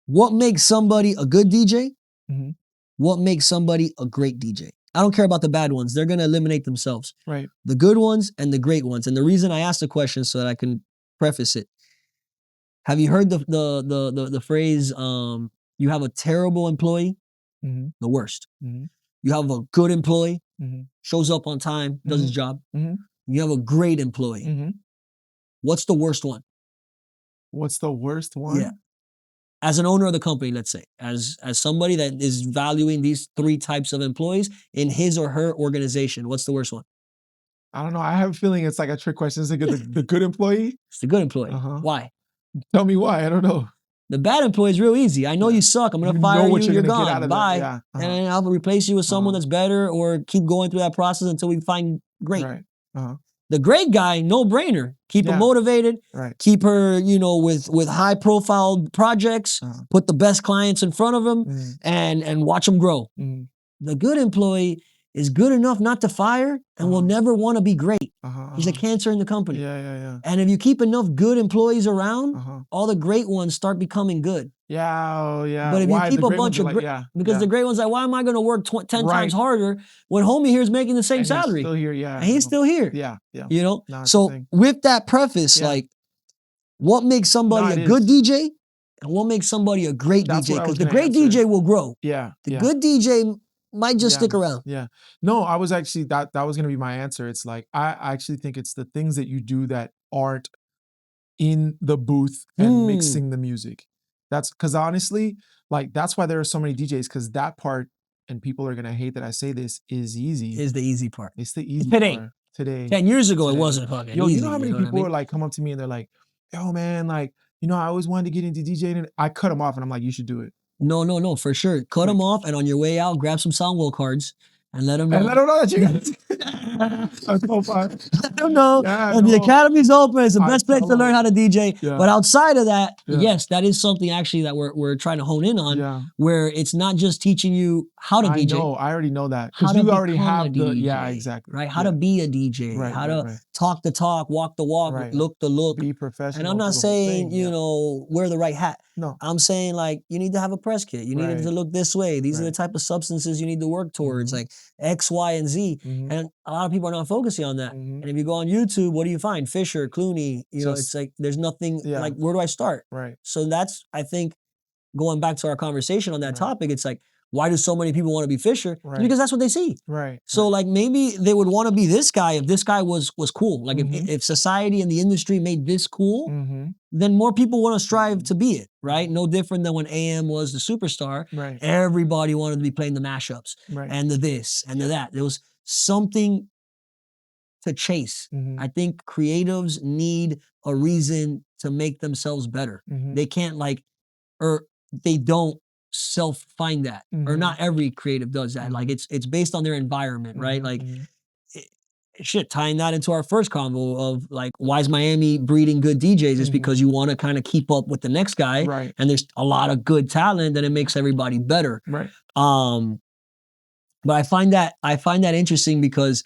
what makes somebody a good DJ? What makes somebody a great DJ? I don't care about the bad ones. They're gonna eliminate themselves. Right. The good ones and the great ones. And the reason I asked the question so that I can preface it. Have you heard the phrase, you have a terrible employee? Mm-hmm. The worst. Mm-hmm. You have a good employee, Mm-hmm. shows up on time, does his job. Mm-hmm. You have a great employee. Mm-hmm. What's the worst one? What's the worst one? Yeah. As an owner of the company, let's say, as somebody that is valuing these 3 types of employees in his or her organization, what's the worst one? I don't know. I have a feeling it's like a trick question. Is it the good employee? It's the good employee. Uh-huh. Why? Tell me why. I don't know. The bad employee is real easy. I know you suck. I'm gonna fire what you. You're gonna gone. get out of Bye. Yeah. Uh-huh. And I'll replace you with someone that's better, or keep going through that process until we find great. Right. Uh-huh. The great guy, no brainer. Keep her motivated. Right. Keep her, with high profile projects. Put the best clients in front of him, and watch them grow. Mm-hmm. The good employee is good enough not to fire and will never want to be great. He's a cancer in the company. Yeah. And if you keep enough good employees around, all the great ones start becoming good. Yeah, oh yeah. But if Why? you keep The a great ones bunch are of like, because the great ones are like, why am I going to work 10 times harder when homie here is making the same and salary? He's still here, yeah. And he's still here. Yeah. You No, so with that preface, like, what makes somebody a good DJ and what makes somebody a great DJ? Because the great DJ will grow. Yeah. The good DJ might just stick around. Yeah. No, I was actually that was gonna be my answer. It's like I actually think it's the things that you do that aren't in the booth and mixing the music. That's because honestly, like that's why there are so many DJs, because that part, and people are gonna hate that I say this, is easy. Is the easy part. It's the easy part. Today. 10 years ago, it wasn't fucking easy. easy. You know how many people are like come up to me and they're like, yo man, like, I always wanted to get into DJing, and I cut them off and I'm like, you should do it. No, for sure. Cut them off, and on your way out, grab some Soundwell cards and let them know. And let them know that you got That's so fun. Let them know. And the academy's open. It's the best place to learn how to DJ. Yeah. But outside of that, yes, that is something actually that we're trying to hone in on, where it's not just teaching you how to DJ. I know. I already know that. Because you already have the DJ, exactly. Right? How to be a DJ. Right, how to talk the talk, walk the walk, look the look. Be professional. And I'm not saying, wear the right hat. No. I'm saying, like, you need to have a press kit. You need it to look this way. These are the type of substances you need to work towards, like X, Y, and Z. And a lot of people are not focusing on that. And if you go on YouTube, what do you find? Fisher, Clooney, it's like there's nothing, like, where do I start? Right. So that's, I think, going back to our conversation on that topic, it's like, why do so many people want to be Fisher? Right. Because that's what they see. Right. So like maybe they would want to be this guy if this guy was cool. Like if society and the industry made this cool, then more people want to strive to be it, right? No different than when AM was the superstar. Right. Everybody wanted to be playing the mashups and the this and the that. There was something to chase. I think creatives need a reason to make themselves better. They can't or they don't self-find that, or not every creative does that. Like it's based on their environment, right? Like tying that into our first convo of like, why is Miami breeding good DJs? Is because you want to kind of keep up with the next guy, right? And there's a lot of good talent, and it makes everybody better, right? But I find that interesting, because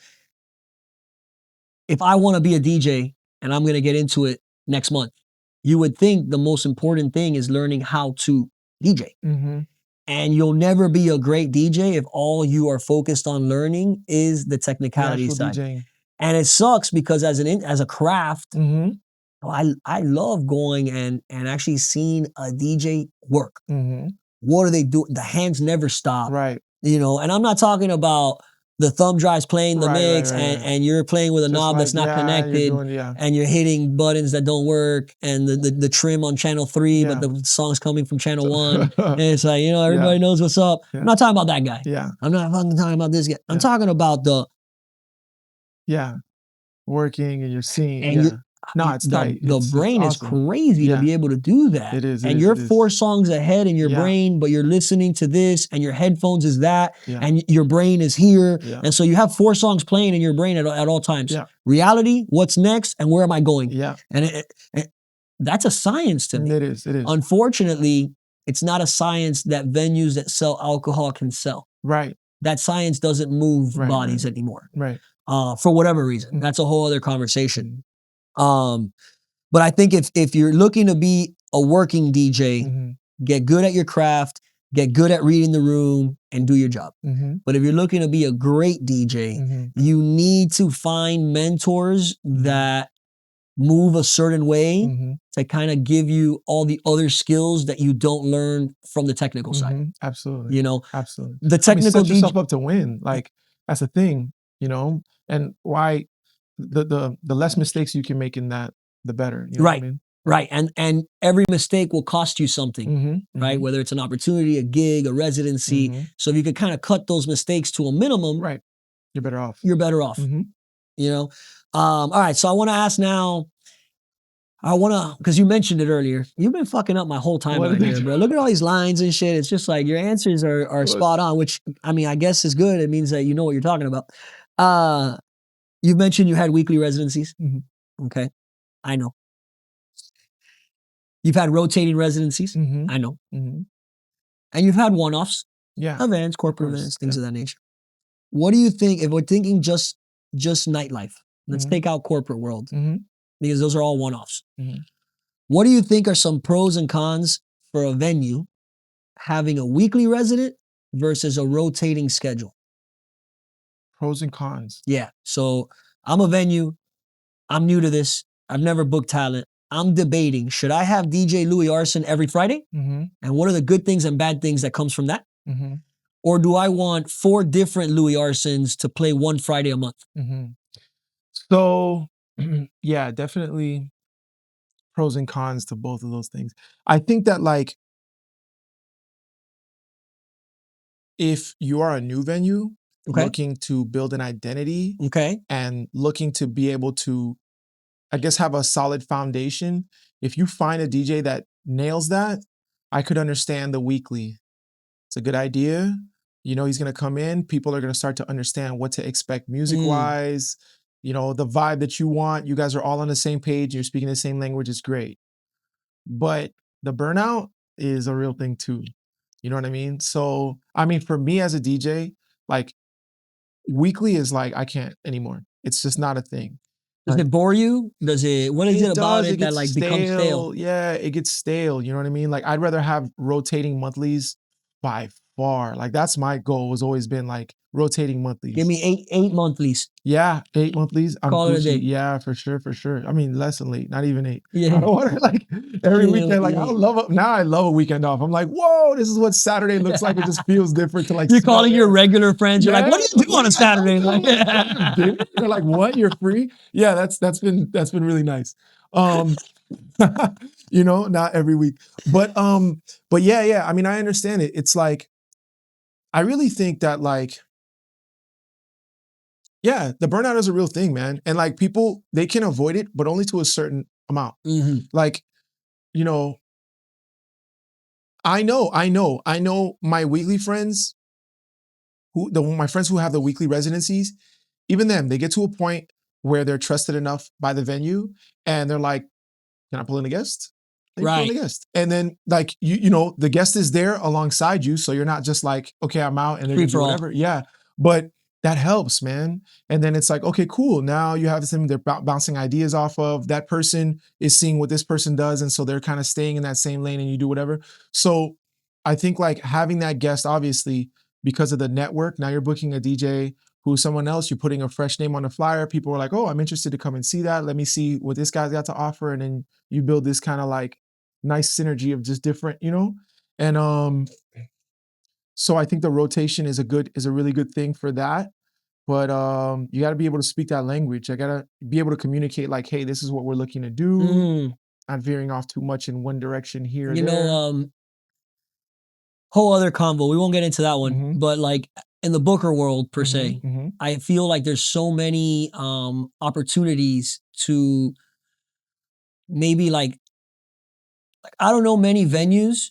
if I want to be a DJ and I'm going to get into it next month, you would think the most important thing is learning how to DJ. And you'll never be a great DJ if all you are focused on learning is the technicality side. DJing. And it sucks, because as a craft, I love going and actually seeing a DJ work. What do they do? The hands never stop. Right. And I'm not talking about the thumb drive's playing the mix and you're playing with a knob that's not connected, and you're hitting buttons that don't work, and the trim on channel 3, but the song's coming from channel 1. And it's like, everybody knows what's up. I'm not talking about that guy. I'm not fucking talking about this guy. I'm talking about the working, and you're seeing it's tight. The brain is crazy to be able to do that. It is. And you're 4 songs ahead in your brain, but you're listening to this, and your headphones is that, and your brain is here. And so you have 4 songs playing in your brain at all times. Reality, what's next, and where am I going? And that's a science to me. It is. Unfortunately, it's not a science that venues that sell alcohol can sell. Right. That science doesn't move bodies anymore. Right. For whatever reason. That's a whole other conversation. But I think if you're looking to be a working DJ, get good at your craft, get good at reading the room, and do your job. Mhm. But if you're looking to be a great DJ, Mhm. you need to find mentors that move a certain way Mhm. to kind of give you all the other skills that you don't learn from the technical side. Mhm. Absolutely. You know, Absolutely. the I mean, technical set DJ. yourself up to win. Like that's the thing, you know. And why the less mistakes you can make in that, the better. You know what I Right. mean? Right. And every mistake will cost you something, Mm-hmm. right? Whether it's an opportunity, a gig, a residency. Mm-hmm. So if you could kind of cut those mistakes to a minimum, Right. You're better off. you're better off. Mm-hmm. You know? All right. So I want to ask now, because you mentioned it earlier. You've been fucking up my whole time What right did I here, do? bro. Look at all these lines and shit. It's just like your answers are What? spot on, which I mean, I guess is good. It means that you know what you're talking about. You mentioned you had weekly residencies. Mm-hmm. Okay. I know. You've had rotating residencies. Mm-hmm. I know. Mm-hmm. And you've had one-offs, Yeah. events, corporate course, events, things yeah. of that nature. What do you think, if we're thinking just nightlife, let's Mhm. take out corporate world, Mm-hmm. because those are all one-offs. Mm-hmm. What do you think are some pros and cons for a venue having a weekly resident versus a rotating schedule? Pros and cons. Yeah. So I'm a venue. I'm new to this. I've never booked talent. I'm debating, should I have DJ Louie Arson every Friday? Mm-hmm. And what are the good things and bad things that comes from that? Mm-hmm. Or do I want 4 different Louie Arsons to play one Friday a month? Mm-hmm. So yeah, definitely pros and cons to both of those things. I think that like if you are a new venue Okay. looking to build an identity Okay. and looking to be able to, I guess, have a solid foundation, if you find a DJ that nails that, I could understand the weekly. It's a good idea. You know, he's going to come in, people are going to start to understand what to expect music wise, you know, the vibe that you want. You guys are all on the same page, you're speaking the same language, is great. But the burnout is a real thing too. You know what I mean? So, I mean, for me as a DJ, like weekly is like, I can't anymore. It's just not a thing. Does it bore you? What is it about Does, it that gets like becomes stale? Yeah, it gets stale. You know what I mean? Like I'd rather have rotating monthlies by far. Like that's my goal, has always been like rotating monthlies. Give me eight monthlies. Yeah, 8 monthlies. I'm Call it a Gucci. day. Yeah, for sure, for sure. I mean, less than 8, not even 8. Yeah. I don't want to like every Yeah, weekend. Like I yeah. love now. I love a weekend off. I'm like, whoa, this is what Saturday looks like. It just feels different to like. You're calling your regular friends. You're like, what do you like, do on a Saturday? Like, dinner? They're like, what? You're free? Yeah, that's been really nice. You know, not every week, but yeah. I mean, I understand it. It's like, I really think that like, yeah, the burnout is a real thing, man. And like people, they can avoid it, but only to a certain amount. Like, you know, I know my weekly friends my friends who have the weekly residencies, even them, they get to a point where they're trusted enough by the venue and they're like, can I pull in a guest? They pull in a right. guest. And then like, you know, the guest is there alongside you. So you're not just like, okay, I'm out and they're Free gonna do for all. whatever. Yeah. But that helps, man. And then it's like, okay, cool. Now you have something they're bouncing ideas off of. That person is seeing what this person does. And so they're kind of staying in that same lane and you do whatever. So I think like having that guest, obviously, because of the network, now you're booking a DJ who's someone else, you're putting a fresh name on the flyer. People are like, oh, I'm interested to come and see that. Let me see what this guy's got to offer. And then you build this kind of like nice synergy of just different, you know? And so I think the rotation is a really good thing for that. But you got to be able to speak that language. I got to be able to communicate like, hey, this is what we're looking to do. Not veering off too much in one direction here or You there. know, whole other convo. We won't get into that one, but like in the Booker world per se, I feel like there's so many opportunities to maybe like I don't know many venues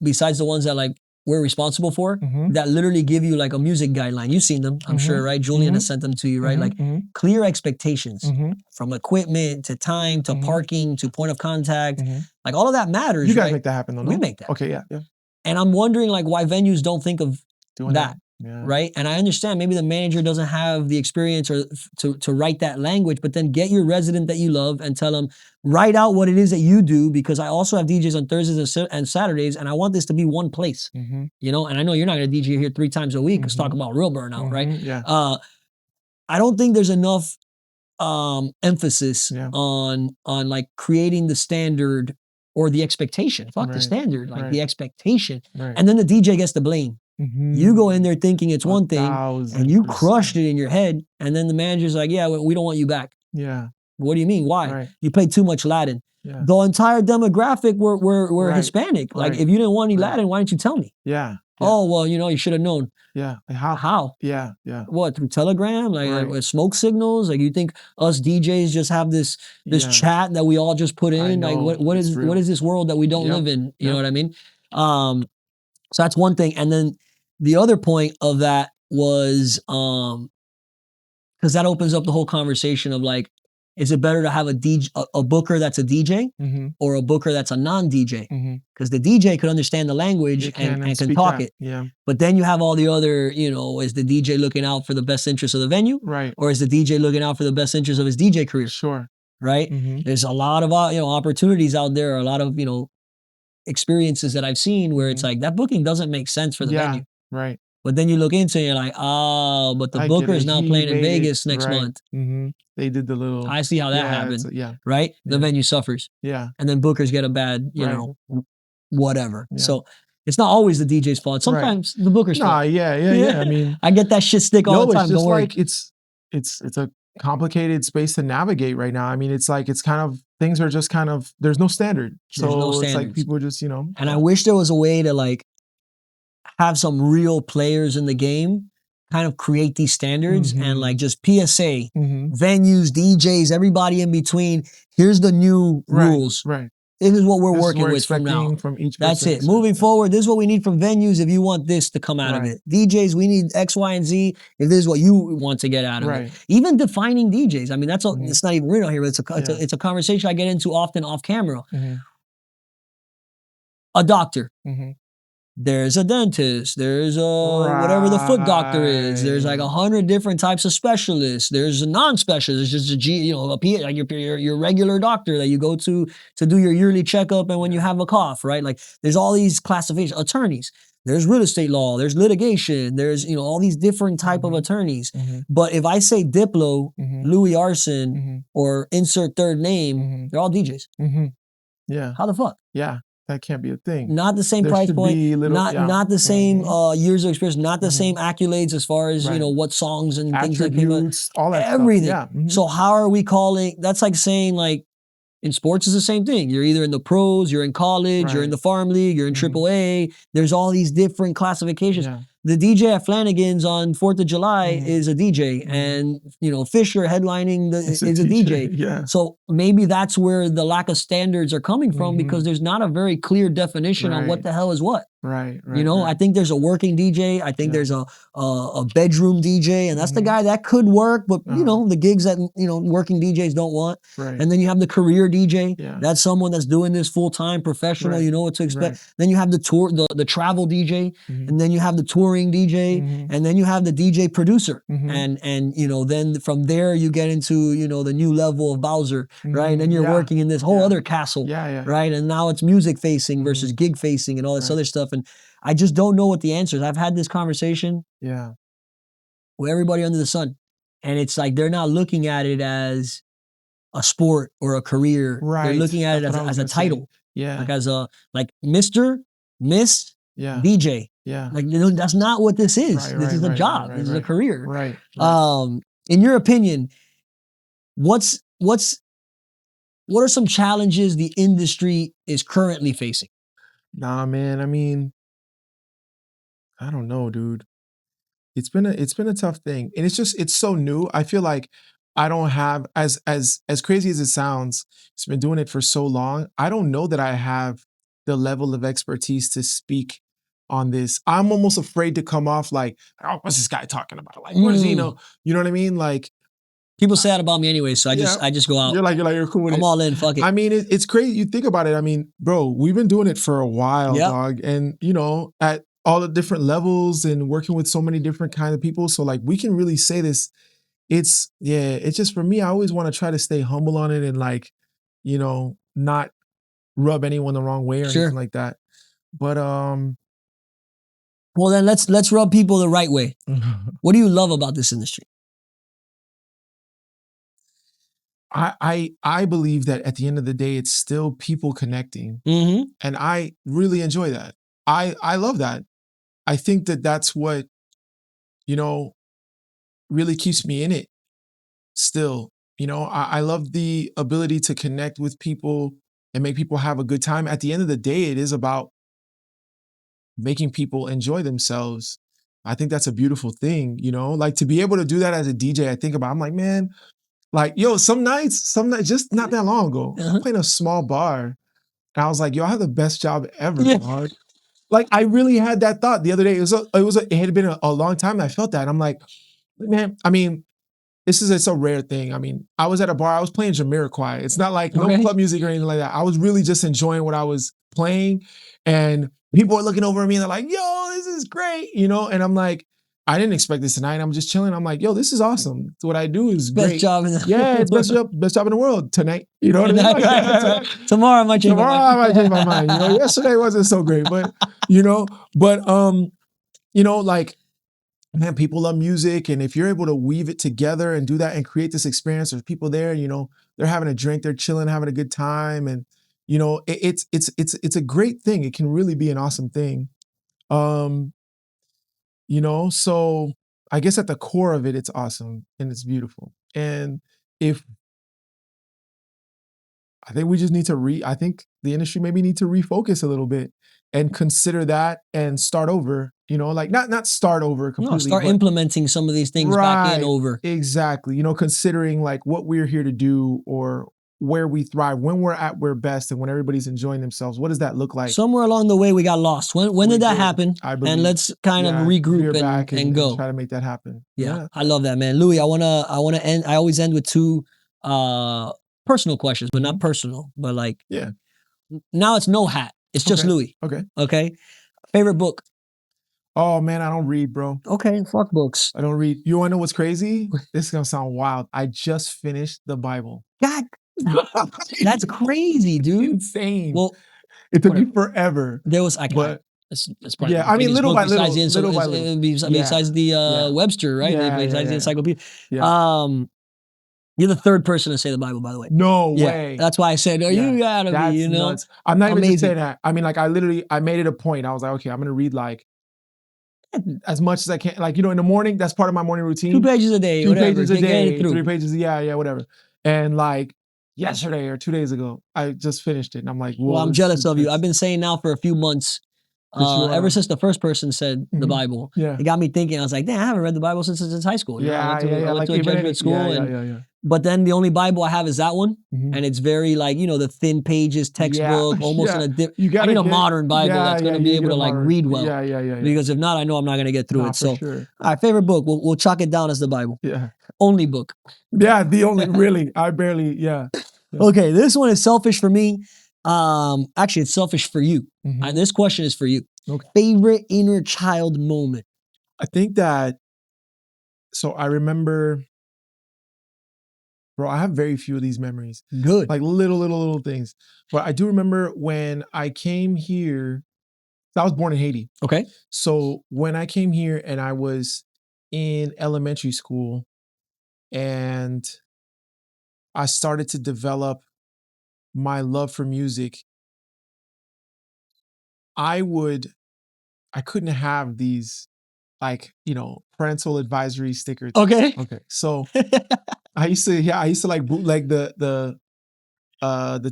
besides the ones that like we're responsible for that literally give you like a music guideline. You've seen them, I'm sure, right? Julian has sent them to you, right? Like clear expectations from equipment to time to parking to point of contact. Like all of that matters. You guys right? make that happen though, no? We make that. Okay, yeah. And I'm wondering like why venues don't think of Doing that. right? And I understand maybe the manager doesn't have the experience or to write that language, but then get your resident that you love and tell them, write out what it is that you do, because I also have DJs on Thursdays and Saturdays, and I want this to be one place, you know? And I know you're not gonna DJ here 3 times a week. Let's talk about real burnout, right? Yeah. I don't think there's enough emphasis Yeah. on like creating the standard or the expectation. Fuck the standard, like the expectation. And then the DJ gets the blame. You go in there thinking it's one thing, and you crushed it in your head, and then the manager's like, yeah, we don't want you back. Yeah. What do you mean? Why? You played too much Latin. Yeah. The entire demographic were Hispanic. Like, if you didn't want any Latin, why didn't you tell me? Yeah. Oh, well, you know, you should have known. Yeah. Like how? Yeah. Yeah. What, through Telegram? Like smoke signals? Like, you think us DJs just have this chat that we all just put in? Like, what is this world that we don't live in? You know what I mean? So that's one thing. And then the other point of that was, because that opens up the whole conversation of like, is it better to have a booker that's a DJ or a booker that's a non-DJ? Because the DJ could understand the language and can talk it. Yeah. But then you have all the other, you know, is the DJ looking out for the best interest of the venue? Right. Or is the DJ looking out for the best interest of his DJ career? Sure. Right? There's a lot of, you know, opportunities out there, a lot of, you know, experiences that I've seen where it's like, that booking doesn't make sense for the venue. Right. But then you look into it, you're like, oh, but the booker is now playing in Vegas next month. They did the little. I see how that happened. Right? The venue suffers. Yeah. And then bookers get a bad, you know, whatever. So it's not always the DJ's fault. Sometimes the booker's fault. Yeah. I mean, I get that shit stick all the time. It's just Don't worry. like it's a complicated space to navigate right now. I mean, it's like it's kind of things are just kind of there's no standard. It's like people are just, you know. And I wish there was a way to like have some real players in the game kind of create these standards and like just PSA, venues, DJs, everybody in between. Here's the new rules. Right. This is what we're working with from now. From each That's it. Moving forward, this is what we need from venues if you want this to come out of it. DJs, we need X, Y, and Z if this is what you want to get out of it. Even defining DJs. I mean, that's it's not even real here, but it's a conversation I get into often off camera. A doctor. There's a dentist, there's a whatever the foot doctor is, there's like 100 different types of specialists, there's a non-specialist, there's just like your regular doctor that you go to do your yearly checkup and when you have a cough, right? Like there's all these classifications, attorneys, there's real estate law, there's litigation, there's, you know, all these different type of attorneys. But if I say Diplo, Louie Arson, or insert third name, they're all DJs. Yeah. How the fuck? Yeah. That can't be a thing. Not the same price point, not the same years of experience, not the same accolades as far as, you know, what songs and things that came out. All that everything. Stuff. Yeah. So how are we calling, that's like saying like, in sports is the same thing. You're either in the pros, you're in college, you're in the farm league, you're in AAA. There's all these different classifications. The DJ at Flanagan's on 4th of July is a DJ, and you know Fisher headlining is a DJ. Yeah. So maybe that's where the lack of standards are coming from because there's not a very clear definition on what the hell is what. Right. You know, I think there's a working DJ. I think there's a bedroom DJ, and that's the guy that could work, but you know, the gigs that, you know, working DJs don't want. And then you have the career DJ. That's someone that's doing this full time, professional. You know what to expect. Then you have the tour, the travel DJ, and then you have the touring DJ, and then you have the DJ producer, and you know, then from there you get into, you know, the new level of Bowser, right? And then you're working in this whole other castle, right? And now it's music facing versus gig facing and all this other stuff. And I just don't know what the answer is. I've had this conversation with everybody under the sun. And it's like they're not looking at it as a sport or a career. They're looking at it as a title. Like as a, like Mr., Miss, DJ. Like, you know, that's not what this is. This is a job. This is a career. In your opinion, what are some challenges the industry is currently facing? Nah, man. I mean, I don't know, dude. It's been a tough thing, and it's so new. I feel like I don't have as crazy as it sounds. It's been doing it for so long. I don't know that I have the level of expertise to speak on this. I'm almost afraid to come off like, oh, what's this guy talking about? Like, what does he know? You know what I mean? Like. People say that about me anyway, so I just go out. You're cool with it. I'm all in, fuck it. I mean, it's crazy. You think about it. I mean, bro, we've been doing it for a while, dog. And, you know, at all the different levels and working with so many different kind of people. So like we can really say this. It's just for me, I always want to try to stay humble on it and like, not rub anyone the wrong way or Sure. anything like that. But well then let's rub people the right way. What do you love about this industry? I believe that at the end of the day, it's still people connecting, and I really enjoy that. I love that. I think that that's what really keeps me in it. Still, I love the ability to connect with people and make people have a good time. At the end of the day, it is about making people enjoy themselves. I think that's a beautiful thing, like to be able to do that as a DJ. I'm like, man, like, yo, some nights, just not that long ago, I'm playing a small bar. And I was like, yo, I have the best job ever, dog. Like, I really had that thought the other day. It had been a long time that I felt that. And I'm like, man, I mean, it's a rare thing. I mean, I was at a bar, I was playing Jamiroquai. It's not like no club music or anything like that. I was really just enjoying what I was playing. And people are looking over at me and they're like, yo, this is great, And I'm like, I didn't expect this tonight. I'm just chilling. I'm like, yo, this is awesome. What I do is Best great. job in the it's best job in the world tonight. You know what I mean? Tomorrow I might change my mind. Tomorrow I might change my mind. Yesterday wasn't so great, but like, man, people love music, and if you're able to weave it together and do that and create this experience, there's people there, they're having a drink, they're chilling, having a good time, and it's a great thing. It can really be an awesome thing. So I guess at the core of it, it's awesome and it's beautiful. And if I think we just need to I think the industry maybe need to refocus a little bit and consider that and start over, like not start over completely. No, start implementing some of these things back in over. Exactly. Considering like what we're here to do or where we thrive, when we're at our best and when everybody's enjoying themselves. What does that look like? Somewhere along the way we got lost. When did that happen? I believe. And let's kind of regroup and go. Try to make that happen. Yeah. I love that, man. Louie, I wanna end. I always end with two personal questions, but not personal, but like now it's no hat. It's just Louie. Okay. Favorite book? Oh man, I don't read, bro. Okay, fuck books. I don't read. You wanna know what's crazy? This is gonna sound wild. I just finished the Bible. God, that's crazy, dude. Insane. Well, it took me forever. There was it's probably I mean, little by little, besides the Webster, right? Besides the encyclopedia. You're the third person to say the Bible, by the way. No way. That's why I said, you gotta be, nuts. I'm not even gonna say that. I mean, like I made it a point. I was like, okay, I'm gonna read like as much as I can. Like, in the morning, that's part of my morning routine. 2 pages a day, 2 whatever. pages a day, 3 pages, whatever. And like yesterday or 2 days ago, I just finished it. And I'm like, whoa. Well, I'm jealous of you. I've been saying now for a few months, ever since the first person said the Bible, it got me thinking. I was like, damn, I haven't read the Bible since high school. I went to a Jesuit school. But then the only Bible I have is that one. And it's very like, the thin pages, textbook, almost in a I need a modern Bible that's going to be able to like read well. Because if not, I know I'm not going to get through it. So, all right, favorite book. We'll chalk it down as the Bible. Only book. The only, really. I barely, Okay, this one is selfish for me. Actually, it's selfish for you. This question is for you. Favorite inner child moment? I think that, so I remember, bro, I have very few of these memories. Good. Like little things. But I do remember when I came here, I was born in Haiti. Okay. So when I came here and I was in elementary school and I started to develop my love for music, I couldn't have these like, parental advisory stickers. Okay. So I used to like bootleg the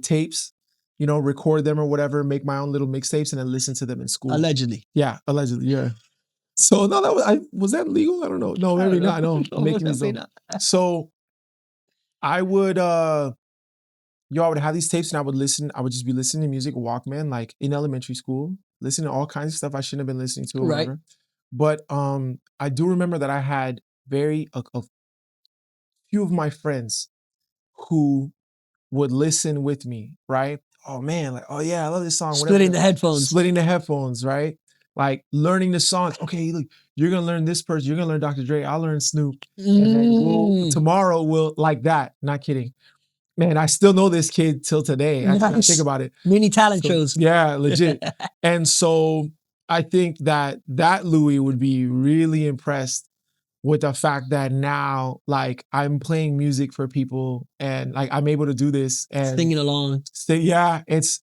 tapes, record them or whatever, make my own little mixtapes and then listen to them in school. Allegedly. Yeah, allegedly, yeah. So no, was that legal? I don't know. No, maybe not. No, so I would I would have these tapes and I would just be listening to music, Walkman, like in elementary school, listening to all kinds of stuff I shouldn't have been listening to or whatever. But I do remember that I had a few of my friends who would listen with me, right? Oh man, like, oh yeah, I love this song. Splitting the headphones. Splitting the headphones, right? like learning the songs. Okay, look, you're gonna learn this person, you're gonna learn Dr. Dre, I'll learn Snoop. And then tomorrow we'll like that. Not kidding. Man, I still know this kid till today. I think about it. Mini talent shows. Yeah, legit. And so I think that Louie would be really impressed with the fact that now, like, I'm playing music for people and like I'm able to do this and singing along. Yeah, it's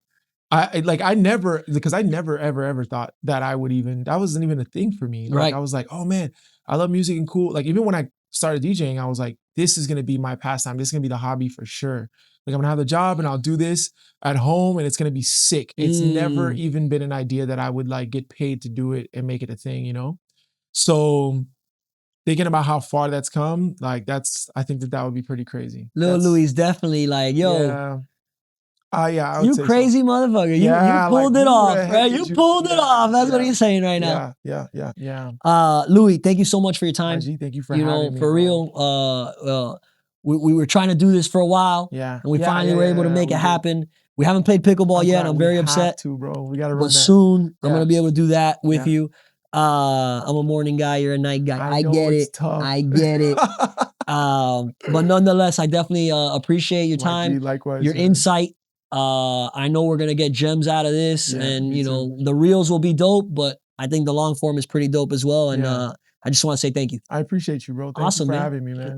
I never, because I never ever thought that I would even, that wasn't even a thing for me. Like I was like, oh man, I love music and cool. Like even when I started DJing, I was like, this is gonna be my pastime. This is gonna be the hobby for sure. Like I'm gonna have a job and I'll do this at home and it's gonna be sick. It's never even been an idea that I would like get paid to do it and make it a thing, you know? So thinking about how far that's come, like I think that would be pretty crazy. Lil Louie is definitely like, yo. Yeah. Yeah, I would you say crazy so. motherfucker. Yeah, you pulled like, it who off, the heck right? did You pulled it off. That's what he's saying right now. Yeah. Louie, thank you so much for your time. G, thank you for having me. For real. We were trying to do this for a while. Yeah. And we finally were able to make it happen. We haven't played pickleball yet. I'm very upset. Bro. We gotta run but that. soon I'm gonna be able to do that with you. Yeah. I'm a morning guy, you're a night guy. I know get it's it. tough. I get it. But nonetheless, I definitely appreciate your time, G, likewise, your man. insight. I know we're gonna get gems out of this, Yeah, and me you know too. the reels will be dope, but I think the long form is pretty dope as well. And Yeah. I just want to say thank you. I appreciate you, bro. Thank Awesome, you for man. having me, man.